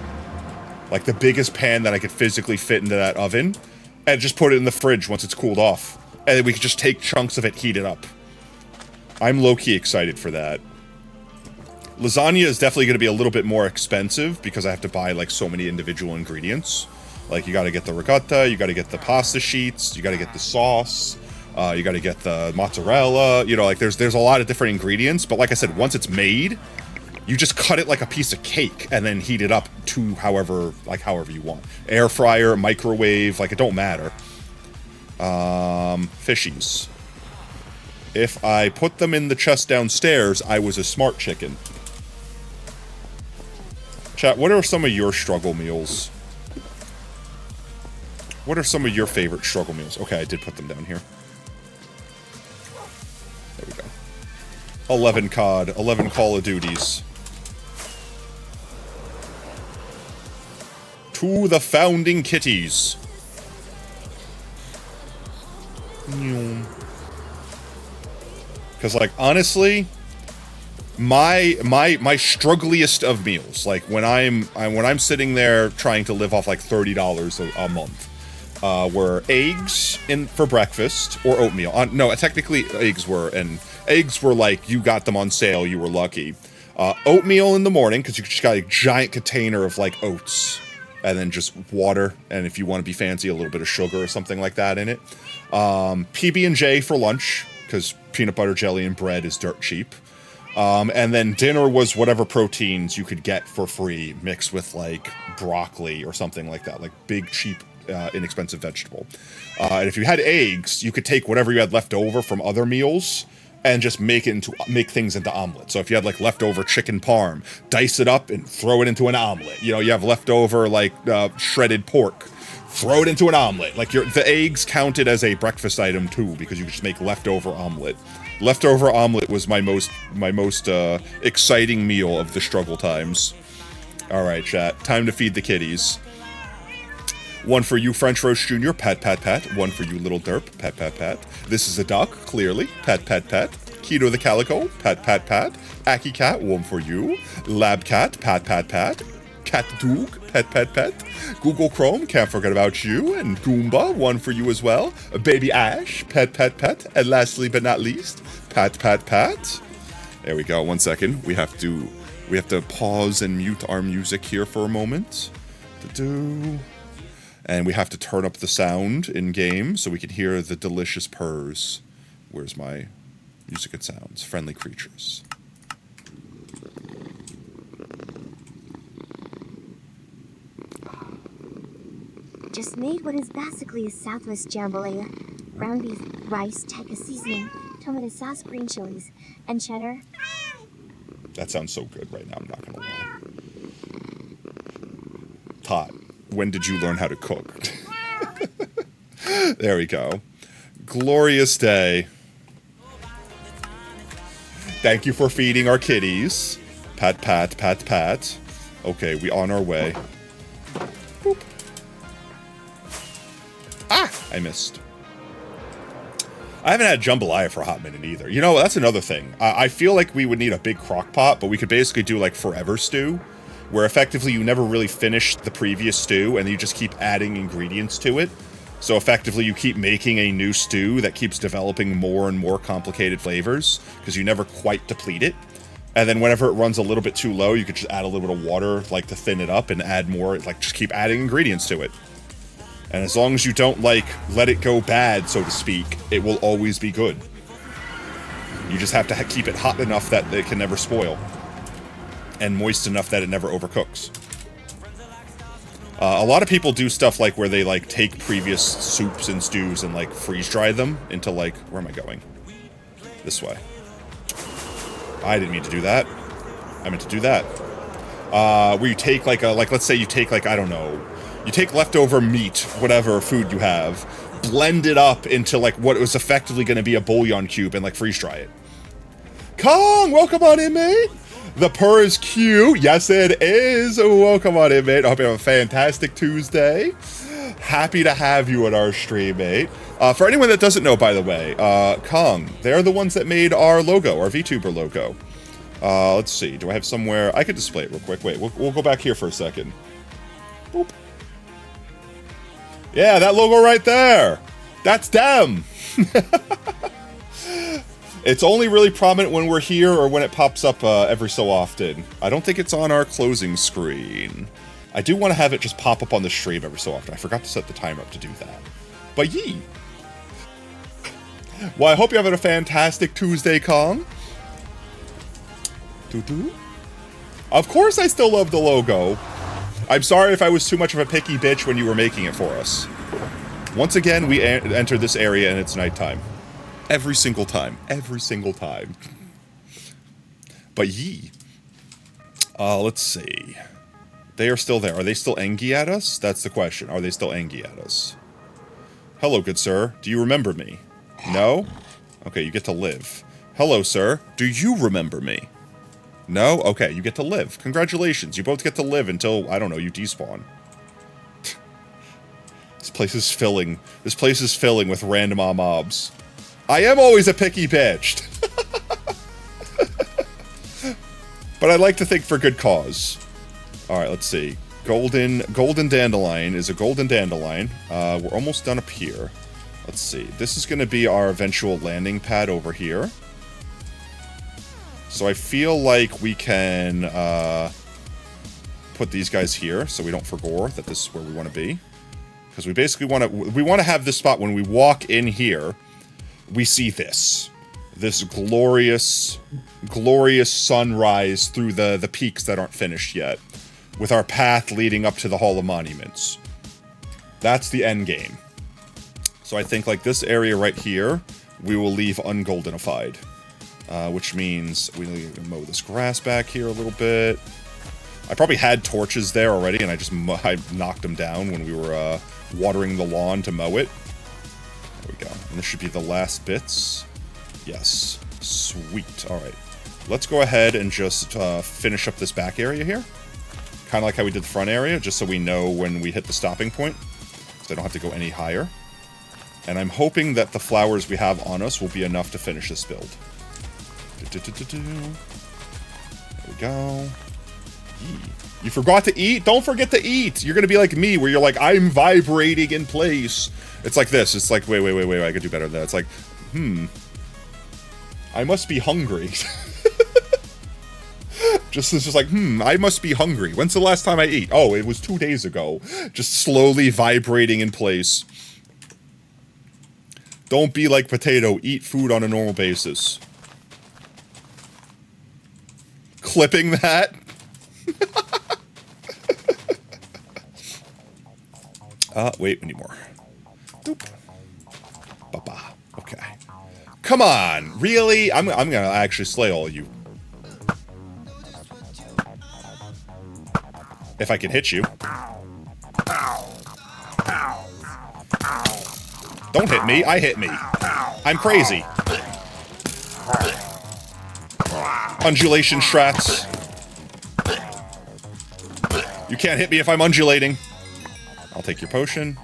[SPEAKER 2] Like, the biggest pan that I could physically fit into that oven, and just put it in the fridge once it's cooled off. And then we could just take chunks of it, heat it up. I'm low-key excited for that. Lasagna is definitely going to be a little bit more expensive because I have to buy, like, so many individual ingredients. Like, you got to get the ricotta, you got to get the pasta sheets, you got to get the sauce, you got to get the mozzarella. You know, like, there's a lot of different ingredients. But like I said, once it's made, you just cut it like a piece of cake and then heat it up to however you want. Air fryer, microwave, like, it don't matter. Fishies. If I put them in the chest downstairs, I was a smart chicken. Chat, what are some of your struggle meals? What are some of your favorite struggle meals? Okay, I did put them down here. There we go. 11 COD, 11 Call of Duties. To the founding kitties. Because, like, honestly, my struggliest of meals, like when I'm sitting there trying to live off like $30 a month, were eggs for breakfast or oatmeal. No, technically eggs were like, you got them on sale, you were lucky. Oatmeal in the morning because you just got a giant container of like oats, and then just water, and if you want to be fancy, a little bit of sugar or something like that in it. PB&J for lunch because peanut butter, jelly, and bread is dirt cheap. And then dinner was whatever proteins you could get for free mixed with like broccoli or something like that, like big, cheap, inexpensive vegetable. And if you had eggs, you could take whatever you had left over from other meals and just make things into omelets. So if you had like leftover chicken parm, dice it up and throw it into an omelet. You know, you have leftover like shredded pork, throw it into an omelet. Like the eggs counted as a breakfast item too, because you could just make leftover omelet. Leftover omelet was my most exciting meal of the struggle times. All right, chat. Time to feed the kitties. One for you, French Roast Jr., pat, pat, pat. One for you, Little Derp, pat, pat, pat. This is a duck, clearly, pat, pat, pat. Keto the Calico, pat, pat, pat. Aki Cat, one for you. Lab Cat, pat, pat, pat. Cat Doog, pet, pet, pet. Google Chrome, can't forget about you. And Goomba, one for you as well. Baby Ash, pet, pet, pet. And lastly but not least, pat, pat, pat. There we go. 1 second. We have to pause and mute our music here for a moment. And we have to turn up the sound in game so we can hear the delicious purrs. Where's my music and sounds? Friendly creatures.
[SPEAKER 5] Just made what is basically a Southwest jambalaya. Ground beef, rice, Thai seasoning, tomato sauce, green chilies, and cheddar.
[SPEAKER 2] That sounds so good right now, I'm not gonna lie. Todd, when did you learn how to cook? There we go. Glorious day. Thank you for feeding our kitties. Pat, pat, pat, pat. Okay, we on our way. Boop. Ah! I missed. I haven't had jambalaya for a hot minute either. You know, that's another thing. I feel like we would need a big crock pot, but we could basically do like forever stew, where effectively you never really finish the previous stew and you just keep adding ingredients to it. So effectively you keep making a new stew that keeps developing more and more complicated flavors because you never quite deplete it. And then whenever it runs a little bit too low, you could just add a little bit of water like to thin it up and add more, like just keep adding ingredients to it. And as long as you don't like let it go bad, so to speak, it will always be good. You just have to keep it hot enough that it can never spoil. And moist enough that it never overcooks. A lot of people do stuff like where they like take previous soups and stews and like freeze dry them into like, where am I going? This way. I didn't mean to do that. I meant to do that. Where you take like let's say you take like, I don't know, You take leftover meat, whatever food you have, blend it up into like what was effectively going to be a bouillon cube and like freeze dry it. Kong, welcome on in, mate. The purr is cute. Yes, it is. Welcome on in, mate. I hope you have a fantastic Tuesday. Happy to have you at our stream, mate. For anyone that doesn't know, by the way, Kong, they're the ones that made our logo, our VTuber logo. Let's see. Do I have somewhere? I could display it real quick. Wait, we'll go back here for a second. Boop. Yeah, that logo right there. That's them. It's only really prominent when we're here or when it pops up every so often. I don't think it's on our closing screen. I do want to have it just pop up on the stream every so often. I forgot to set the timer up to do that. But yee. Well, I hope you're having a fantastic Tuesday, Kong. Doo-doo. Of course I still love the logo. I'm sorry if I was too much of a picky bitch when you were making it for us. Once again, we enter this area and it's nighttime. Every single time. Every single time. But yee. Let's see. They are still there. Are they still angry at us? That's the question. Are they still angry at us? Hello, good sir. Do you remember me? No? Okay, you get to live. Hello, sir. Do you remember me? No? Okay, you get to live. Congratulations. You both get to live until, I don't know, you despawn. This place is filling. This place is filling with random mobs. I am always a picky bitch. But I like to think for good cause. Alright, let's see. Golden dandelion is a golden dandelion. We're almost done up here. Let's see. This is going to be our eventual landing pad over here. So I feel like we can put these guys here so we don't forget that this is where we want to be. Because we basically want to have this spot when we walk in here. We see this glorious, glorious sunrise through the peaks that aren't finished yet, with our path leading up to the Hall of Monuments. That's the end game. So I think like this area right here, we will leave ungoldenified, which means we need to mow this grass back here a little bit. I probably had torches there already, and I knocked them down when we were watering the lawn to mow it. There we go. And this should be the last bits. Yes. Sweet. Alright. Let's go ahead and just finish up this back area here. Kind of like how we did the front area, just so we know when we hit the stopping point. So I don't have to go any higher. And I'm hoping that the flowers we have on us will be enough to finish this build. There we go. Yee. You forgot to eat? Don't forget to eat! You're gonna be like me, where you're like, I'm vibrating in place. It's like this. It's like, wait, I could do better than that. It's like, I must be hungry. It's just like, I must be hungry. When's the last time I ate? Oh, it was 2 days ago. Just slowly vibrating in place. Don't be like Potato. Eat food on a normal basis. Clipping that. Wait, we need more. Doop. Ba-ba. Okay. Come on! Really? I'm gonna actually slay all of you. If I can hit you. Don't hit me, I hit me. I'm crazy. Undulation strats. You can't hit me if I'm undulating. I'll take your potion.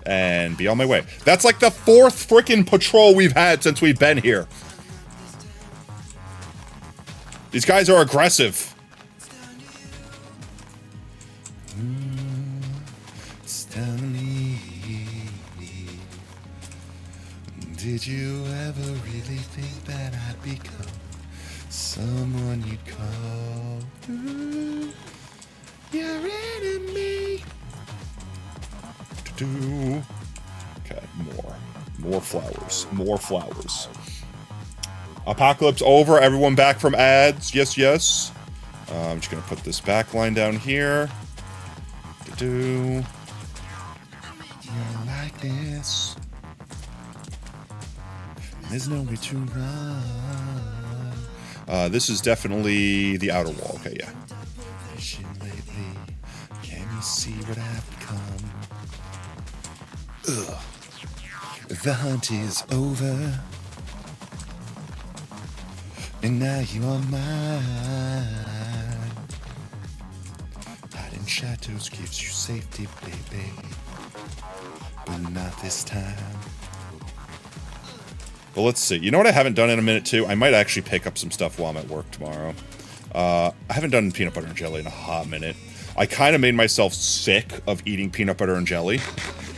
[SPEAKER 2] And be on my way. That's like the 4th frickin' patrol we've had since we've been here. These guys are aggressive. Did you ever really think that I'd become someone you'd call your enemy? Okay, more flowers, more flowers. Apocalypse over, everyone back from ads. Yes, yes. I'm just gonna put this back line down here. You like this? There's no way to run. This is definitely the outer wall. Okay, yeah. Can you see what I've become? Ugh. The hunt is over. And now you are mine. Hiding shadows gives you safety, baby. But not this time. Well, let's see. You know what I haven't done in a minute, too? I might actually pick up some stuff while I'm at work tomorrow. I haven't done peanut butter and jelly in a hot minute. I kind of made myself sick of eating peanut butter and jelly.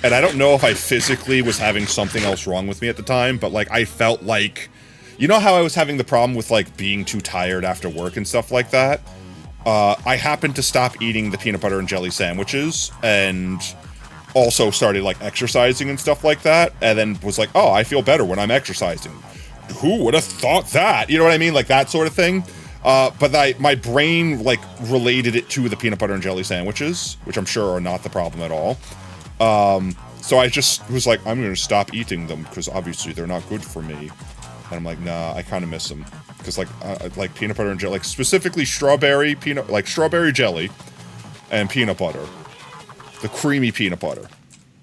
[SPEAKER 2] And I don't know if I physically was having something else wrong with me at the time, but, like, I felt like... You know how I was having the problem with, like, being too tired after work and stuff like that? I happened to stop eating the peanut butter and jelly sandwiches, and... also started like exercising and stuff like that, and then was like, oh, I feel better when I'm exercising. Who would have thought that? You know what I mean? Like that sort of thing. But my brain like related it to the peanut butter and jelly sandwiches, which I'm sure are not the problem at all. So I just was like, I'm going to stop eating them because obviously they're not good for me. And I'm like, nah, I kind of miss them because like peanut butter and jelly, like specifically strawberry jelly and peanut butter. The creamy peanut butter.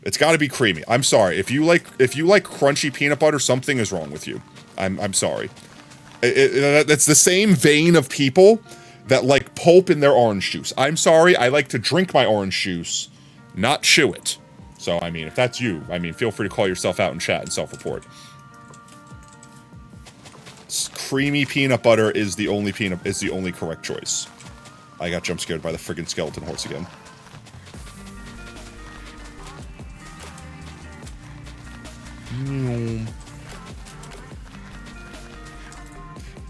[SPEAKER 2] It's got to be creamy. I'm sorry. If you like crunchy peanut butter, something is wrong with you. I'm sorry. It's the same vein of people that like pulp in their orange juice. I'm sorry. I like to drink my orange juice, not chew it. So, I mean, if that's you, I mean, feel free to call yourself out in chat and self-report. Creamy peanut butter is the only correct choice. I got jump scared by the friggin' skeleton horse again.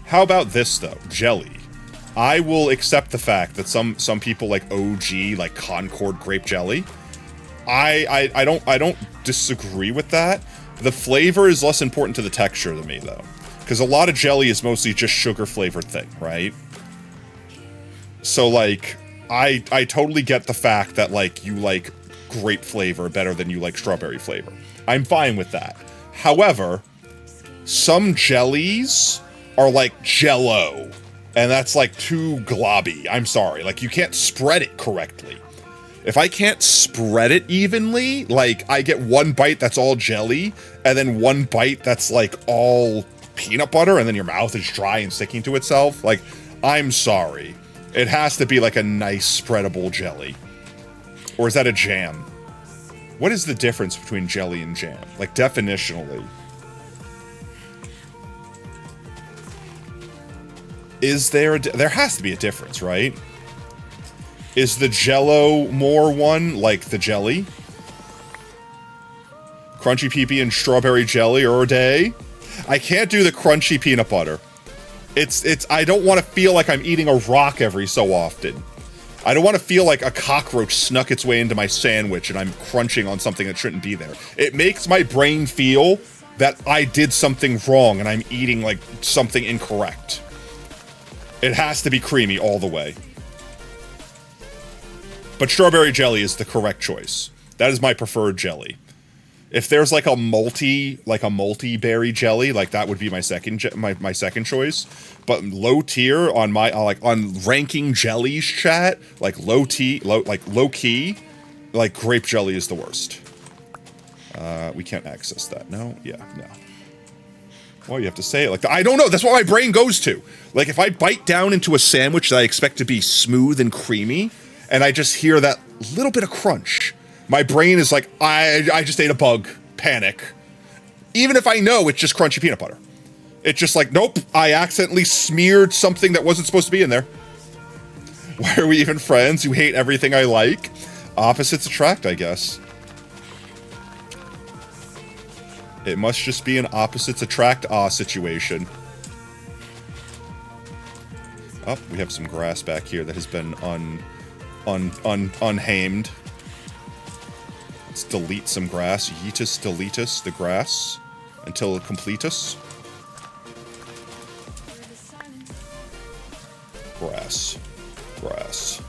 [SPEAKER 2] How about this though? Jelly. I will accept the fact that some people like OG, like Concord grape jelly. I don't disagree with that. The flavor is less important to the texture than me though. Because a lot of jelly is mostly just sugar flavored thing, right? So like I totally get the fact that like you like grape flavor better than you like strawberry flavor. I'm fine with that. However, some jellies are like Jell-O, and that's like too globby. I'm sorry. Like, you can't spread it correctly. If I can't spread it evenly, like, I get one bite that's all jelly, and then one bite that's like all peanut butter, and then your mouth is dry and sticking to itself. Like, I'm sorry. It has to be like a nice spreadable jelly. Or is that a jam? What is the difference between jelly and jam? Like, definitionally. Is there there has to be a difference, right? Is the Jell-O more one like the jelly? Crunchy pee-pee and strawberry jelly or a day? I can't do the crunchy peanut butter. I don't want to feel like I'm eating a rock every so often. I don't want to feel like a cockroach snuck its way into my sandwich and I'm crunching on something that shouldn't be there. It makes my brain feel that I did something wrong and I'm eating like something incorrect. It has to be creamy all the way. But strawberry jelly is the correct choice. That is my preferred jelly. If there's like a multi-berry jelly, like that would be my second choice. But low tier on my on ranking jellies chat, like low key, like grape jelly is the worst. We can't access that. No, yeah, no. Well, you have to say it like that. I don't know. That's what my brain goes to. Like if I bite down into a sandwich that I expect to be smooth and creamy, and I just hear that little bit of crunch. My brain is like, I just ate a bug. Panic. Even if I know it's just crunchy peanut butter. It's just like, nope, I accidentally smeared something that wasn't supposed to be in there. Why are we even friends? You hate everything I like? Opposites attract, I guess. It must just be an opposites attract situation. Oh, we have some grass back here that has been unhamed. Let's delete some grass. Yeetus, deletus, the grass. Until it completus. Grass. Grass.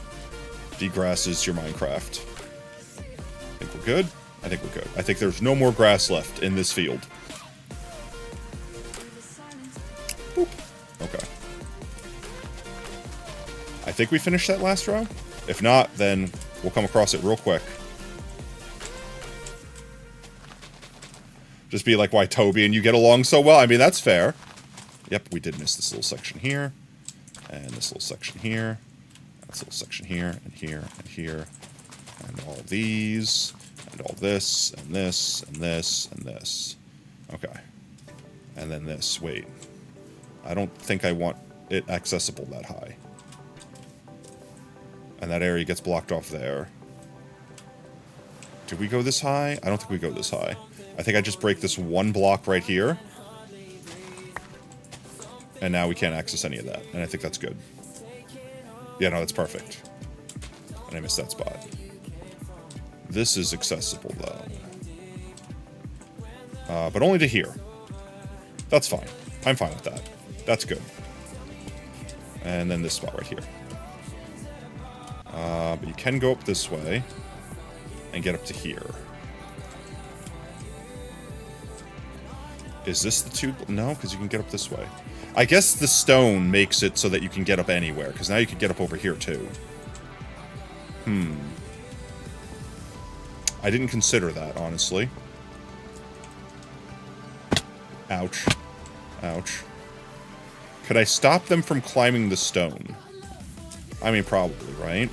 [SPEAKER 2] Degrass is your Minecraft. I think we're good. I think we're good. I think there's no more grass left in this field. Boop. Okay. I think we finished that last row. If not, then we'll come across it real quick. Just be like, why Toby and you get along so well? I mean, that's fair. Yep, we did miss this little section here. And this little section here. This little section here, and here, and here. And all of these. And all this, and this, and this, and this. Okay. And then this. Wait. I don't think I want it accessible that high. And that area gets blocked off there. Do we go this high? I don't think we go this high. I think I just break this one block right here. And now we can't access any of that. And I think that's good. Yeah, no, that's perfect. And I missed that spot. This is accessible, though. But only to here. That's fine. I'm fine with that. That's good. And then this spot right here. But you can go up this way and get up to here. Is this the tube? No, because you can get up this way. I guess the stone makes it so that you can get up anywhere, because now you can get up over here, too. I didn't consider that, honestly. Ouch. Ouch. Could I stop them from climbing the stone? I mean, probably, right?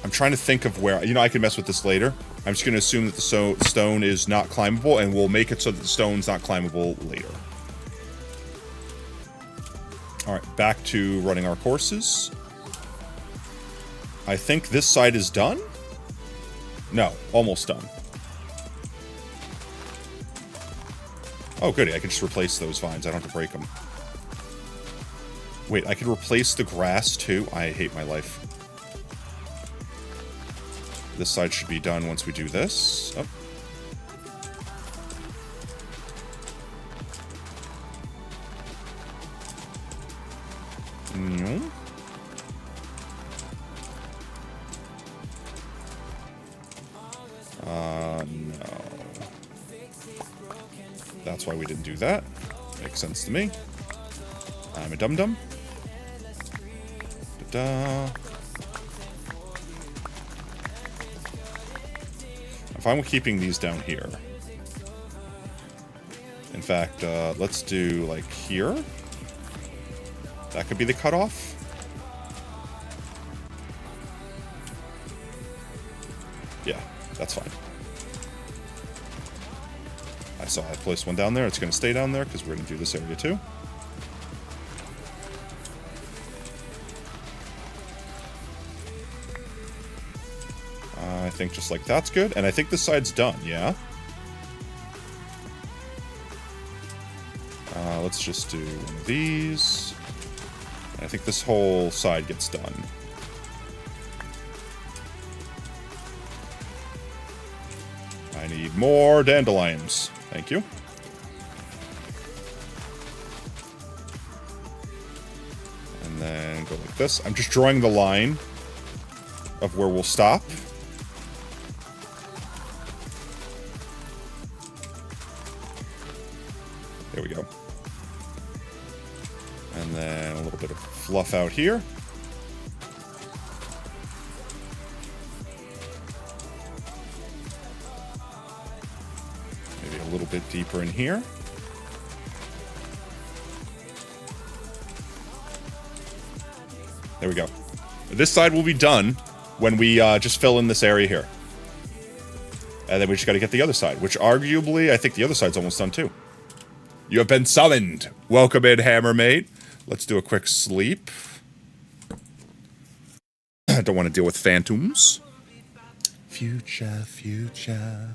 [SPEAKER 2] I'm trying to think of where... You know, I can mess with this later. I'm just going to assume that the stone is not climbable, and we'll make it so that the stone's not climbable later. Alright, back to running our courses. I think this side is done? No, almost done. Oh, goody, I can just replace those vines. I don't have to break them. Wait, I can replace the grass, too? I hate my life. This side should be done once we do this. Oh. No. No. That's why we didn't do that. Makes sense to me. I'm a dum-dum. Da-da. I'm fine with keeping these down here. In fact, let's do, like, here. That could be the cutoff. Yeah, that's fine. I saw I placed one down there. It's going to stay down there because we're going to do this area too. I think just like that's good. And I think this side's done, yeah? Let's just do one of these. I think this whole side gets done. I need more dandelions. Thank you. And then go like this. I'm just drawing the line of where we'll stop. There we go. And then a little bit of fluff out here. Maybe a little bit deeper in here. There we go. This side will be done when we just fill in this area here. And then we just got to get the other side, which arguably, I think the other side's almost done too. You have been summoned. Welcome in, Hammermate. Let's do a quick sleep. I don't want to deal with phantoms. Future, future.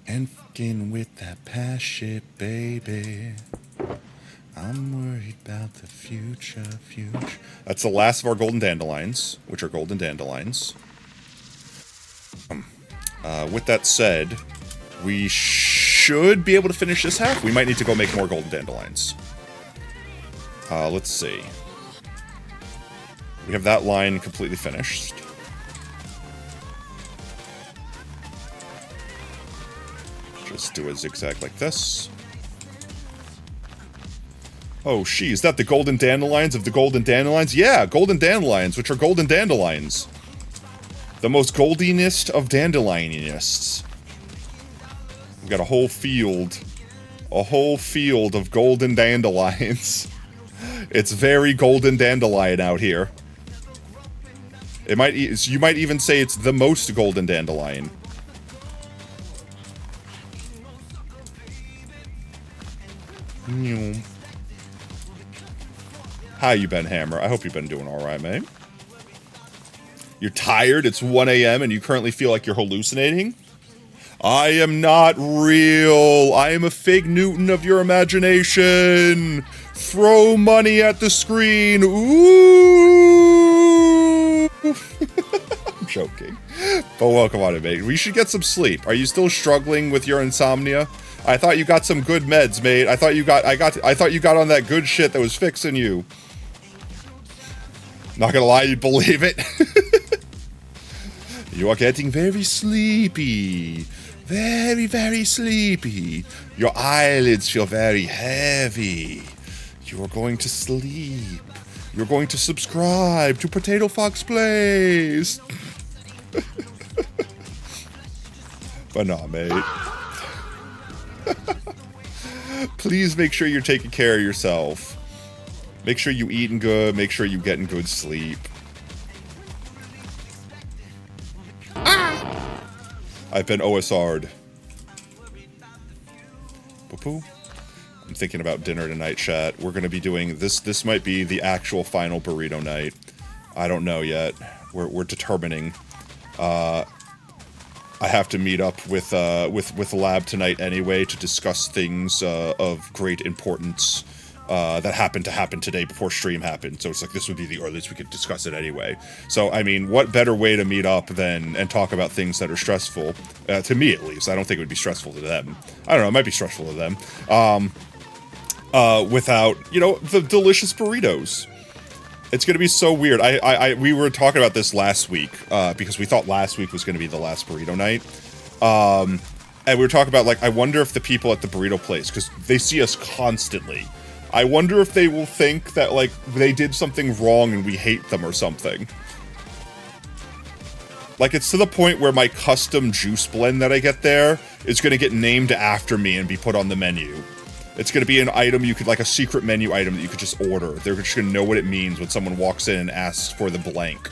[SPEAKER 2] And fucking with that past shit, baby. I'm worried about the future, future. That's the last of our golden dandelions, which are golden dandelions. With that said, we should be able to finish this half. We might need to go make more golden dandelions. Let's see. We have that line completely finished. Just do a zigzag like this. Oh, she, is that the golden dandelions of the golden dandelions? Yeah, golden dandelions, which are golden dandelions. The most goldinest of dandelionists. We've got a whole field of golden dandelions. It's very golden dandelion out here. You might even say it's the most golden dandelion. How you been, Hammer? I hope you've been doing all right, man. You're tired, it's 1 a.m. and you currently feel like you're hallucinating? I am not real. I am a fig Newton of your imagination. Throw money at the screen. Ooh. I'm joking. But welcome on it, mate. We should get some sleep. Are you still struggling with your insomnia? I thought you got some good meds, mate. I thought you got on that good shit that was fixing you. Not gonna lie, you believe it. You are getting very sleepy. Very, very sleepy. Your eyelids feel very heavy. You are going to sleep. You're going to subscribe to Potato Fox Plays. But nah, mate. Please make sure you're taking care of yourself. Make sure you eating good. Make sure you getting good sleep. I've been OSR'd. Poo-poo. I'm thinking about dinner tonight, chat. We're going to be doing this. This might be the actual final burrito night. I don't know yet. We're determining. I have to meet up with Lab tonight anyway to discuss things of great importance that happened to happen today before stream happened. So it's like this would be the earliest we could discuss it anyway. So I mean, what better way to meet up than and talk about things that are stressful to me at least. I don't think it would be stressful to them. I don't know. It might be stressful to them. Without the delicious burritos. It's gonna be so weird. We were talking about this last week because we thought last week was gonna be the last burrito night. And we were talking about like I wonder if the people at the burrito place, because they see us constantly. I wonder if they will think that, like, they did something wrong and we hate them or something. Like, it's to the point where my custom juice blend that I get there is going to get named after me and be put on the menu. It's going to be an item you could, like, a secret menu item that you could just order. They're just going to know what it means when someone walks in and asks for the blank.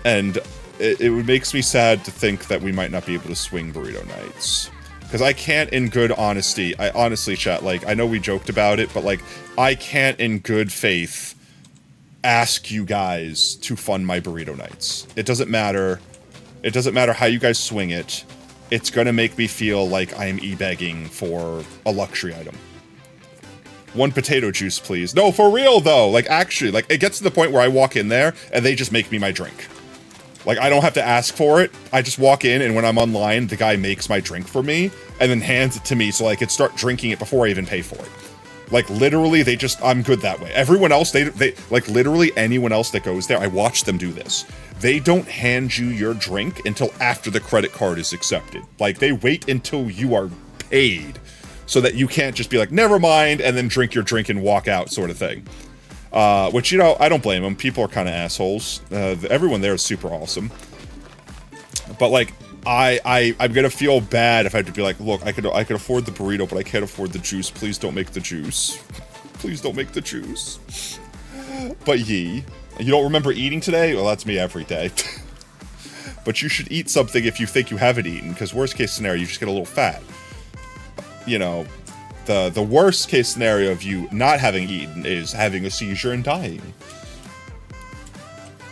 [SPEAKER 2] And it makes me sad to think that we might not be able to swing burrito nights. Because I can't in good honesty, honestly, chat, like, I know we joked about it, but, like, I can't in good faith ask you guys to fund my burrito nights. It doesn't matter. It doesn't matter how you guys swing it. It's gonna make me feel like I am e-begging for a luxury item. 1 potato juice, please. No, for real, though. Like, actually, like, it gets to the point where I walk in there, and they just make me my drink. Like, I don't have to ask for it. I just walk in, and when I'm online, the guy makes my drink for me, and then hands it to me so I could start drinking it before I even pay for it. Like, literally, I'm good that way. Everyone else, they like, literally anyone else that goes there, I watch them do this. They don't hand you your drink until after the credit card is accepted. Like, they wait until you are paid so that you can't just be like, never mind, and then drink your drink and walk out sort of thing. Which, I don't blame them. People are kind of assholes. Everyone there is super awesome. But, like, I'm gonna feel bad if I have to be like, look, I could afford the burrito, but I can't afford the juice. Please don't make the juice. Please don't make the juice. But you don't remember eating today? Well, that's me every day. But you should eat something if you think you haven't eaten, because worst case scenario, you just get a little fat. The worst case scenario of you not having eaten is having a seizure and dying.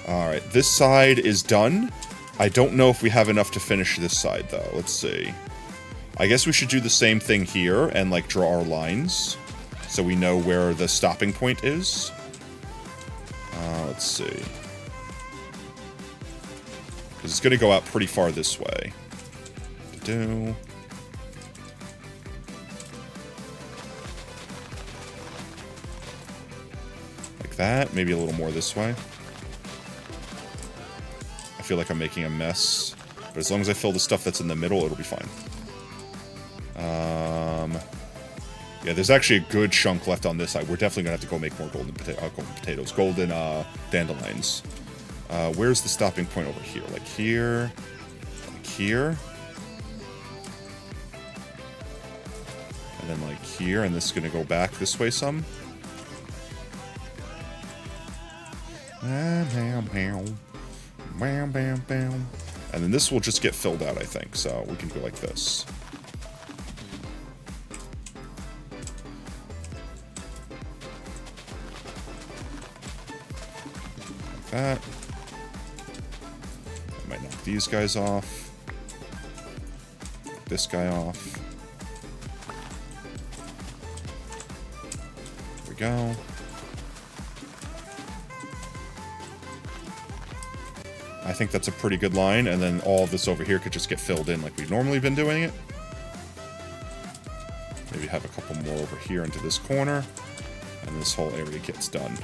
[SPEAKER 2] Alright, this side is done. I don't know if we have enough to finish this side, though. Let's see. I guess we should do the same thing here and, like, draw our lines so we know where the stopping point is. Let's see. Because it's going to go out pretty far this way. Like that. Maybe a little more this way. I feel like I'm making a mess. But as long as I fill the stuff that's in the middle, it'll be fine. Yeah, there's actually a good chunk left on this side. We're definitely going to have to go make more golden dandelions. Where's the stopping point over here? Like here, like here. And then like here, and this is going to go back this way some. And then this will just get filled out, I think. So we can go like this. Like that. I might knock these guys off. Knock this guy off. There we go. I think that's a pretty good line, and then all of this over here could just get filled in like we've normally been doing it. Maybe have a couple more over here into this corner, and this whole area gets done.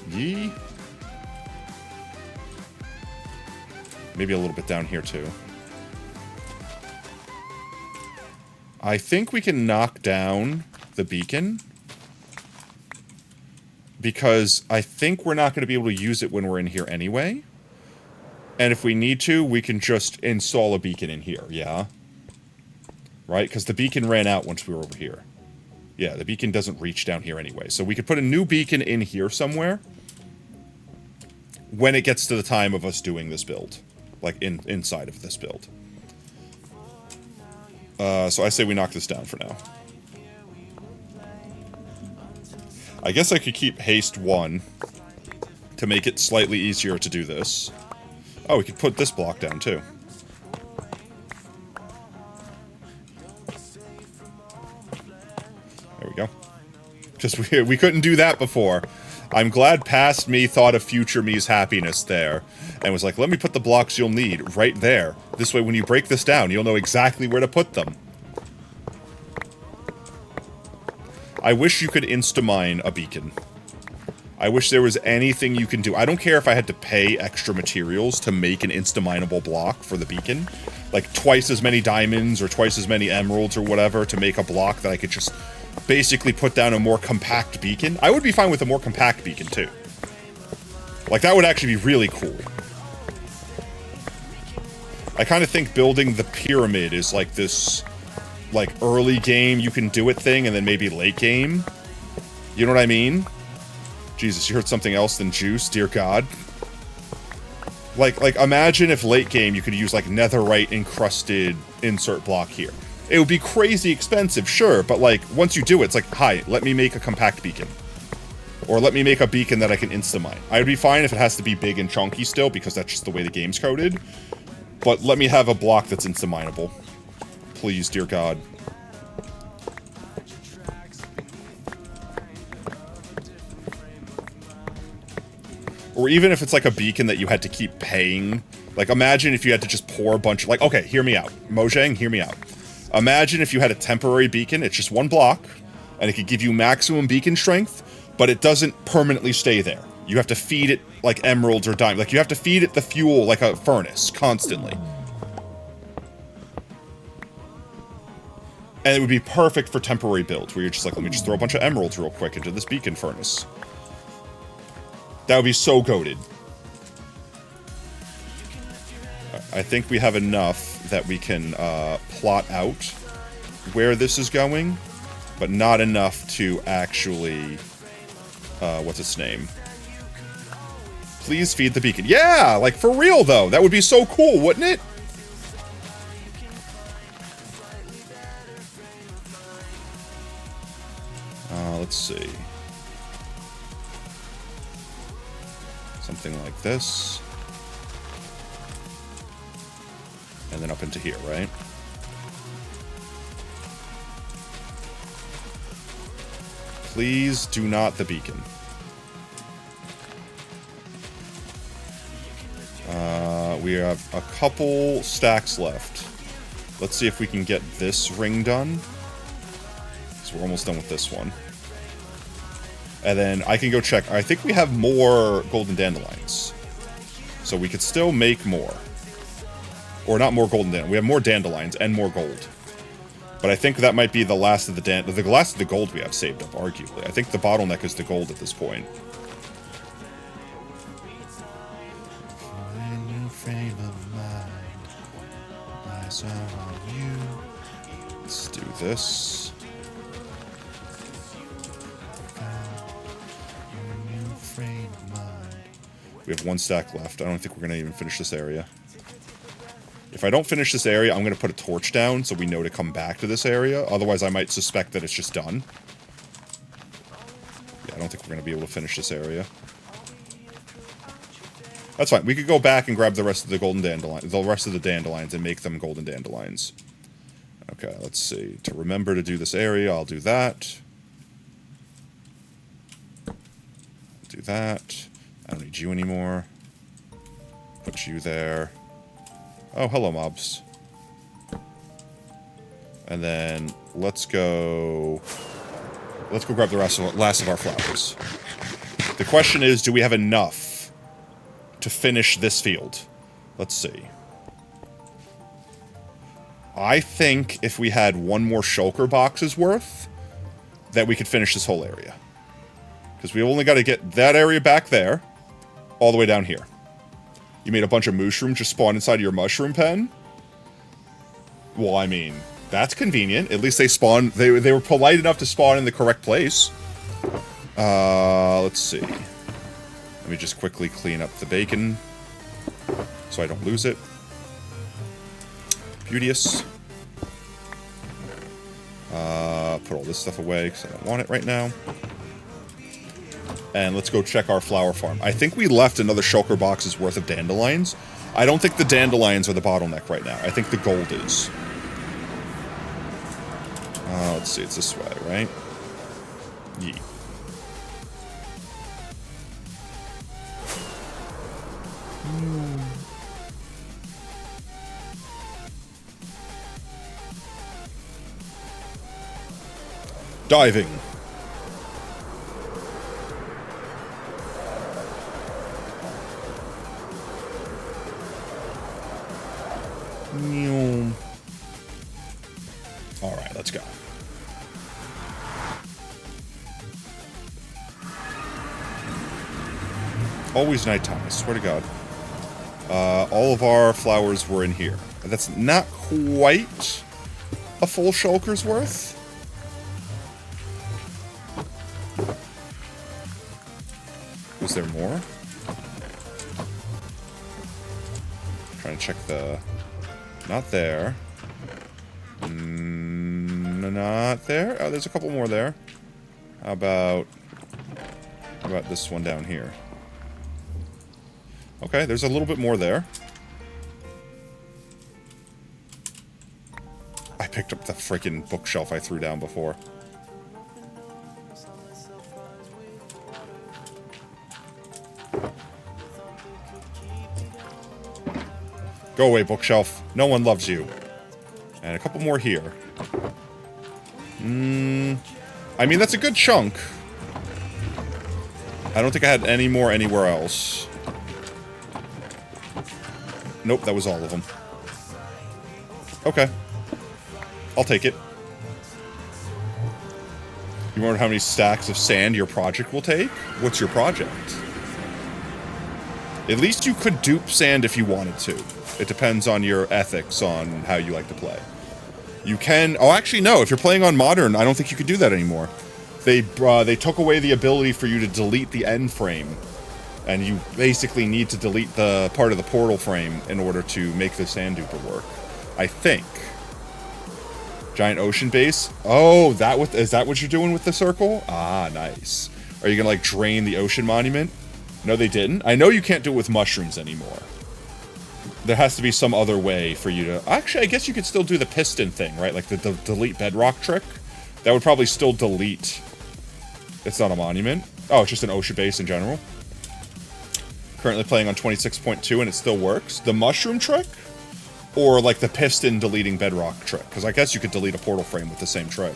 [SPEAKER 2] Yee. Maybe a little bit down here too. I think we can knock down the beacon, because I think we're not going to be able to use it when we're in here anyway. And if we need to, we can just install a beacon in here, yeah? Right? Because the beacon ran out once we were over here. Yeah, the beacon doesn't reach down here anyway. So we could put a new beacon in here somewhere when it gets to the time of us doing this build. Like, inside of this build. So I say we knock this down for now. I guess I could keep haste 1 to make it slightly easier to do this. Oh, we could put this block down too. There we go. Because we couldn't do that before. I'm glad past me thought of future me's happiness there. And was like, let me put the blocks you'll need right there. This way when you break this down, you'll know exactly where to put them. I wish you could insta-mine a beacon. I wish there was anything you can do. I don't care if I had to pay extra materials to make an insta-mineable block for the beacon. Like twice as many diamonds or twice as many emeralds or whatever to make a block that I could just basically put down a more compact beacon. I would be fine with a more compact beacon too. Like that would actually be really cool. I kind of think building the pyramid is like this, like, early game you can do it thing, and then maybe late game. You know what I mean? Jesus, you heard something else than juice, dear God. Like, imagine if late game you could use, like, netherite encrusted insert block here. It would be crazy expensive, sure, but, like, once you do it, it's like, hi, let me make a compact beacon. Or let me make a beacon that I can insta-mine. I would be fine if it has to be big and chunky still, because that's just the way the game's coded. But let me have a block that's insta-mineable. Please, dear God. Or even if it's like a beacon that you had to keep paying. Like, imagine if you had to just pour a bunch of... Like, okay, hear me out. Mojang, hear me out. Imagine if you had a temporary beacon. It's just one block. And it could give you maximum beacon strength. But it doesn't permanently stay there. You have to feed it, like, emeralds or diamonds. Like, you have to feed it the fuel like a furnace, constantly. And it would be perfect for temporary builds, where you're just like, let me just throw a bunch of emeralds real quick into this beacon furnace. That would be so goated. I think we have enough that we can plot out where this is going, but not enough to actually... what's its name? Please feed the beacon. Yeah! Like, for real, though! That would be so cool, wouldn't it? Let's see. Something like this. And then up into here, right? Please do not the beacon. We have a couple stacks left. Let's see if we can get this ring done. So we're almost done with this one. And then I can go check. I think we have more golden dandelions. So we could still make more. Or not more golden dandelions. We have more dandelions and more gold. But I think that might be the last of the last of the gold we have saved up, arguably. I think the bottleneck is the gold at this point. Let's do this. We have 1 stack left. I don't think we're going to even finish this area. If I don't finish this area, I'm going to put a torch down so we know to come back to this area. Otherwise, I might suspect that it's just done. Yeah, I don't think we're going to be able to finish this area. That's fine. We could go back and grab the rest of the golden dandelions, the rest of the dandelions, and make them golden dandelions. Okay, let's see. To remember to do this area, I'll do that. Do that. I don't need you anymore. Put you there. Oh, hello, mobs. And then let's go grab the last of our flowers. The question is, do we have enough to finish this field? Let's see. I think if we had 1 more shulker box's worth, that we could finish this whole area. Because we only got to get that area back there, all the way down here. You made a bunch of mushrooms just spawn inside of your mushroom pen? Well, I mean, that's convenient. At least they spawned, they were polite enough to spawn in the correct place. Let's see. Let me just quickly clean up the bacon so I don't lose it. Beauteous. Put all this stuff away because I don't want it right now. And let's go check our flower farm. I think we left another shulker box's worth of dandelions. I don't think the dandelions are the bottleneck right now. I think the gold is. Let's see, it's this way, right? Yeet. Diving. Alright, let's go. Always nighttime, I swear to God. All of our flowers were in here. That's not quite a full shulker's worth. Was there more? Trying to check the... Not there. Not there. Oh, there's a couple more there. How about this one down here? Okay, there's a little bit more there. I picked up the freaking bookshelf I threw down before. Go away, bookshelf. No one loves you. And a couple more here. I mean, that's a good chunk. I don't think I had any more anywhere else. Nope, that was all of them. Okay. I'll take it. You wonder how many stacks of sand your project will take? What's your project? At least you could dupe sand if you wanted to. It depends on your ethics on how you like to play. You can... Oh, actually, no. If you're playing on Modern, I don't think you could do that anymore. They took away the ability for you to delete the end frame. And you basically need to delete the part of the portal frame in order to make the sand duper work. I think. Giant ocean base. Oh, is that what you're doing with the circle? Ah, nice. Are you gonna, like, drain the ocean monument? No, they didn't. I know you can't do it with mushrooms anymore. There has to be some other way for you to... Actually, I guess you could still do the piston thing, right? Like the delete bedrock trick. That would probably still delete... It's not a monument. Oh, it's just an ocean base in general. Currently playing on 26.2 and it still works. The mushroom trick? Or like the piston deleting bedrock trick? Because I guess you could delete a portal frame with the same trick.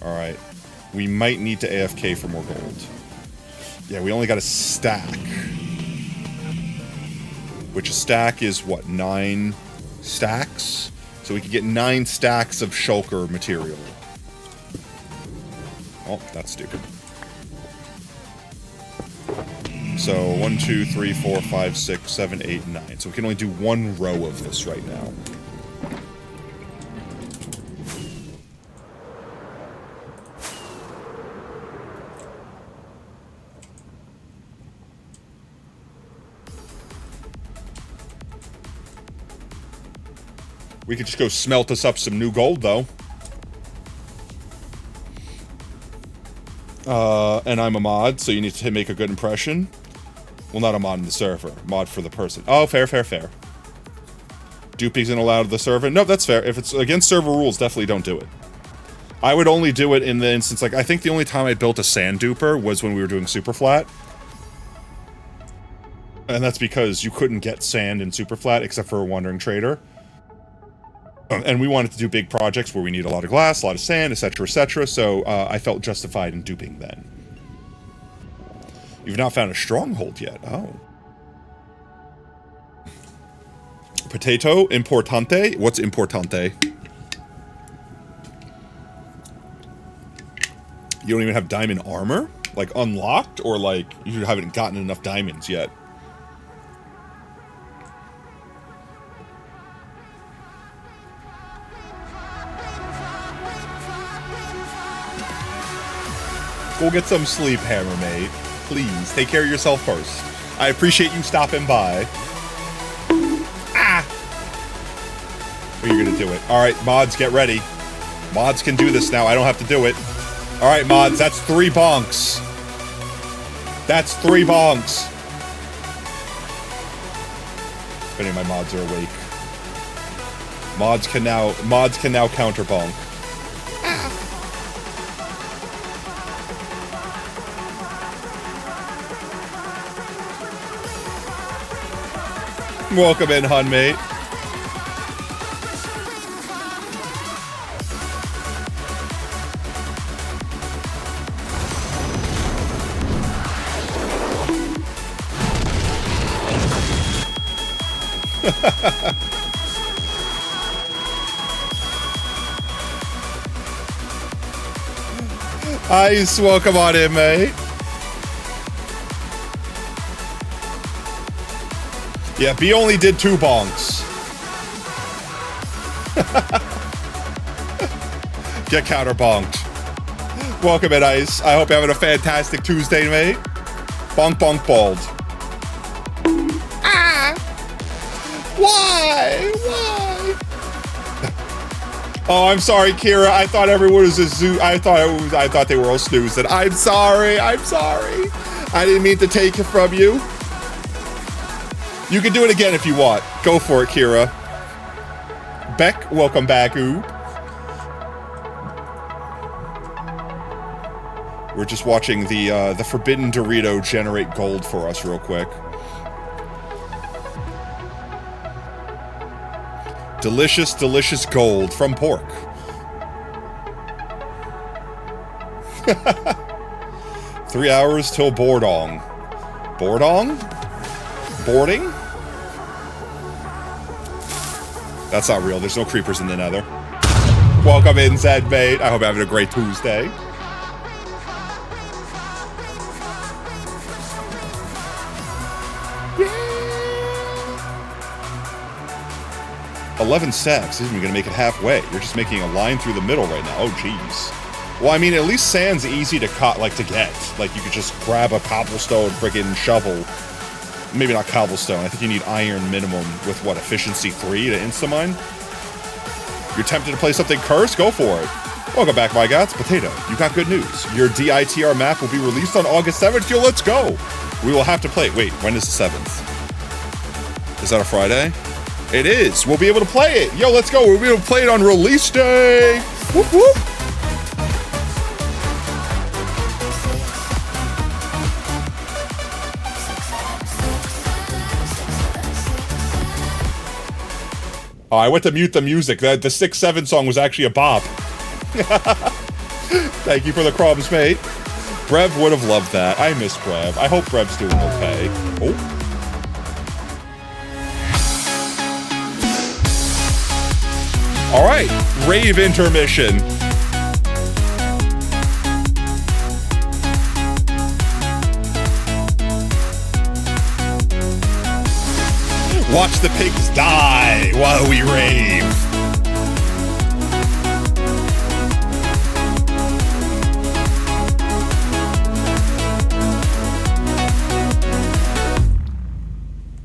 [SPEAKER 2] Alright. We might need to AFK for more gold. Yeah, we only got a stack. which a stack is, what, 9 stacks? So we could get 9 stacks of shulker material. Oh, that's stupid. So 1, 2, 3, 4, 5, 6, 7, 8, 9. So we can only do 1 row of this right now. We could just go smelt us up some new gold, though. And I'm a mod, so you need to make a good impression. Well, not a mod in the server. Mod for the person. Oh, fair, fair, fair. Duping isn't allowed to the server? No, that's fair. If it's against server rules, definitely don't do it. I would only do it in the instance, like, I think the only time I built a sand duper was when we were doing super flat. And that's because you couldn't get sand in super flat except for a wandering trader. And we wanted to do big projects where we need a lot of glass, a lot of sand, etc., so I felt justified in duping then. You've not found a stronghold yet. Oh. Potato, importante. What's importante? You don't even have diamond armor? Like, unlocked? Or, like, you haven't gotten enough diamonds yet? Go get some sleep, Hammer Mate. Please, take care of yourself first. I appreciate you stopping by. Ah! You're gonna do it. Alright, mods, get ready. Mods can do this now. I don't have to do it. Alright, mods, that's 3 bonks. That's 3 bonks. If any of my mods are awake. Mods can now counter bonk. Welcome in, hun mate. Ice, welcome on in, mate. Yeah, B only did 2 bonks. Get counter bonked. Welcome in, Ice. I hope you're having a fantastic Tuesday, mate. Bonk, bonk, bald. Ah! Why? Why? Oh, I'm sorry, Kira. I thought everyone was a zoo. I thought they were all snoozing. I'm sorry. I'm sorry. I didn't mean to take it from you. You can do it again if you want. Go for it, Kira. Beck, welcome back, Oob. We're just watching the Forbidden Dorito generate gold for us real quick. Delicious, delicious gold from pork. Three hours till Boardong. Boardong? Boarding? That's not real. There's no creepers in the nether. Welcome in, Zed, mate. I hope you're having a great Tuesday. Yeah. 11 stacks isn't even going to make it halfway. You're just making a line through the middle right now. Oh, jeez. Well, I mean, at least sand's easy to cut, like, to get. Like, you could just grab a cobblestone friggin' shovel. Maybe not cobblestone. I think you need iron minimum with, what, efficiency 3 to insta-mine? You're tempted to play something cursed? Go for it. Welcome back, my gods. Potato, you got good news. Your DITR map will be released on August 7th. Yo, let's go. We will have to play it. Wait, when is the 7th? Is that a Friday? It is. We'll be able to play it. Yo, let's go. We'll be able to play it on release day. Whoop, whoop. Oh, I went to mute the music. The 6-7 song was actually a bop. Thank you for the crumbs, mate. Brev would have loved that. I miss Brev. I hope Brev's doing okay. Oh. All right, rave intermission. Watch the pigs die while we rave.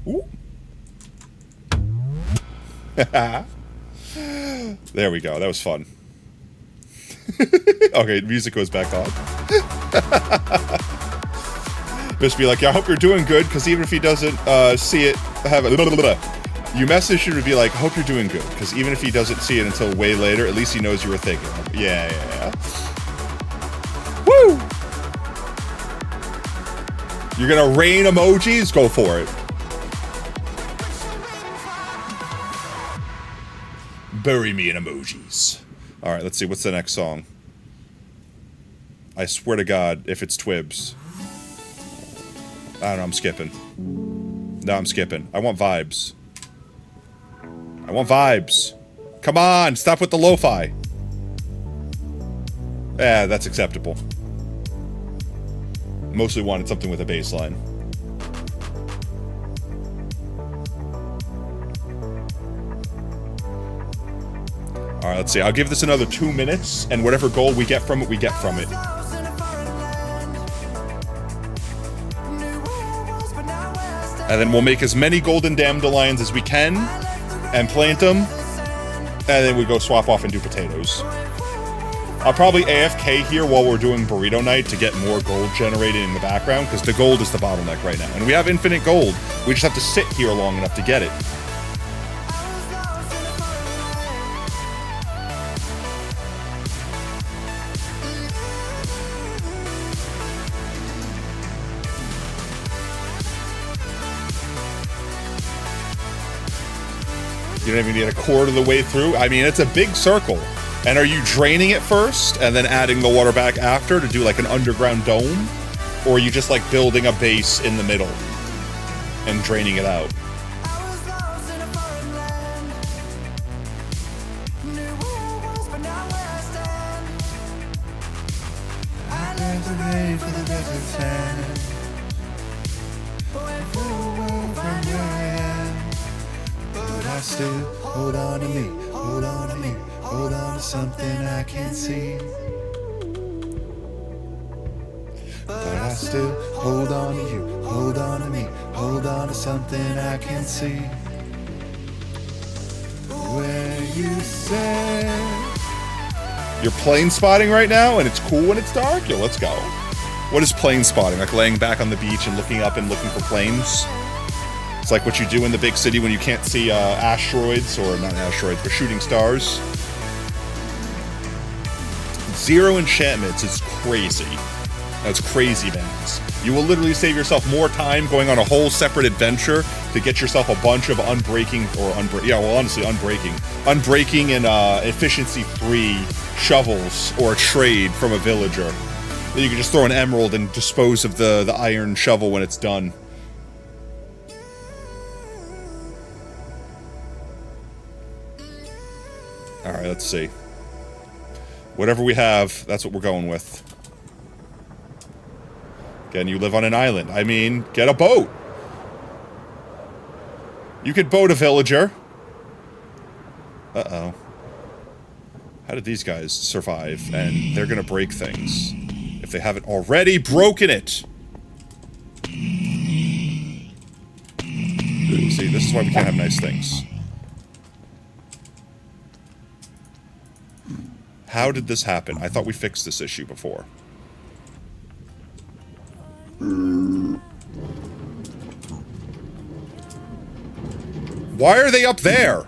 [SPEAKER 2] Ooh. There we go. That was fun. Okay, music goes back on. Just be like, yeah, I hope you're doing good, because even if he doesn't see it, have a you message him to be like, hope you're doing good, because even if he doesn't see it until way later, at least he knows you were thinking. Yeah. Woo! You're gonna rain emojis? Go for it. Bury me in emojis. All right, let's see. What's the next song? I swear to God, if it's Twibs. I don't know, I'm skipping. No, I'm skipping. I want vibes. I want vibes. Come on, stop with the lo-fi. Yeah, that's acceptable. Mostly wanted something with a bass line. All right, let's see. I'll give this another 2 minutes, and whatever gold we get from it, we get from it. And then we'll make as many golden dandelions as we can, and plant them, and then we go swap off and do potatoes. I'll probably AFK here while we're doing burrito night to get more gold generated in the background, because the gold is the bottleneck right now. And we have infinite gold. We just have to sit here long enough to get it. You don't even get a quarter of the way through. I mean, it's a big circle. And are you draining it first and then adding the water back after to do like an underground dome? Or are you just like building a base in the middle and draining it out? Still hold on to me, hold on to me, hold on to something I can't see. But I still hold on to you, hold on to me, hold on to something I can't see. Where you say you're plane spotting right now and it's cool when it's dark? Yo, let's go. What is plane spotting? Like laying back on the beach and looking up and looking for planes? It's like what you do in the big city when you can't see asteroids, or not asteroids, but shooting stars. 0 enchantments is crazy. That's crazy, man. You will literally save yourself more time going on a whole separate adventure to get yourself a bunch of unbreaking, or unbreaking and efficiency 3 shovels or a trade from a villager. Then you can just throw an emerald and dispose of the iron shovel when it's done. Alright, let's see. Whatever we have, that's what we're going with. Again, you live on an island. I mean, get a boat! You could boat a villager. Uh-oh. How did these guys survive? And they're gonna break things. If they haven't already broken it! See, this is why we can't have nice things. How did this happen? I thought we fixed this issue before. Why are they up there?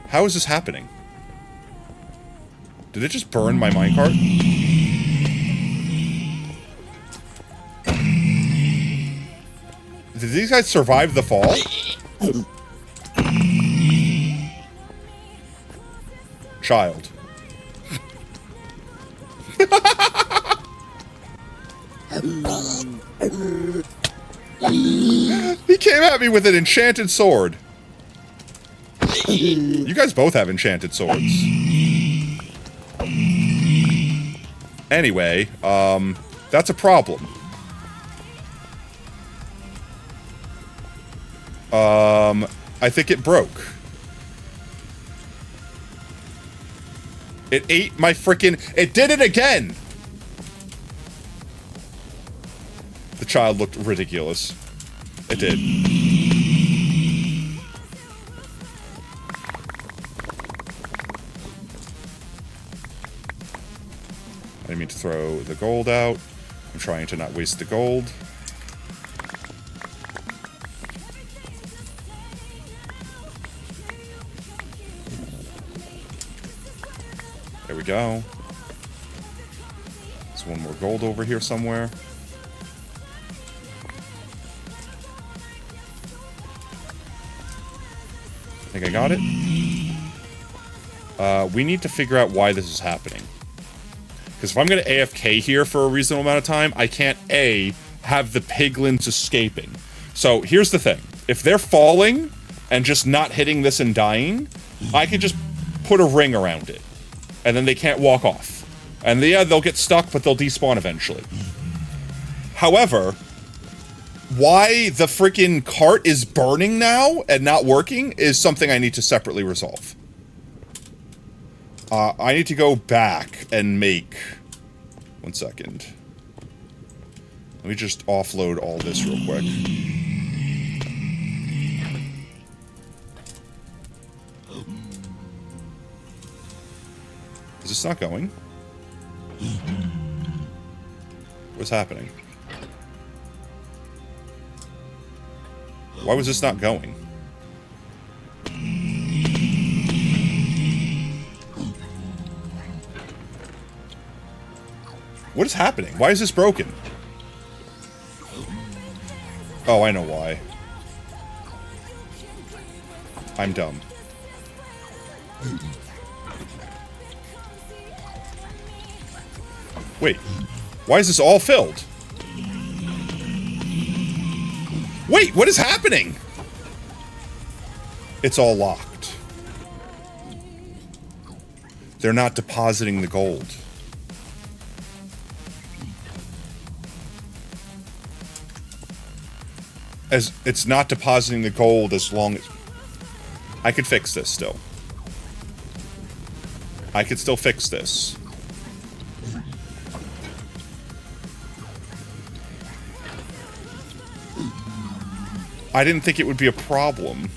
[SPEAKER 2] How is this happening? Did it just burn my minecart? Did these guys survive the fall? Child. He came at me with an enchanted sword. You guys both have enchanted swords. Anyway, that's a problem. I think it broke. It ate my frickin'... It did it again! The child looked ridiculous. It did. I didn't mean to throw the gold out. I'm trying to not waste the gold. There we go. There's one more gold over here somewhere. I think I got it. We need to figure out why this is happening. Because if I'm going to AFK here for a reasonable amount of time, I can't, A, have the piglins escaping. So here's the thing. If they're falling and just not hitting this and dying, I could just put a ring around it. And then they can't walk off. And yeah, they'll get stuck, but they'll despawn eventually. However, why the freaking cart is burning now and not working is something I need to separately resolve. I need to go back and make... One second. Let me just offload all this real quick. Is this not going? What's happening? Why was this not going? What is happening? Why is this broken? Oh, I know why. I'm dumb. Wait. Why is this all filled? Wait, what is happening? It's all locked. They're not depositing the gold. As it's not depositing the gold as long as... I could fix this still. I could still fix this. I didn't think it would be a problem.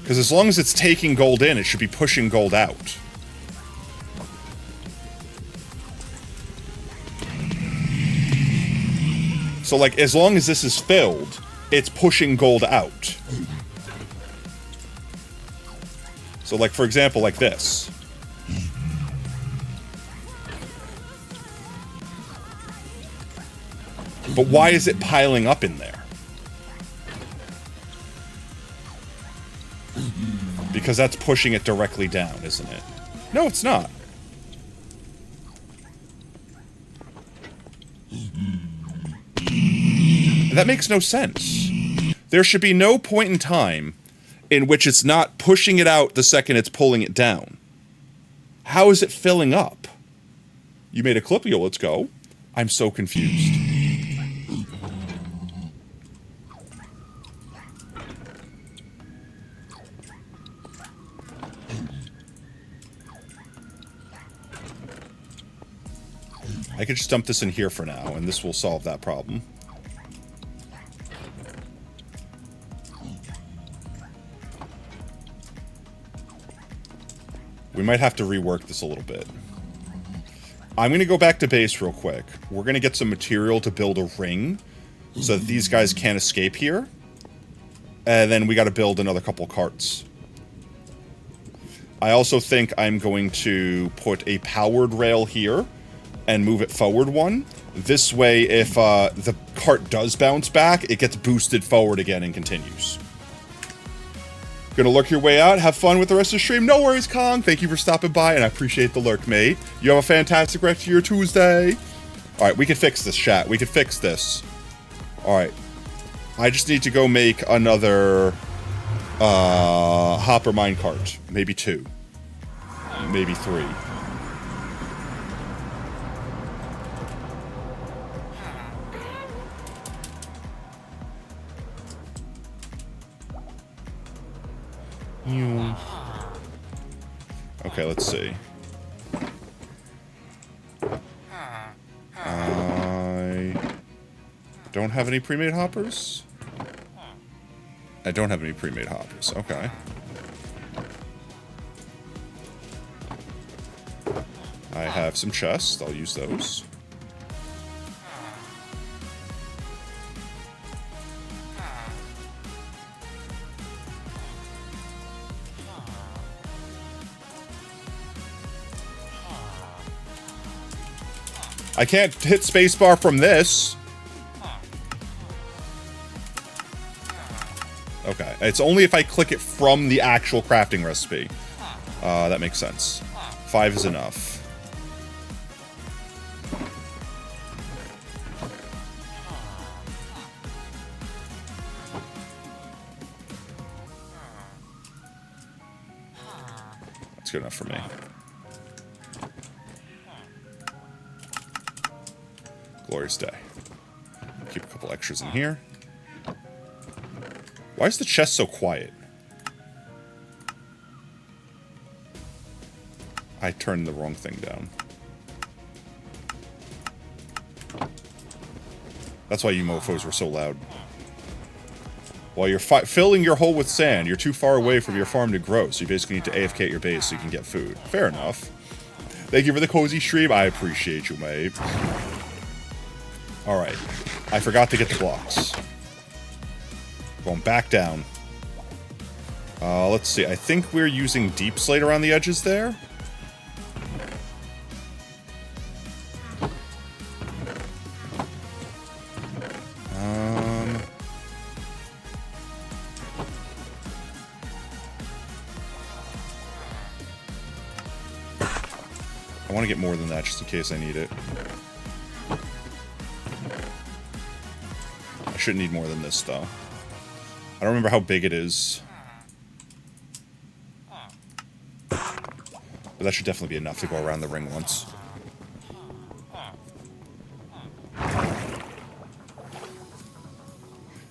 [SPEAKER 2] Because as long as it's taking gold in, it should be pushing gold out. So, like, as long as this is filled, it's pushing gold out. So, like, for example, like this. But why is it piling up in there? Because that's pushing it directly down, isn't it? No, it's not. That makes no sense. There should be no point in time in which it's not pushing it out the second it's pulling it down. How is it filling up? You made a clip, yo, let's go. I'm so confused. I could just dump this in here for now, and this will solve that problem. We might have to rework this a little bit. I'm going to go back to base real quick. We're going to get some material to build a ring so that these guys can't escape here. And then we got to build another couple carts. I also think I'm going to put a powered rail here and move it forward one. This way, if the cart does bounce back, it gets boosted forward again and continues. Gonna lurk your way out. Have fun with the rest of the stream. No worries, Kong. Thank you for stopping by, and I appreciate the lurk, mate. You have a fantastic rest of your Tuesday. All right, we can fix this, chat. We can fix this. All right. I just need to go make another hopper minecart. Maybe 2. Maybe 3. Okay, let's see. I don't have any pre-made hoppers? I don't have any pre-made hoppers. Okay. I have some chests. I'll use those. I can't hit spacebar from this. Okay, it's only if I click it from the actual crafting recipe. That makes sense. 5 is enough. That's good enough for me. Glorious day. Keep a couple extras in here. Why is the chest so quiet? I turned the wrong thing down. That's why you mofos were so loud. While you're filling your hole with sand, you're too far away from your farm to grow, so you basically need to AFK at your base so you can get food. Fair enough. Thank you for the cozy stream. I appreciate you, mate. Alright. I forgot to get the blocks. Going back down. Let's see. I think we're using deep slate around the edges there. I want to get more than that just in case I need it. I shouldn't need more than this, though. I don't remember how big it is. But that should definitely be enough to go around the ring once.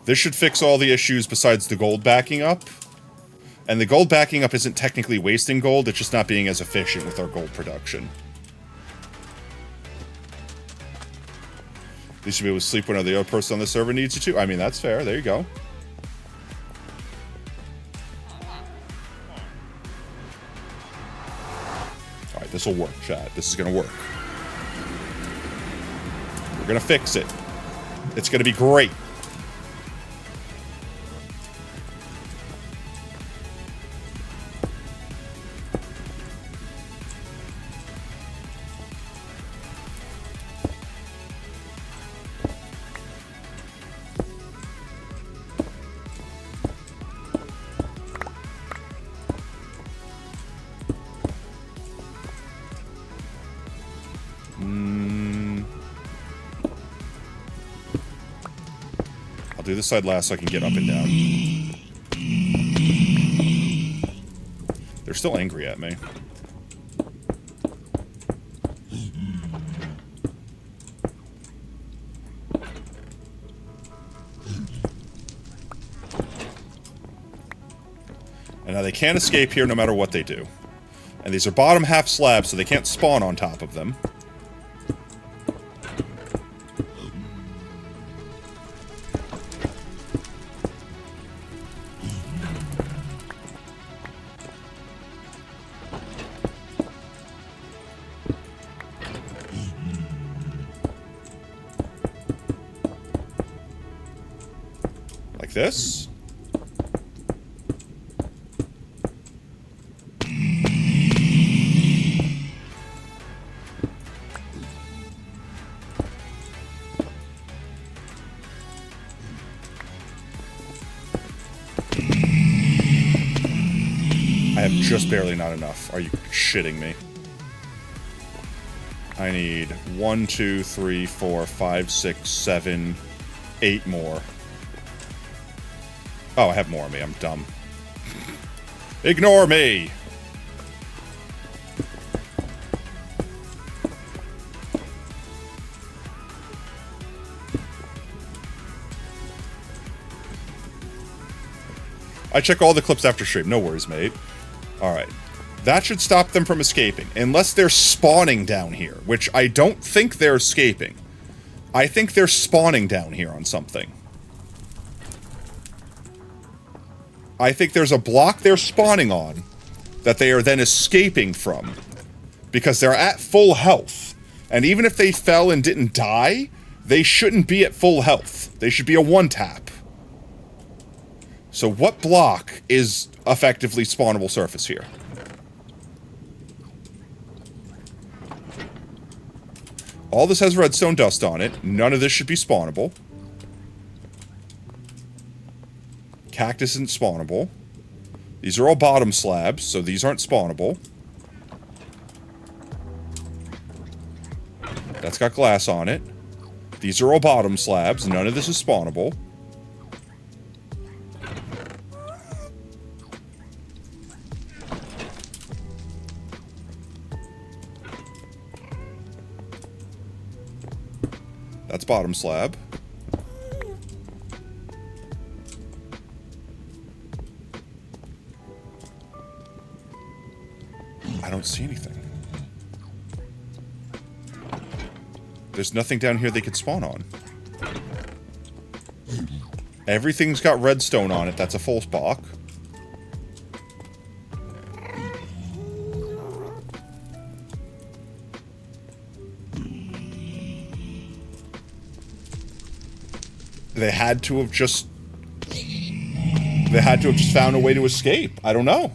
[SPEAKER 2] This should fix all the issues besides the gold backing up. And the gold backing up isn't technically wasting gold, it's just not being as efficient with our gold production. You should be able to sleep when the other person on the server needs you to. I mean, that's fair. There you go. Alright, this will work, chat. This is going to work. We're going to fix it. It's going to be great. I'll do this side last so I can get up and down. They're still angry at me. And now they can't escape here no matter what they do. And these are bottom half slabs, so they can't spawn on top of them. Like this. just barely not enough. Are you shitting me? I need 1, 2, 3, 4, 5, 6, 7, 8 more. Oh, I have more on me. I'm dumb. Ignore me! I check all the clips after stream. No worries, mate. Alright. That should stop them from escaping. Unless they're spawning down here, which I don't think they're escaping. I think they're spawning down here on something. I think there's a block they're spawning on that they are then escaping from. Because they're at full health. And even if they fell and didn't die, they shouldn't be at full health. They should be a one-tap. So what block is effectively spawnable surface here? All this has redstone dust on it. None of this should be spawnable. Cactus isn't spawnable. These are all bottom slabs, so these aren't spawnable. That's got glass on it. These are all bottom slabs. None of this is spawnable. That's bottom slab. I don't see anything. There's nothing down here they could spawn on. Everything's got redstone on it. That's a full block. They had to have just found a way to escape. I don't know.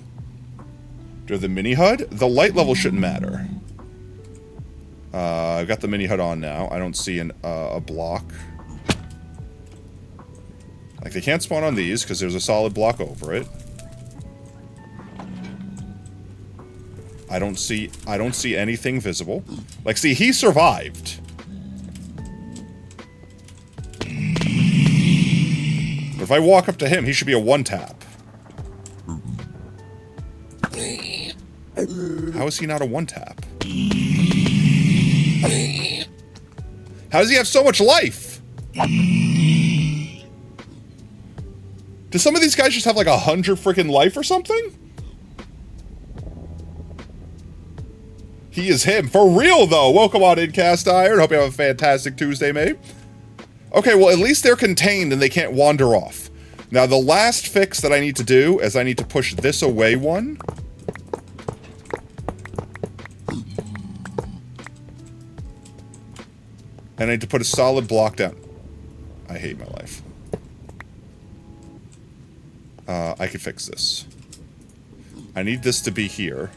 [SPEAKER 2] Do the mini HUD? The light level shouldn't matter. I've got the mini HUD on now. I don't see a block. Like, they can't spawn on these because there's a solid block over it. I don't see anything visible. Like, see, he survived. But if I walk up to him, he should be a one-tap. How is he not a one-tap? How does he have so much life? Do some of these guys just have like 100 freaking life or something? He is him. For real, though. Welcome on in, Cast Iron. Hope you have a fantastic Tuesday, mate. Okay, well, at least they're contained and they can't wander off. Now, the last fix that I need to do is I need to push this away one. And I need to put a solid block down. I hate my life. I could fix this. I need this to be here.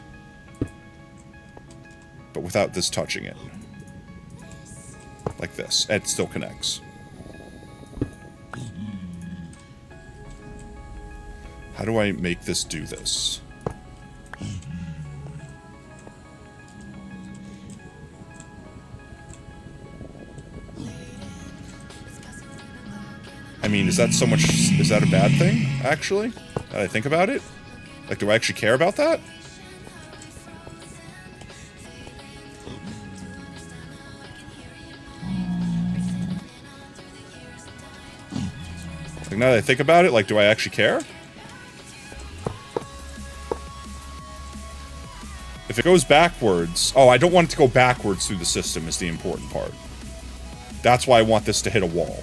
[SPEAKER 2] But without this touching it. Like this. It still connects. How do I make this do this? I mean, is that a bad thing, actually? Now that I think about it? Like, do I actually care about that? Like, now that I think about it, like, do I actually care? If it goes backwards... Oh, I don't want it to go backwards through the system is the important part. That's why I want this to hit a wall.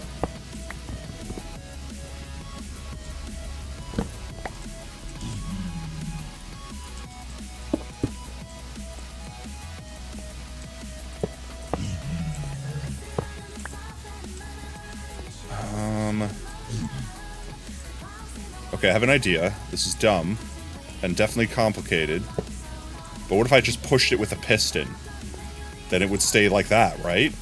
[SPEAKER 2] Okay, I have an idea. This is dumb. And definitely complicated. But what if I just pushed it with a piston? Then it would stay like that, right?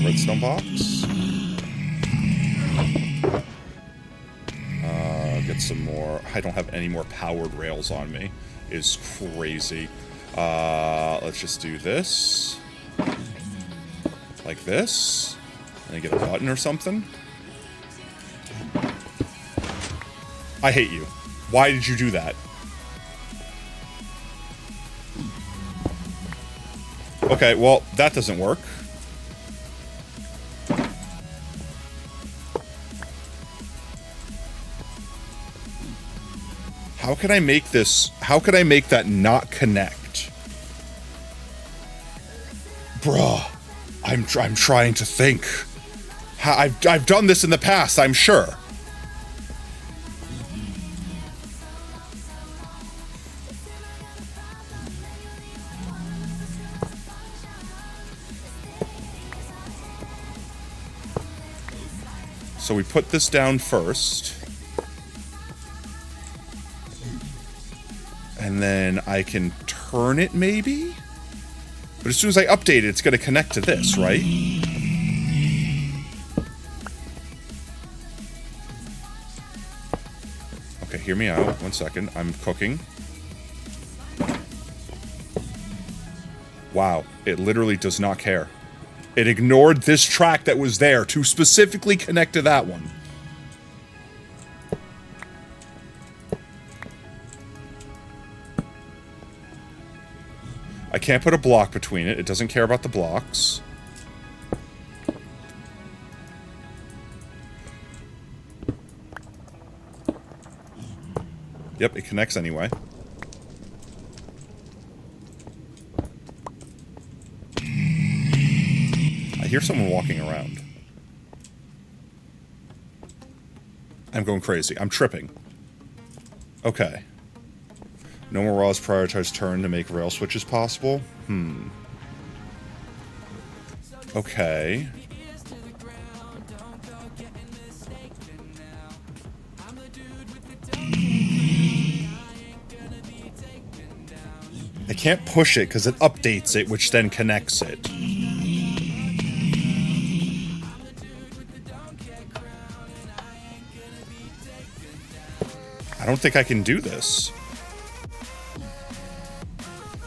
[SPEAKER 2] Redstone box. Get some more. I don't have any more powered rails on me. Is crazy. Let's just do this. Like this. And then get a button or something. I hate you. Why did you do that? Okay, well, that doesn't work. How can I make this... How can I make that not connect? Bruh. I'm trying to think. I've done this in the past, I'm sure. So we put this down first. And then I can turn it, maybe? But as soon as I update it, it's going to connect to this, right? Okay, hear me out. 1 second. I'm cooking. Wow. It literally does not care. It ignored this track that was there to specifically connect to that one. I can't put a block between it. It doesn't care about the blocks. Yep, it connects anyway. I hear someone walking around. I'm going crazy. I'm tripping. Okay. No more rails prioritize turn to make rail switches possible? Okay. I can't push it because it updates it, which then connects it. I don't think I can do this.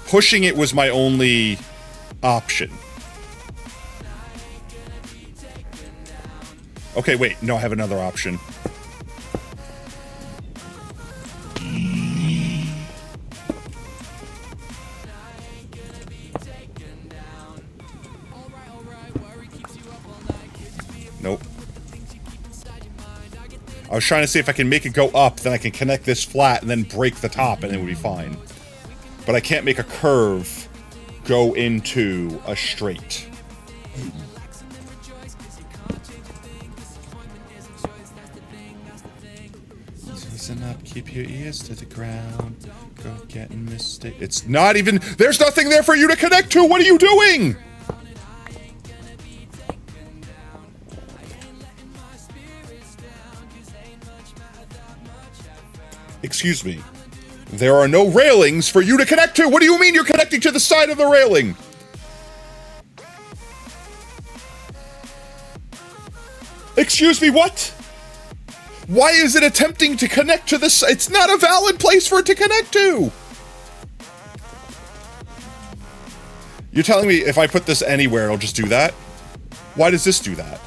[SPEAKER 2] Pushing it was my only option. Okay, wait. No, I have another option. Nope. I was trying to see if I can make it go up, then I can connect this flat and then break the top and it would be fine. But I can't make a curve go into a straight. Listen up, keep your ears to the ground. Go getting mistake. It's not even. There's nothing there for you to connect to. What are you doing? Excuse me. There are no railings for you to connect to. What do you mean you're connecting to the side of the railing? Excuse me, what? Why is it attempting to connect to this? It's not a valid place for it to connect to. You're telling me if I put this anywhere, it'll just do that? Why does this do that?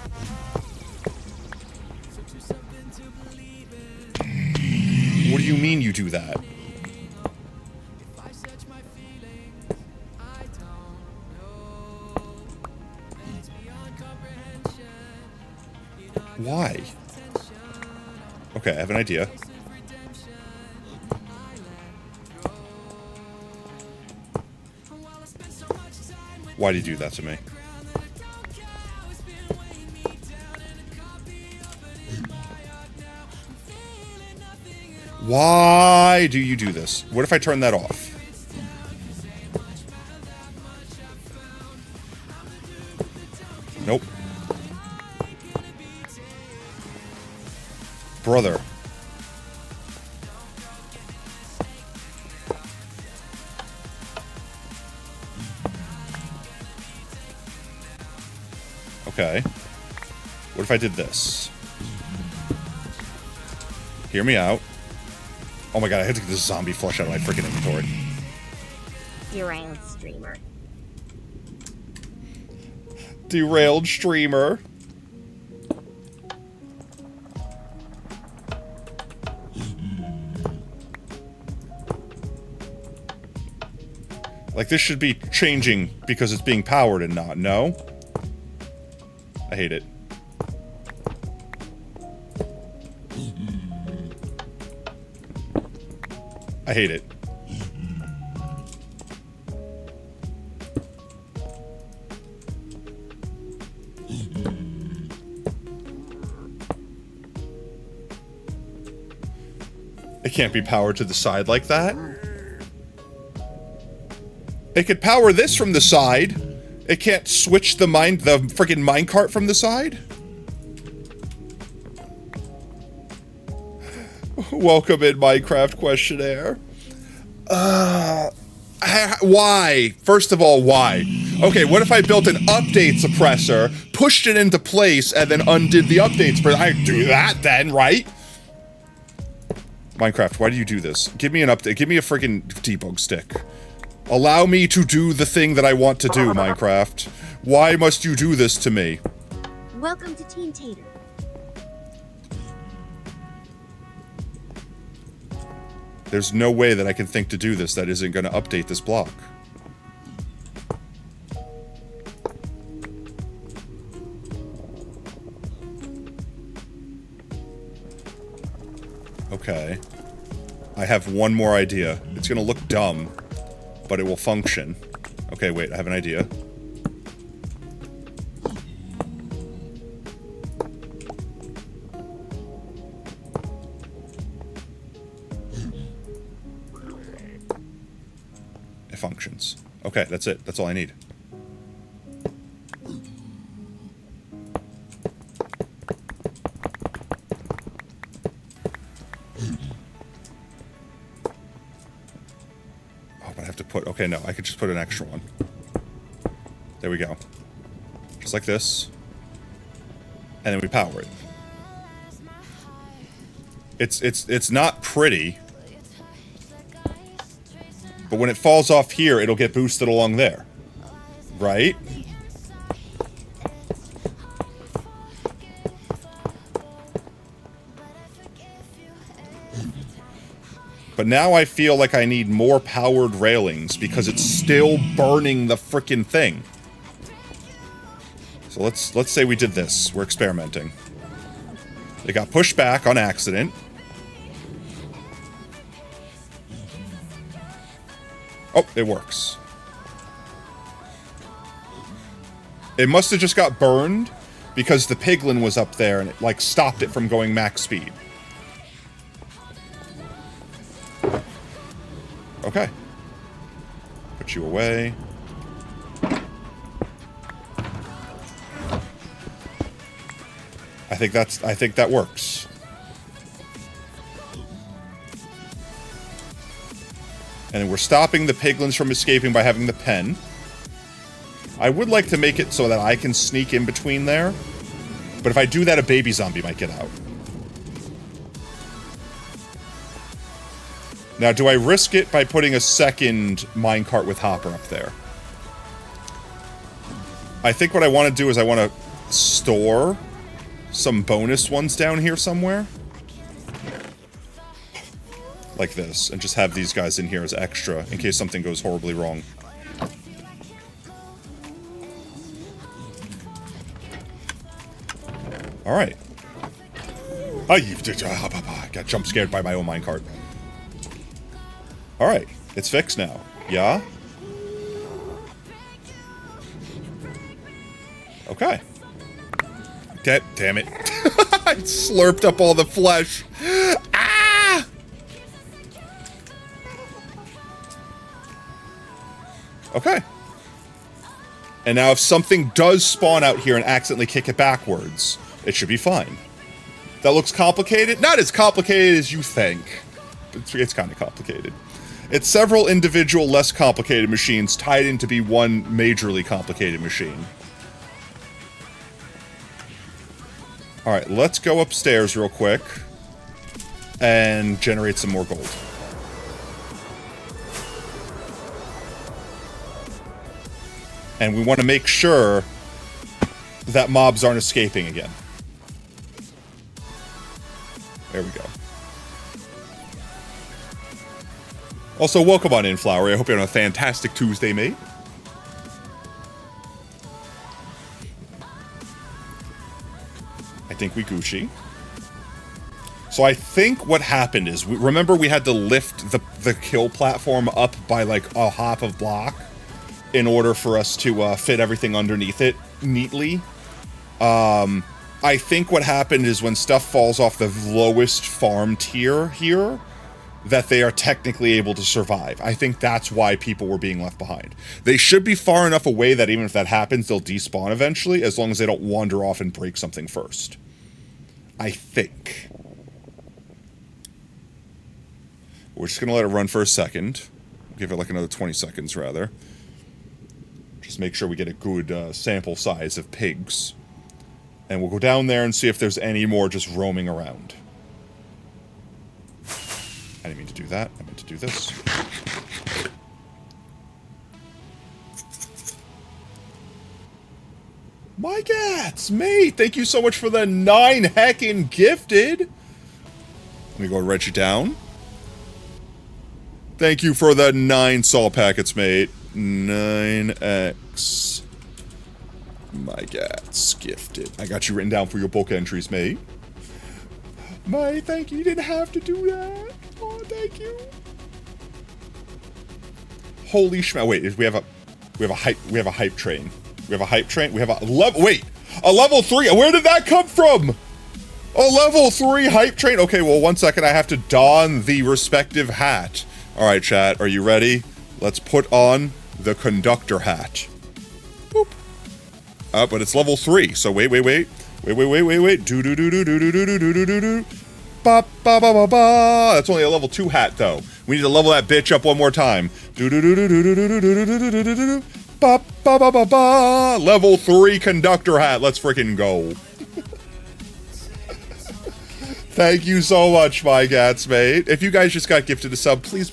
[SPEAKER 2] What do you mean you do that? Why? Okay, I have an idea. Why do you do that to me? Why do you do this? What if I turn that off? Nope. Brother. Okay. if I did this? Hear me out. Oh my god, I had to get this zombie flush out of my freaking inventory.
[SPEAKER 5] Derailed streamer.
[SPEAKER 2] Derailed streamer. Like, this should be changing because it's being powered and not. No? I hate it. I hate it. It can't be powered to the side like that. It could power this from the side. It can't switch the freaking minecart from the side. Welcome in Minecraft questionnaire. Why? First of all, why? Okay, what if I built an update suppressor, pushed it into place, and then undid the updates? I'd do that then, right? Minecraft, why do you do this? Give me an update. Give me a freaking debug stick. Allow me to do the thing that I want to do, Minecraft. Why must you do this to me?
[SPEAKER 5] Welcome to Team Tater.
[SPEAKER 2] There's no way that I can think to do this that isn't going to update this block. Okay. I have one more idea. It's going to look dumb, but it will function. Okay, wait, I have an idea. It functions. Okay, that's it. That's all I need. Okay, no, I could just put an extra one. There we go. Just like this. And then we power it. It's not pretty. But when it falls off here, it'll get boosted along there. Right? But now I feel like I need more powered railings because it's still burning the frickin' thing. So let's say we did this. We're experimenting. It got pushed back on accident. Oh, it works. It must have just got burned because the piglin was up there and it like stopped it from going max speed. Okay. Put you away. I think that works. And then we're stopping the piglins from escaping by having the pen. I would like to make it so that I can sneak in between there. But if I do that, a baby zombie might get out. Now, do I risk it by putting a second minecart with hopper up there? I think what I want to do is I want to store some bonus ones down here somewhere. Like this, and just have these guys in here as extra in case something goes horribly wrong. Alright. I got jump scared by my own minecart. Alright, it's fixed now. Yeah? Okay. Damn it. I slurped up all the flesh. Ah! Okay. And now if something does spawn out here and accidentally kick it backwards, it should be fine. That looks complicated? Not as complicated as you think. It's kind of complicated. It's several individual, less complicated machines tied in to be one majorly complicated machine. Alright, let's go upstairs real quick and generate some more gold. And we want to make sure that mobs aren't escaping again. There we go. Also, welcome on in, Flowery. I hope you're on a fantastic Tuesday, mate. I think we Gucci. So I think what happened is, remember we had to lift the kill platform up by like a hop of block in order for us to fit everything underneath it neatly. I think what happened is when stuff falls off the lowest farm tier here, that they are technically able to survive. I think that's why people were being left behind. They should be far enough away that even if that happens, they'll despawn eventually, as long as they don't wander off and break something first. I think. We're just going to let it run for a second. Give it like another 20 seconds, rather. Just make sure we get a good sample size of pigs. And we'll go down there and see if there's any more just roaming around. I didn't mean to do that. I meant to do this. My gats, mate, thank you so much for the 9 heckin' gifted. Let me go and write you down. Thank you for the 9 salt packets, mate. 9x. My gats gifted. I got you written down for your book entries, mate. My, thank you. You didn't have to do that. Oh, thank you. Holy schmo! Wait, we have a hype train. We have a hype train. We have a level. Wait, a level 3. Where did that come from? A level 3 hype train. Okay, well, 1 second. I have to don the respective hat. All right, chat. Are you ready? Let's put on the conductor hat. Boop. But it's level 3. So wait. Do. Ba ba ba ba ba. That's only a level 2 hat, though. We need to level that bitch up one more time. Do. Ba ba ba ba ba. Level 3 conductor hat. Let's freaking go. Thank you so much, my gats, mate. If you guys just got gifted a sub, please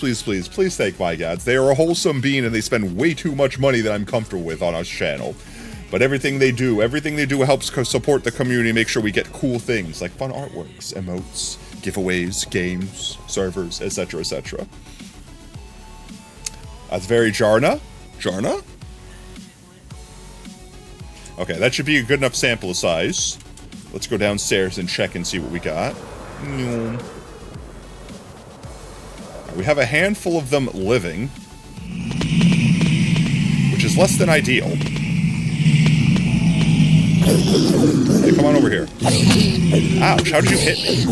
[SPEAKER 2] thank my gats. They are a wholesome bean and they spend way too much money that I'm comfortable with on our channel. But everything they do helps support the community, make sure we get cool things like fun artworks, emotes, giveaways, games, servers, etc., etc. That's very Jarna. Jarna? Okay, that should be a good enough sample size. Let's go downstairs and check and see what we got. We have a handful of them living, which is less than ideal. Hey, come on over here. Ouch, how'd you hit me?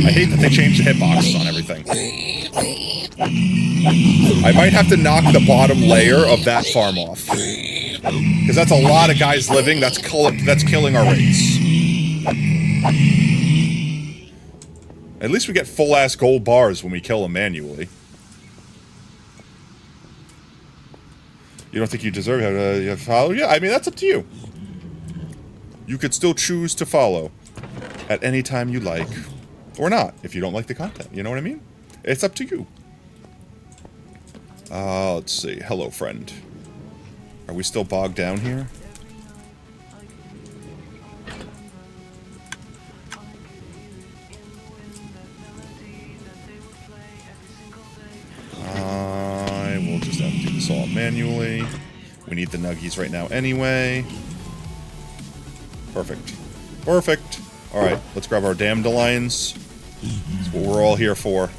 [SPEAKER 2] I hate that they changed the hitboxes on everything. I might have to knock the bottom layer of that farm off. Because that's a lot of guys living, that's killing our race. At least we get full-ass gold bars when we kill them manually. You don't think you deserve to follow? Yeah, I mean, that's up to you. You could still choose to follow at any time you like. Or not, if you don't like the content. You know what I mean? It's up to you. Let's see. Hello, friend. Are we still bogged down here? I will just have to do this all manually. We need the nuggies right now anyway. Perfect. Perfect. Alright, let's grab our dandelions. That's what we're all here for.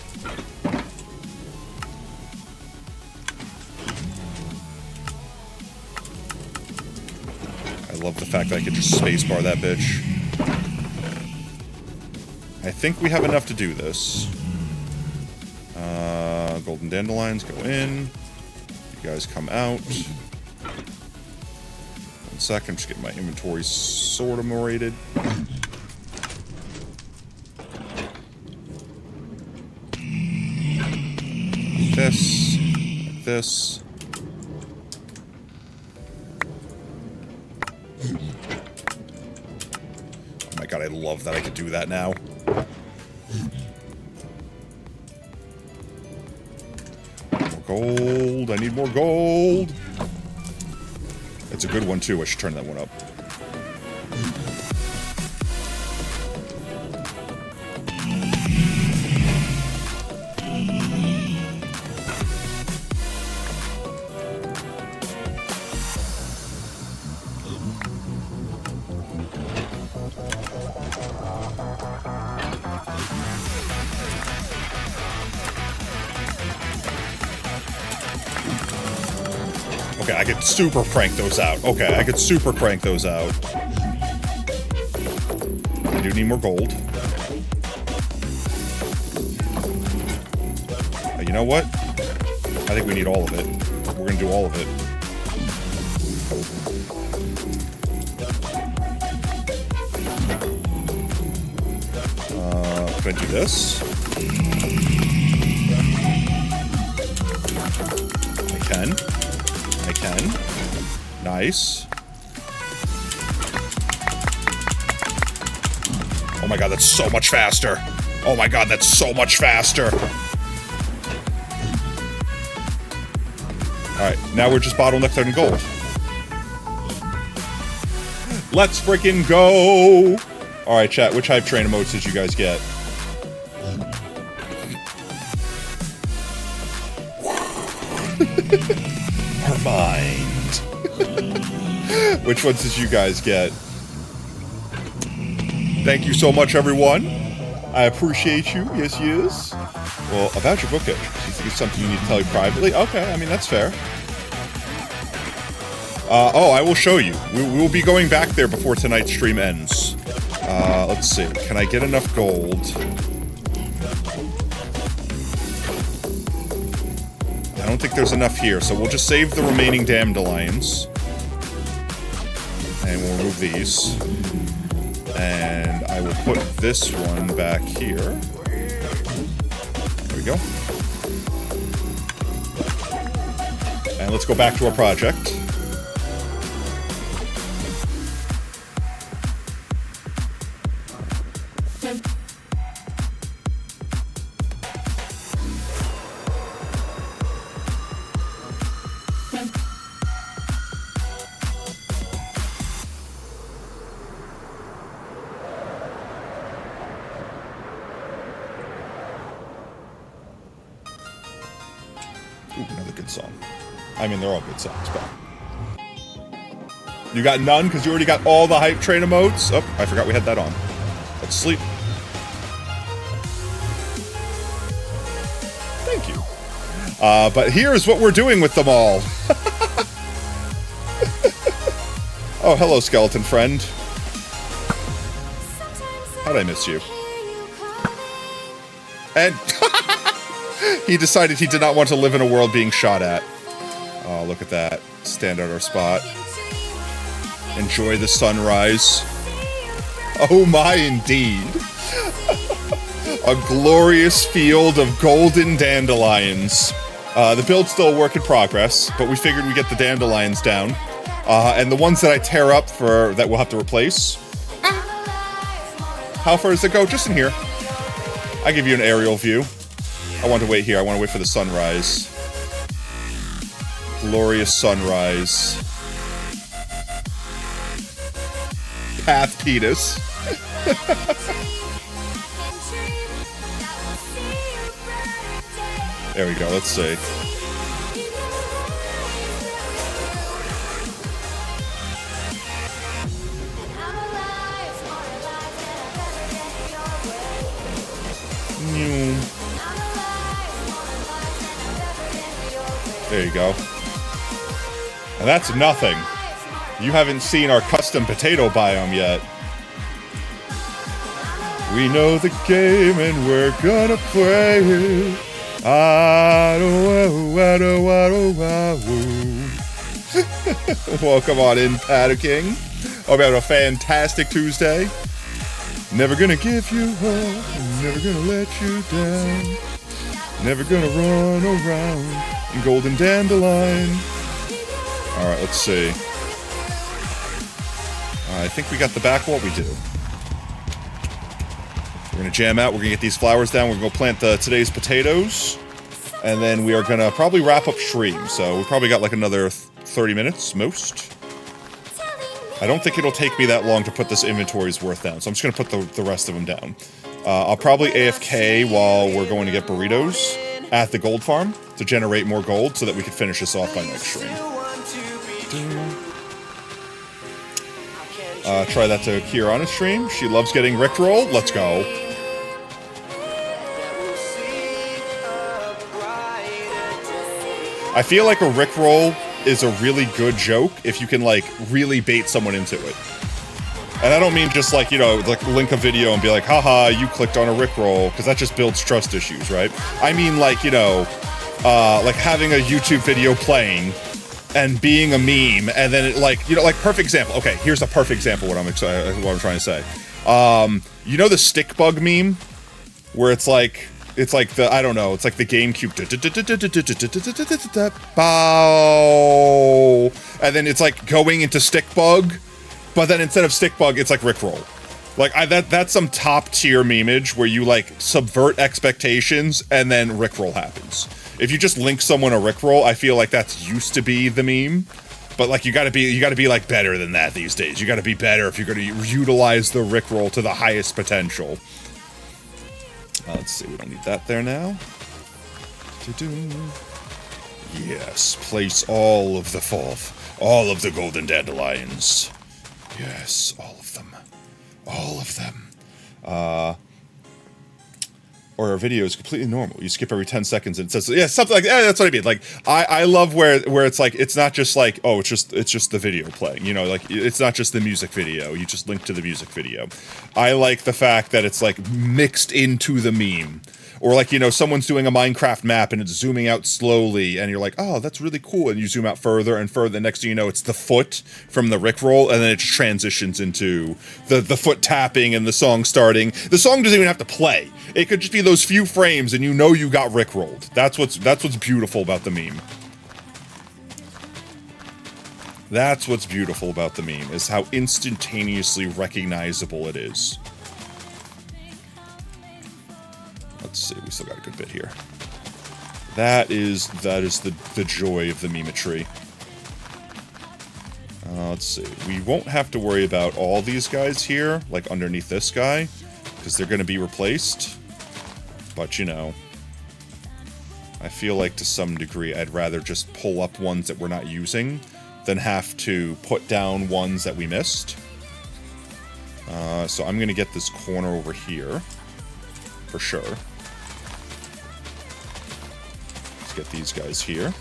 [SPEAKER 2] I love the fact that I can just spacebar that bitch. I think we have enough to do this. Golden dandelions go in. You guys come out. 1 second, just get my inventory sort of rated. This. my god, I love that I could do that now. More gold. I need more gold. It's a good one, too. I should turn that one up. Okay, I could super crank those out. Okay, I could super crank those out. I do need more gold. You know what? I think we need all of it. We're gonna do all of it. Can I do this? I can. I can. Nice. Oh my god, that's so much faster. Oh my god, that's so much faster. Alright, now we're just bottlenecked in gold. Let's freaking go! Alright, chat, which hype train emotes did you guys get? Our mind. Which ones did you guys get? Thank you so much, everyone. I appreciate you. Yes, yes. Well, about your book it. You think it's something you need to tell you privately? Okay, I mean, that's fair. Oh, I will show you. We will be going back there before tonight's stream ends. Let's see. Can I get enough gold? I don't think there's enough here, so we'll just save the remaining dandelions. And we'll remove these. And I will put this one back here. There we go. And let's go back to our project. Ooh, another good song. I mean, they're all good songs, but... You got none because you already got all the hype train emotes? Oh, I forgot we had that on. Let's sleep. Thank you. But here's what we're doing with them all. Oh, hello, skeleton friend. How'd I miss you? And... He decided he did not want to live in a world being shot at. Oh, look at that. Stand at our spot. Enjoy the sunrise. Oh my, indeed. A glorious field of golden dandelions. The build's still a work in progress, but we figured we'd get the dandelions down. And the ones that I tear up that we'll have to replace. How far does it go? Just in here. I give you an aerial view. I want to wait here. I want to wait for the sunrise. Glorious sunrise. Path penis. There we go. Let's see. There you go. And that's nothing. You haven't seen our custom potato biome yet. We know the game and we're gonna play it. Welcome on in, Paddocking. Hope you have a fantastic Tuesday. Never gonna give you up, never gonna let you down. Never gonna run around in golden dandelion. Alright, let's see. I think we got the back wall. We do. We're gonna jam out. We're gonna get these flowers down. We're gonna go plant today's potatoes. And then we are gonna probably wrap up stream. So we probably got like another 30 minutes, most. I don't think it'll take me that long to put this inventory's worth down. So I'm just gonna put the rest of them down. I'll probably AFK while we're going to get burritos at the gold farm to generate more gold so that we can finish this off by next stream. Try that to Kier on his stream. She loves getting rickrolled. Let's go. I feel like a rickroll is a really good joke if you can, like, really bait someone into it. And I don't mean just, like, you know, like, link a video and be like, haha, you clicked on a rickroll, because that just builds trust issues, right? I mean, like, you know, like having a YouTube video playing and being a meme, and then it, like, you know, like, perfect example. Okay, here's a perfect example of what I'm trying to say. You know the stick bug meme? Where it's like the, I don't know, it's like the GameCube. Bow. And then it's like going into stick bug, but then instead of stick bug, it's like rickroll. Like, that's some top tier memeage where you, like, subvert expectations and then rickroll happens. If you just link someone a rickroll, I feel like that's used to be the meme. But, like, you gotta be like better than that these days. You gotta be better if you're gonna utilize the rickroll to the highest potential. Let's see, we don't need that there now. Yes, place all of the all of the golden dandelions. Yes, all of them. All of them. Or a video is completely normal. You skip every 10 seconds and it says, yeah, something like that. That's what I mean. Like, I love where it's like, it's not just like, oh, it's just the video playing, you know, like, it's not just the music video. You just link to the music video. I like the fact that it's like mixed into the meme. Or like, you know, someone's doing a Minecraft map and it's zooming out slowly and you're like, oh, that's really cool. And you zoom out further and further. Next thing you know, it's the foot from the Rickroll, and then it just transitions into the foot tapping and the song starting. The song doesn't even have to play. It could just be those few frames and you know you got Rickrolled. That's what's beautiful about the meme. That's what's beautiful about the meme, is how instantaneously recognizable it is. Let's see, we still got a good bit here. That is the joy of the memetry. Let's see, we won't have to worry about all these guys here, like underneath this guy, because they're going to be replaced. But, you know, I feel like to some degree I'd rather just pull up ones that we're not using than have to put down ones that we missed. So I'm going to get this corner over here, for sure. Let's get these guys here.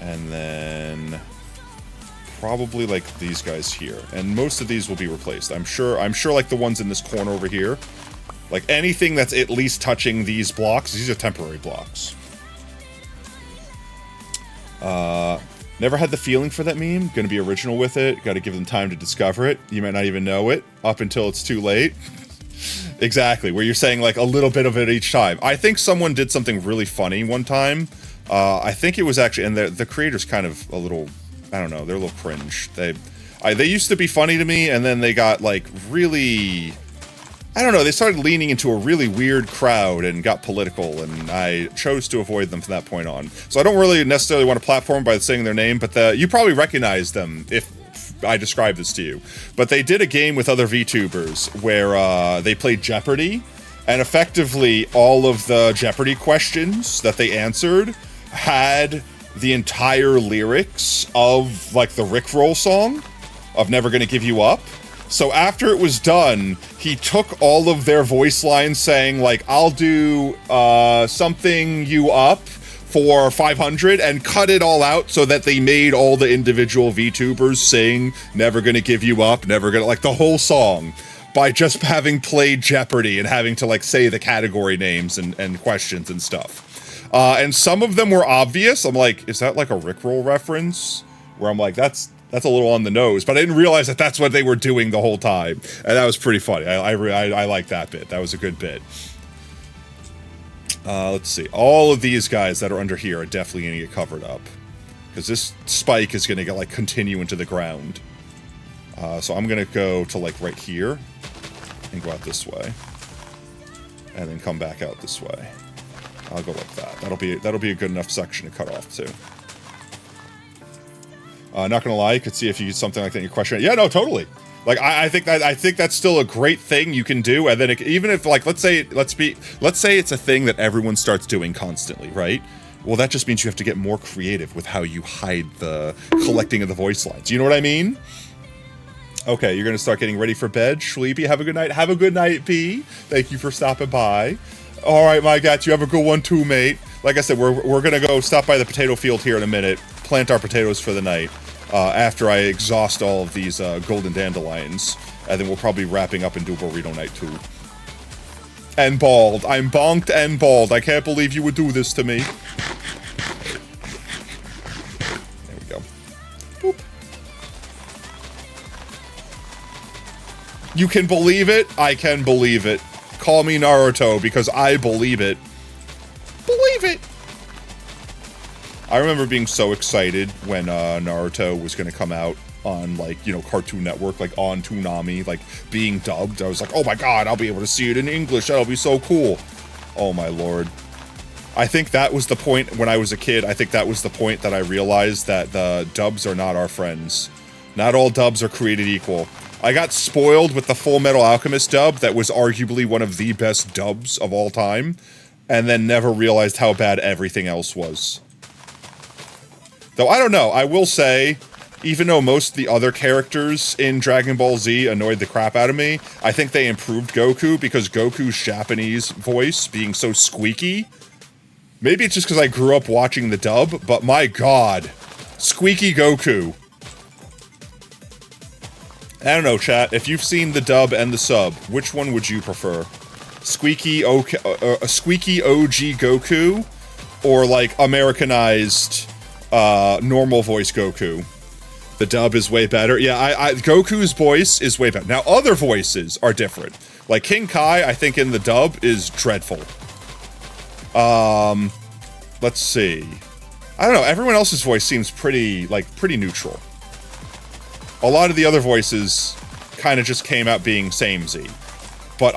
[SPEAKER 2] And then probably like these guys here. And most of these will be replaced. I'm sure like the ones in this corner over here. Like anything that's at least touching these blocks, these are temporary blocks. Never had the feeling for that meme. Gonna be original with it. Gotta give them time to discover it. You might not even know it up until it's too late. Exactly, where you're saying like a little bit of it each time. I think someone did something really funny one time. I think it was actually, and the creator's kind of a little, I don't know, they're a little cringe. They used to be funny to me, and then they got like really, I don't know, they started leaning into a really weird crowd and got political, and I chose to avoid them from that point on. So I don't really necessarily want to platform by saying their name, but you probably recognize them if I describe this to you. But they did a game with other VTubers where they played Jeopardy, and effectively all of the Jeopardy questions that they answered had the entire lyrics of like the Rickroll song of Never Gonna Give You Up. So after it was done, he took all of their voice lines saying like, I'll do something you up for 500, and cut it all out so that they made all the individual VTubers sing Never Gonna Give You Up, Never Gonna, like the whole song, by just having played Jeopardy and having to like say the category names and questions and stuff. And some of them were obvious. I'm like, is that like a Rickroll reference? Where I'm like, that's a little on the nose, but I didn't realize that that's what they were doing the whole time, and that was pretty funny. I like that bit. That was a good bit. Let's see. All of these guys that are under here are definitely going to get covered up, because this spike is going to like continue into the ground. So I'm going to go to like right here and go out this way. and then come back out this way. I'll go like that. That'll be a good enough section to cut off too. Not gonna lie, could see if you use something like that in your question. Yeah, no, totally. Like I think that's still a great thing you can do. And then even if like let's say it's a thing that everyone starts doing constantly, right? Well, that just means you have to get more creative with how you hide the collecting of the voice lines. You know what I mean? Okay, you're gonna start getting ready for bed. Sleepy, have a good night. Have a good night, P. Thank you for stopping by. All right, my gat, you have a good one too, mate. Like I said, we're gonna go stop by the potato field here in a minute, plant our potatoes for the night. After I exhaust all of these golden dandelions, and then we'll probably be wrapping up and do burrito night too. And bald. I'm bonked and bald. I can't believe you would do this to me. There we go. Boop. You can believe it? I can believe it. Call me Naruto because I believe it. Believe it! I remember being so excited when Naruto was going to come out on, like, you know, Cartoon Network, like, on Toonami, like, being dubbed. I was like, oh my god, I'll be able to see it in English. That'll be so cool. Oh my lord. I think that was the point when I was a kid. I think that was the point that I realized that the dubs are not our friends. Not all dubs are created equal. I got spoiled with the Full Metal Alchemist dub that was arguably one of the best dubs of all time, and then never realized how bad everything else was. Though, I don't know, I will say, even though most of the other characters in Dragon Ball Z annoyed the crap out of me, I think they improved Goku because Goku's Japanese voice being so squeaky. Maybe it's just because I grew up watching the dub, but my god. Squeaky Goku. I don't know, chat, if you've seen the dub and the sub, which one would you prefer? Squeaky OG Goku? Or, like, Americanized... normal voice Goku. The dub is way better. Yeah, Goku's voice is way better. Now, other voices are different. Like, King Kai, I think in the dub, is dreadful. Let's see. I don't know, everyone else's voice seems pretty neutral. A lot of the other voices kind of just came out being samey. But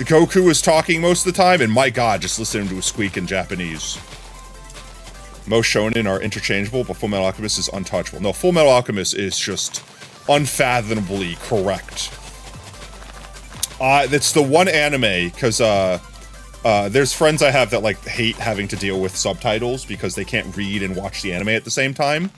[SPEAKER 2] Goku is talking most of the time, and my god, just listening to a squeak in Japanese. Most shonen are interchangeable, but Full Metal Alchemist is untouchable. No, Full Metal Alchemist is just unfathomably correct. It's the one anime, because, there's friends I have that, like, hate having to deal with subtitles because they can't read and watch the anime at the same time.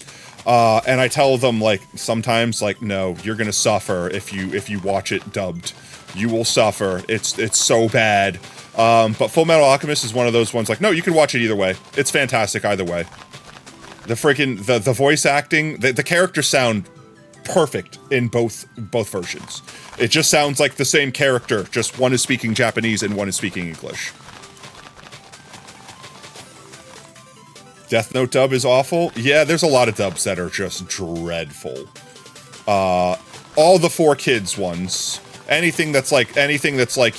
[SPEAKER 2] And I tell them, like, sometimes, like, no, you're gonna suffer if you watch it dubbed. You will suffer. It's so bad. But Full Metal Alchemist is one of those ones, like, no, you can watch it either way. It's fantastic either way. The freaking, the voice acting, the characters sound perfect in both versions. It just sounds like the same character, just one is speaking Japanese and one is speaking English. Death Note dub is awful? Yeah, there's a lot of dubs that are just dreadful. All the 4Kids ones. Anything that's like,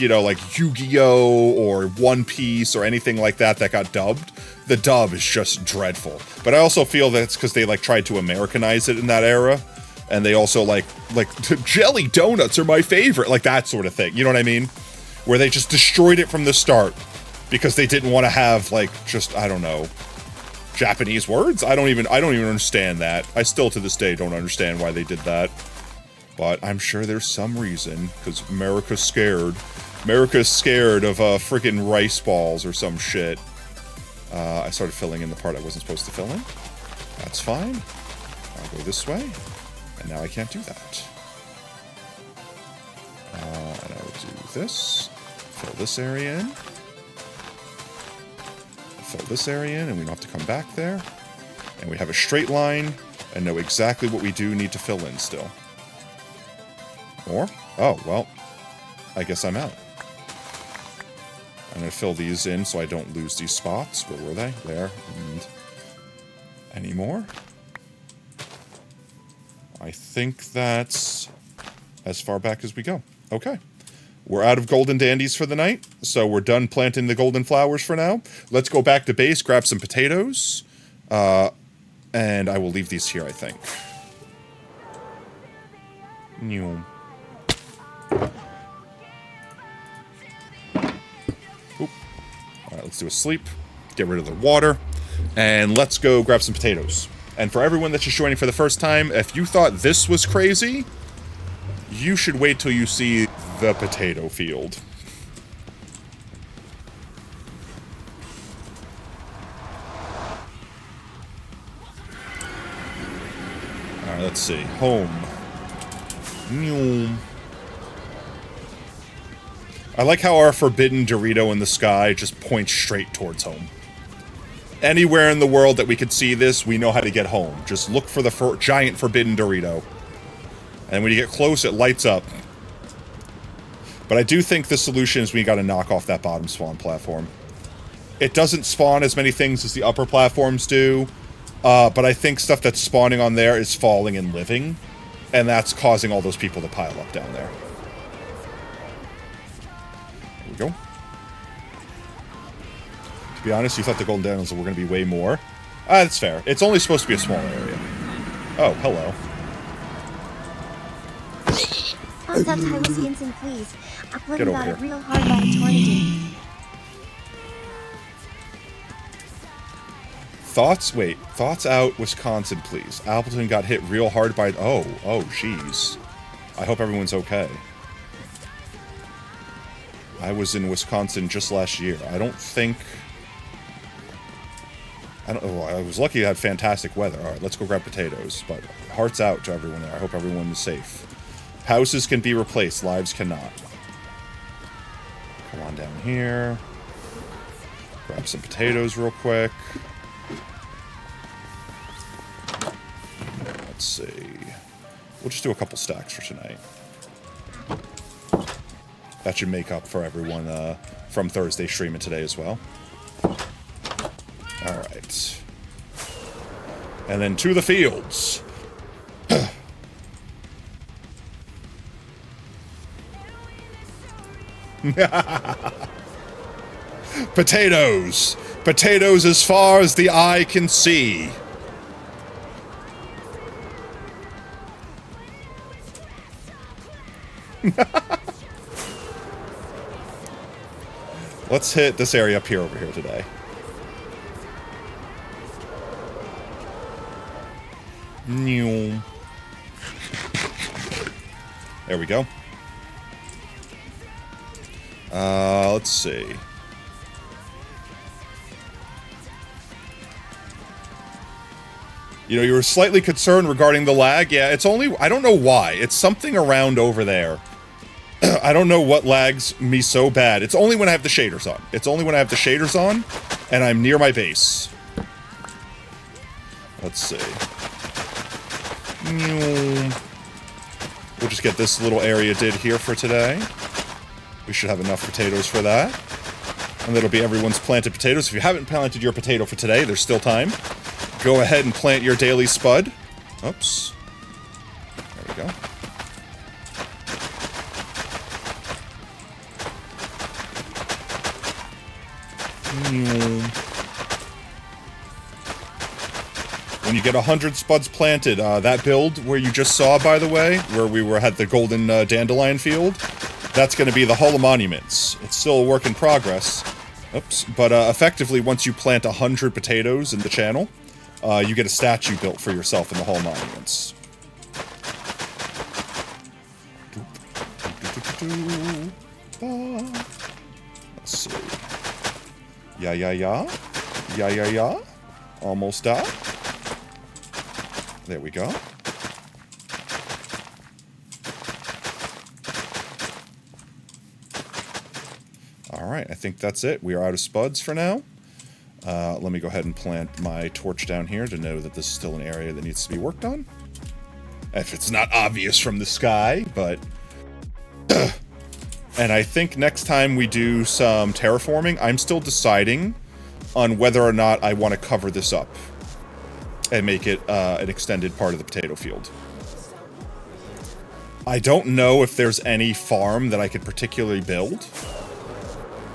[SPEAKER 2] you know, like Yu-Gi-Oh! Or One Piece or anything like that that got dubbed, the dub is just dreadful. But I also feel that it's because they, like, tried to Americanize it in that era. And they also, like, jelly donuts are my favorite, like that sort of thing. You know what I mean? Where they just destroyed it from the start. Because they didn't want to have, like, just, I don't know, Japanese words? I don't even understand that. I still, to this day, don't understand why they did that. But I'm sure there's some reason, because America's scared. America's scared of, freaking rice balls or some shit. I started filling in the part I wasn't supposed to fill in. That's fine. I'll go this way. And now I can't do that. And I will do this. Fill this area in. Fill this area in, and we don't have to come back there. And we have a straight line, and know exactly what we do need to fill in still. More? Oh, well, I guess I'm out. I'm going to fill these in so I don't lose these spots. Where were they? There. And any more? I think that's as far back as we go. Okay. We're out of golden dandies for the night, so we're done planting the golden flowers for now. Let's go back to base, grab some potatoes, and I will leave these here, I think. Let's do a sleep, get rid of the water, and let's go grab some potatoes. And for everyone that's just joining for the first time, if you thought this was crazy, you should wait till you see the potato field. Alright, let's see. Home. I like how our forbidden Dorito in the sky just points straight towards home. Anywhere in the world that we could see this, we know how to get home. Just look for the giant forbidden Dorito. And when you get close, it lights up. But I do think the solution is we gotta knock off that bottom spawn platform. It doesn't spawn as many things as the upper platforms do, but I think stuff that's spawning on there is falling and living, and that's causing all those people to pile up down there. There we go. To be honest, you thought the golden daniels were going to be way more. That's fair. It's only supposed to be a small area. Oh, hello.
[SPEAKER 5] What's up, Wisconsin, please?
[SPEAKER 2] Get
[SPEAKER 5] Uploading
[SPEAKER 2] over
[SPEAKER 5] got
[SPEAKER 2] here.
[SPEAKER 5] it real hard by a tornado.
[SPEAKER 2] Thoughts? Wait. Thoughts out, Wisconsin, please. Appleton got hit real hard by... Oh, jeez. I hope everyone's okay. I was in Wisconsin just last year. I don't think... I was lucky to have fantastic weather. Alright, let's go grab potatoes. But hearts out to everyone there. I hope everyone is safe. Houses can be replaced. Lives cannot. Come on down here. Grab some potatoes real quick. Let's see. We'll just do a couple stacks for tonight. That should make up for everyone from Thursday streaming today as well. Alright. And then to the fields. Potatoes! Potatoes as far as the eye can see. Let's hit this area up here over here today. There we go. Let's see. You know, you were slightly concerned regarding the lag. Yeah, it's only... I don't know why. It's something around over there. I don't know what lags me so bad. It's only when I have the shaders on. It's only when I have the shaders on, and I'm near my base. Let's see. We'll just get this little area did here for today. We should have enough potatoes for that. And that'll be everyone's planted potatoes. If you haven't planted your potato for today, there's still time. Go ahead and plant your daily spud. Oops. There we go. When you get 100 spuds planted, that build where you just saw, by the way, where we had the golden dandelion field, that's going to be the Hall of Monuments. It's still a work in progress. Oops. But effectively, once you plant 100 potatoes in the channel, you get a statue built for yourself in the Hall of Monuments. Let's see. Yeah. Almost done. There we go. Alright, I think that's it. We are out of spuds for now. Let me go ahead and plant my torch down here to know that this is still an area that needs to be worked on. If it's not obvious from the sky, but... And I think next time we do some terraforming, I'm still deciding on whether or not I want to cover this up and make it an extended part of the potato field. I don't know if there's any farm that I could particularly build.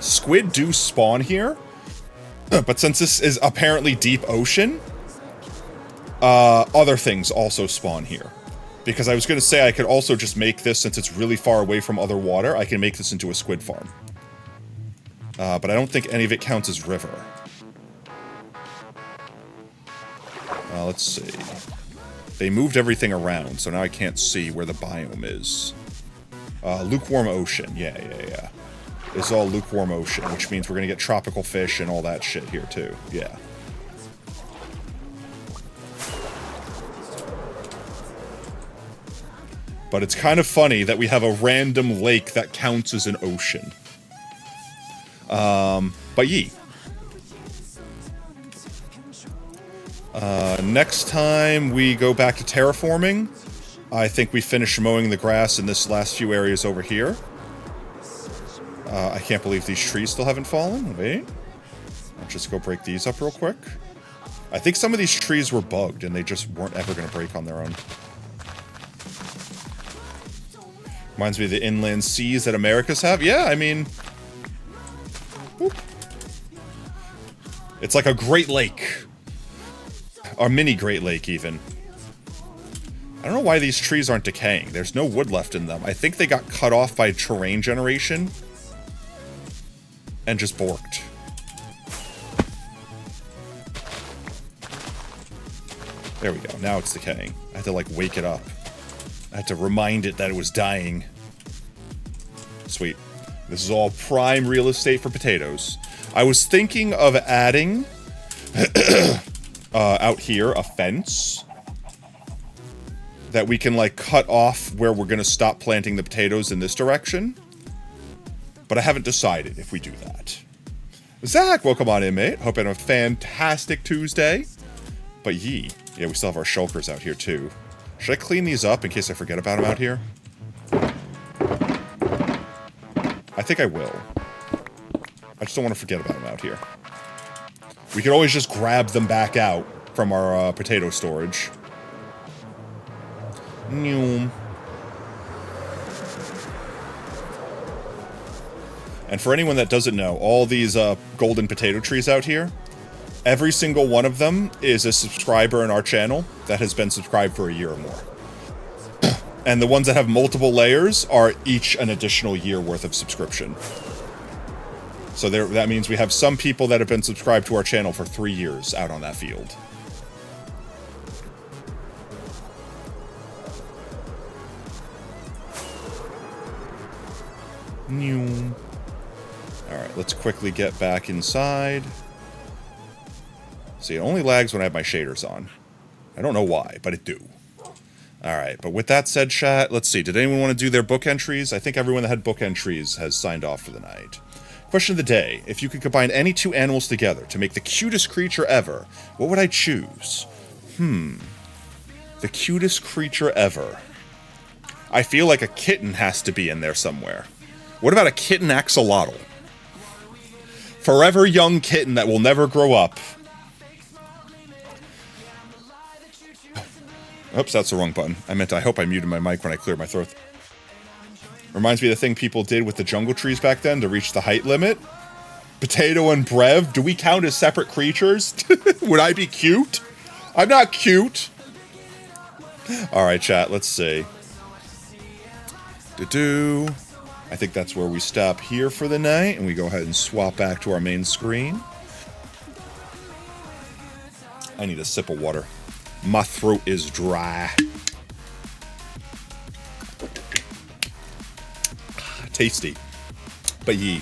[SPEAKER 2] Squid do spawn here, but since this is apparently deep ocean, other things also spawn here. Because I was going to say I could also just make this, since it's really far away from other water, I can make this into a squid farm. But I don't think any of it counts as river. Let's see. They moved everything around, so now I can't see where the biome is. Lukewarm ocean. Yeah. It's all lukewarm ocean, which means we're going to get tropical fish and all that shit here, too. Yeah. But it's kind of funny that we have a random lake that counts as an ocean. But yee. Next time we go back to terraforming, I think we finish mowing the grass in this last few areas over here. I can't believe these trees still haven't fallen. Wait. I'll just go break these up real quick. I think some of these trees were bugged and they just weren't ever going to break on their own. Reminds me of the inland seas that Americas have. Yeah, I mean... Whoop. It's like a Great Lake. Or mini Great Lake, even. I don't know why these trees aren't decaying. There's no wood left in them. I think they got cut off by terrain generation. And just borked. There we go. Now it's decaying. I had to, like, wake it up. I had to remind it that it was dying. Sweet. This is all prime real estate for potatoes. I was thinking of adding... out here, a fence that we can, like, cut off where we're going to stop planting the potatoes in this direction. But I haven't decided if we do that. Zach, welcome on in, mate. Hope you have a fantastic Tuesday. But yee. Yeah, we still have our shulkers out here, too. Should I clean these up in case I forget about them out here? I think I will. I just don't want to forget about them out here. We could always just grab them back out from our potato storage. And for anyone that doesn't know, all these golden potato trees out here, every single one of them is a subscriber in our channel that has been subscribed for a year or more. And the ones that have multiple layers are each an additional year worth of subscription. So that means we have some people that have been subscribed to our channel for 3 years out on that field. Alright, let's quickly get back inside. See, it only lags when I have my shaders on. I don't know why, but it do. Alright, but with that said, chat, let's see. Did anyone want to do their book entries? I think everyone that had book entries has signed off for the night. Question of the day. If you could combine any two animals together to make the cutest creature ever, what would I choose? The cutest creature ever. I feel like a kitten has to be in there somewhere. What about a kitten axolotl? Forever young kitten that will never grow up. Oops, that's the wrong button. I hope I muted my mic when I cleared my throat. Reminds me of the thing people did with the jungle trees back then to reach the height limit. Potato and Brev, do we count as separate creatures? Would I be cute? I'm not cute. Alright, chat, let's see. I think that's where we stop here for the night, and we go ahead and swap back to our main screen. I need a sip of water. My throat is dry. Tasty. But yee.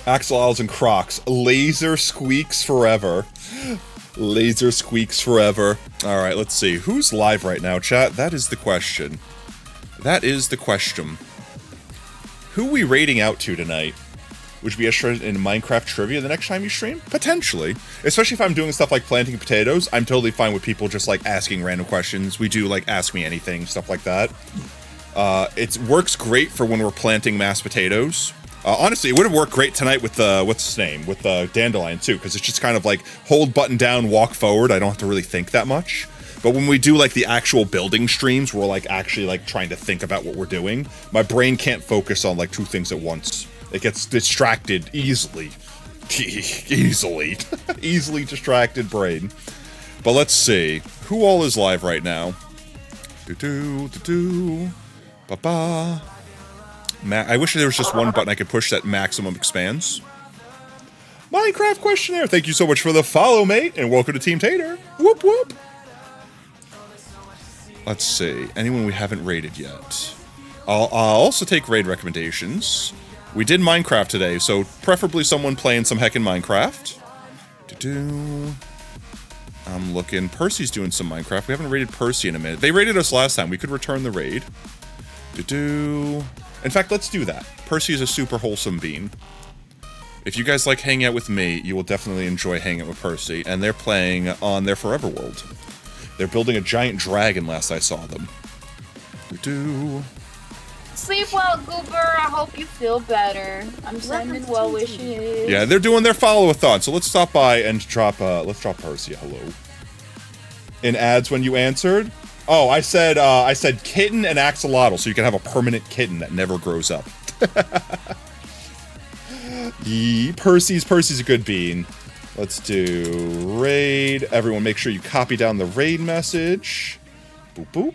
[SPEAKER 2] Axolotls and Crocs. Laser squeaks forever. Laser squeaks forever. Alright, let's see. Who's live right now, chat? That is the question. That is the question. Who are we raiding out to tonight? Would you be interested in Minecraft trivia the next time you stream? Potentially. Especially if I'm doing stuff like planting potatoes, I'm totally fine with people just, like, asking random questions. We do, like, Ask Me Anything, stuff like that. It works great for when we're planting mashed potatoes. Honestly, it would have worked great tonight with what's his name? With Dandelion, too, because it's just kind of like, hold button down, walk forward. I don't have to really think that much. But when we do, like, the actual building streams, we're, like, actually, like, trying to think about what we're doing. My brain can't focus on, like, 2 things at once. It gets distracted easily. Easily. Easily distracted brain. But let's see. Who all is live right now? Ba-ba. I wish there was just one button I could push that maximum expands. Minecraft questionnaire. Thank you so much for the follow, mate, and welcome to Team Tater. Whoop whoop. Let's see. Anyone we haven't raided yet? I'll also take raid recommendations. We did Minecraft today, so preferably someone playing some heckin' Minecraft. I'm looking. Percy's doing some Minecraft. We haven't raided Percy in a minute. They raided us last time. We could return the raid. In fact, let's do that. Percy is a super wholesome bean. If you guys like hanging out with me, you will definitely enjoy hanging out with Percy. And they're playing on their Forever World. They're building a giant dragon last I saw them.
[SPEAKER 6] Sleep well, Goober. I hope you feel better. I'm sending well wishes.
[SPEAKER 2] Yeah, they're doing their follow-a-thon, so let's stop by and drop Percy a hello. In ads when you answered? Oh, I said kitten and axolotl, so you can have a permanent kitten that never grows up. Percy's a good bean. Let's do raid. Everyone make sure you copy down the raid message. Boop boop.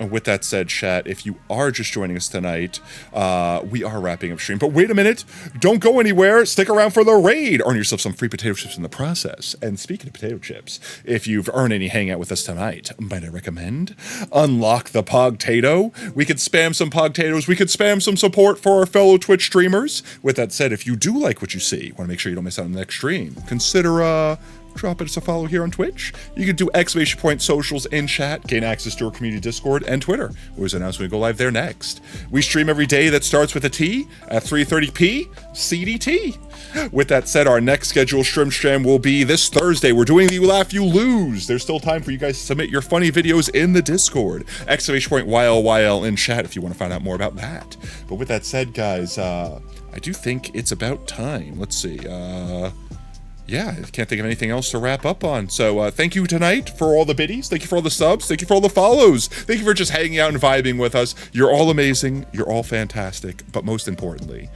[SPEAKER 2] With that said, chat, if you are just joining us tonight, we are wrapping up stream. But wait a minute. Don't go anywhere. Stick around for the raid. Earn yourself some free potato chips in the process. And speaking of potato chips, if you've earned any hangout with us tonight, might I recommend? Unlock the Pogtato. We could spam some Pogtatoes. We could spam some support for our fellow Twitch streamers. With that said, if you do like what you see, want to make sure you don't miss out on the next stream, consider drop us a follow here on Twitch. You can do exclamation point socials in chat, gain access to our community Discord and Twitter. Always announce when we go live there next. We stream every day that starts with a T at 3:30 CDT. With that said, our next scheduled stream will be this Thursday. We're doing the You Laugh, You Lose. There's still time for you guys to submit your funny videos in the Discord. Exclamation point YLYL in chat if you want to find out more about that. But with that said, guys, I do think it's about time. Let's see. Yeah, I can't think of anything else to wrap up on. So thank you tonight for all the biddies. Thank you for all the subs. Thank you for all the follows. Thank you for just hanging out and vibing with us. You're all amazing. You're all fantastic. But most importantly,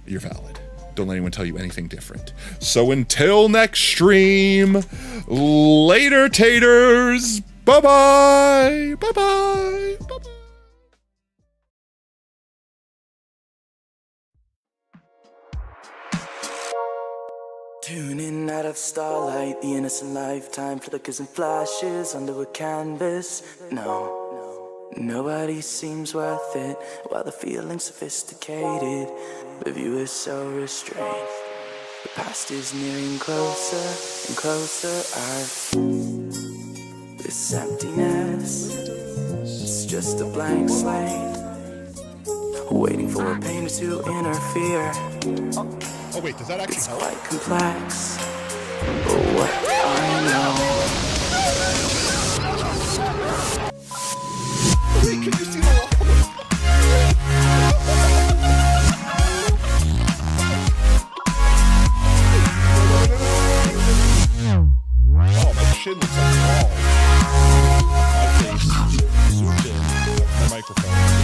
[SPEAKER 2] you're valid. Don't let anyone tell you anything different. So until next stream, later, taters. Bye-bye. Bye-bye. Bye-bye.
[SPEAKER 7] Tuning out of starlight, the innocent lifetime flickers and flashes under a canvas. No, nobody seems worth it, while the feeling's sophisticated. The view is so restrained. The past is nearing closer and closer. This emptiness, it's just a blank slate, waiting for a painter to interfere.
[SPEAKER 2] Oh wait, does that actually
[SPEAKER 7] It's
[SPEAKER 2] help?
[SPEAKER 7] quite complex, but what I know.
[SPEAKER 2] Wait, can you see the lava? Oh, my chin looks like a wall. My face zoomed in. My microphone.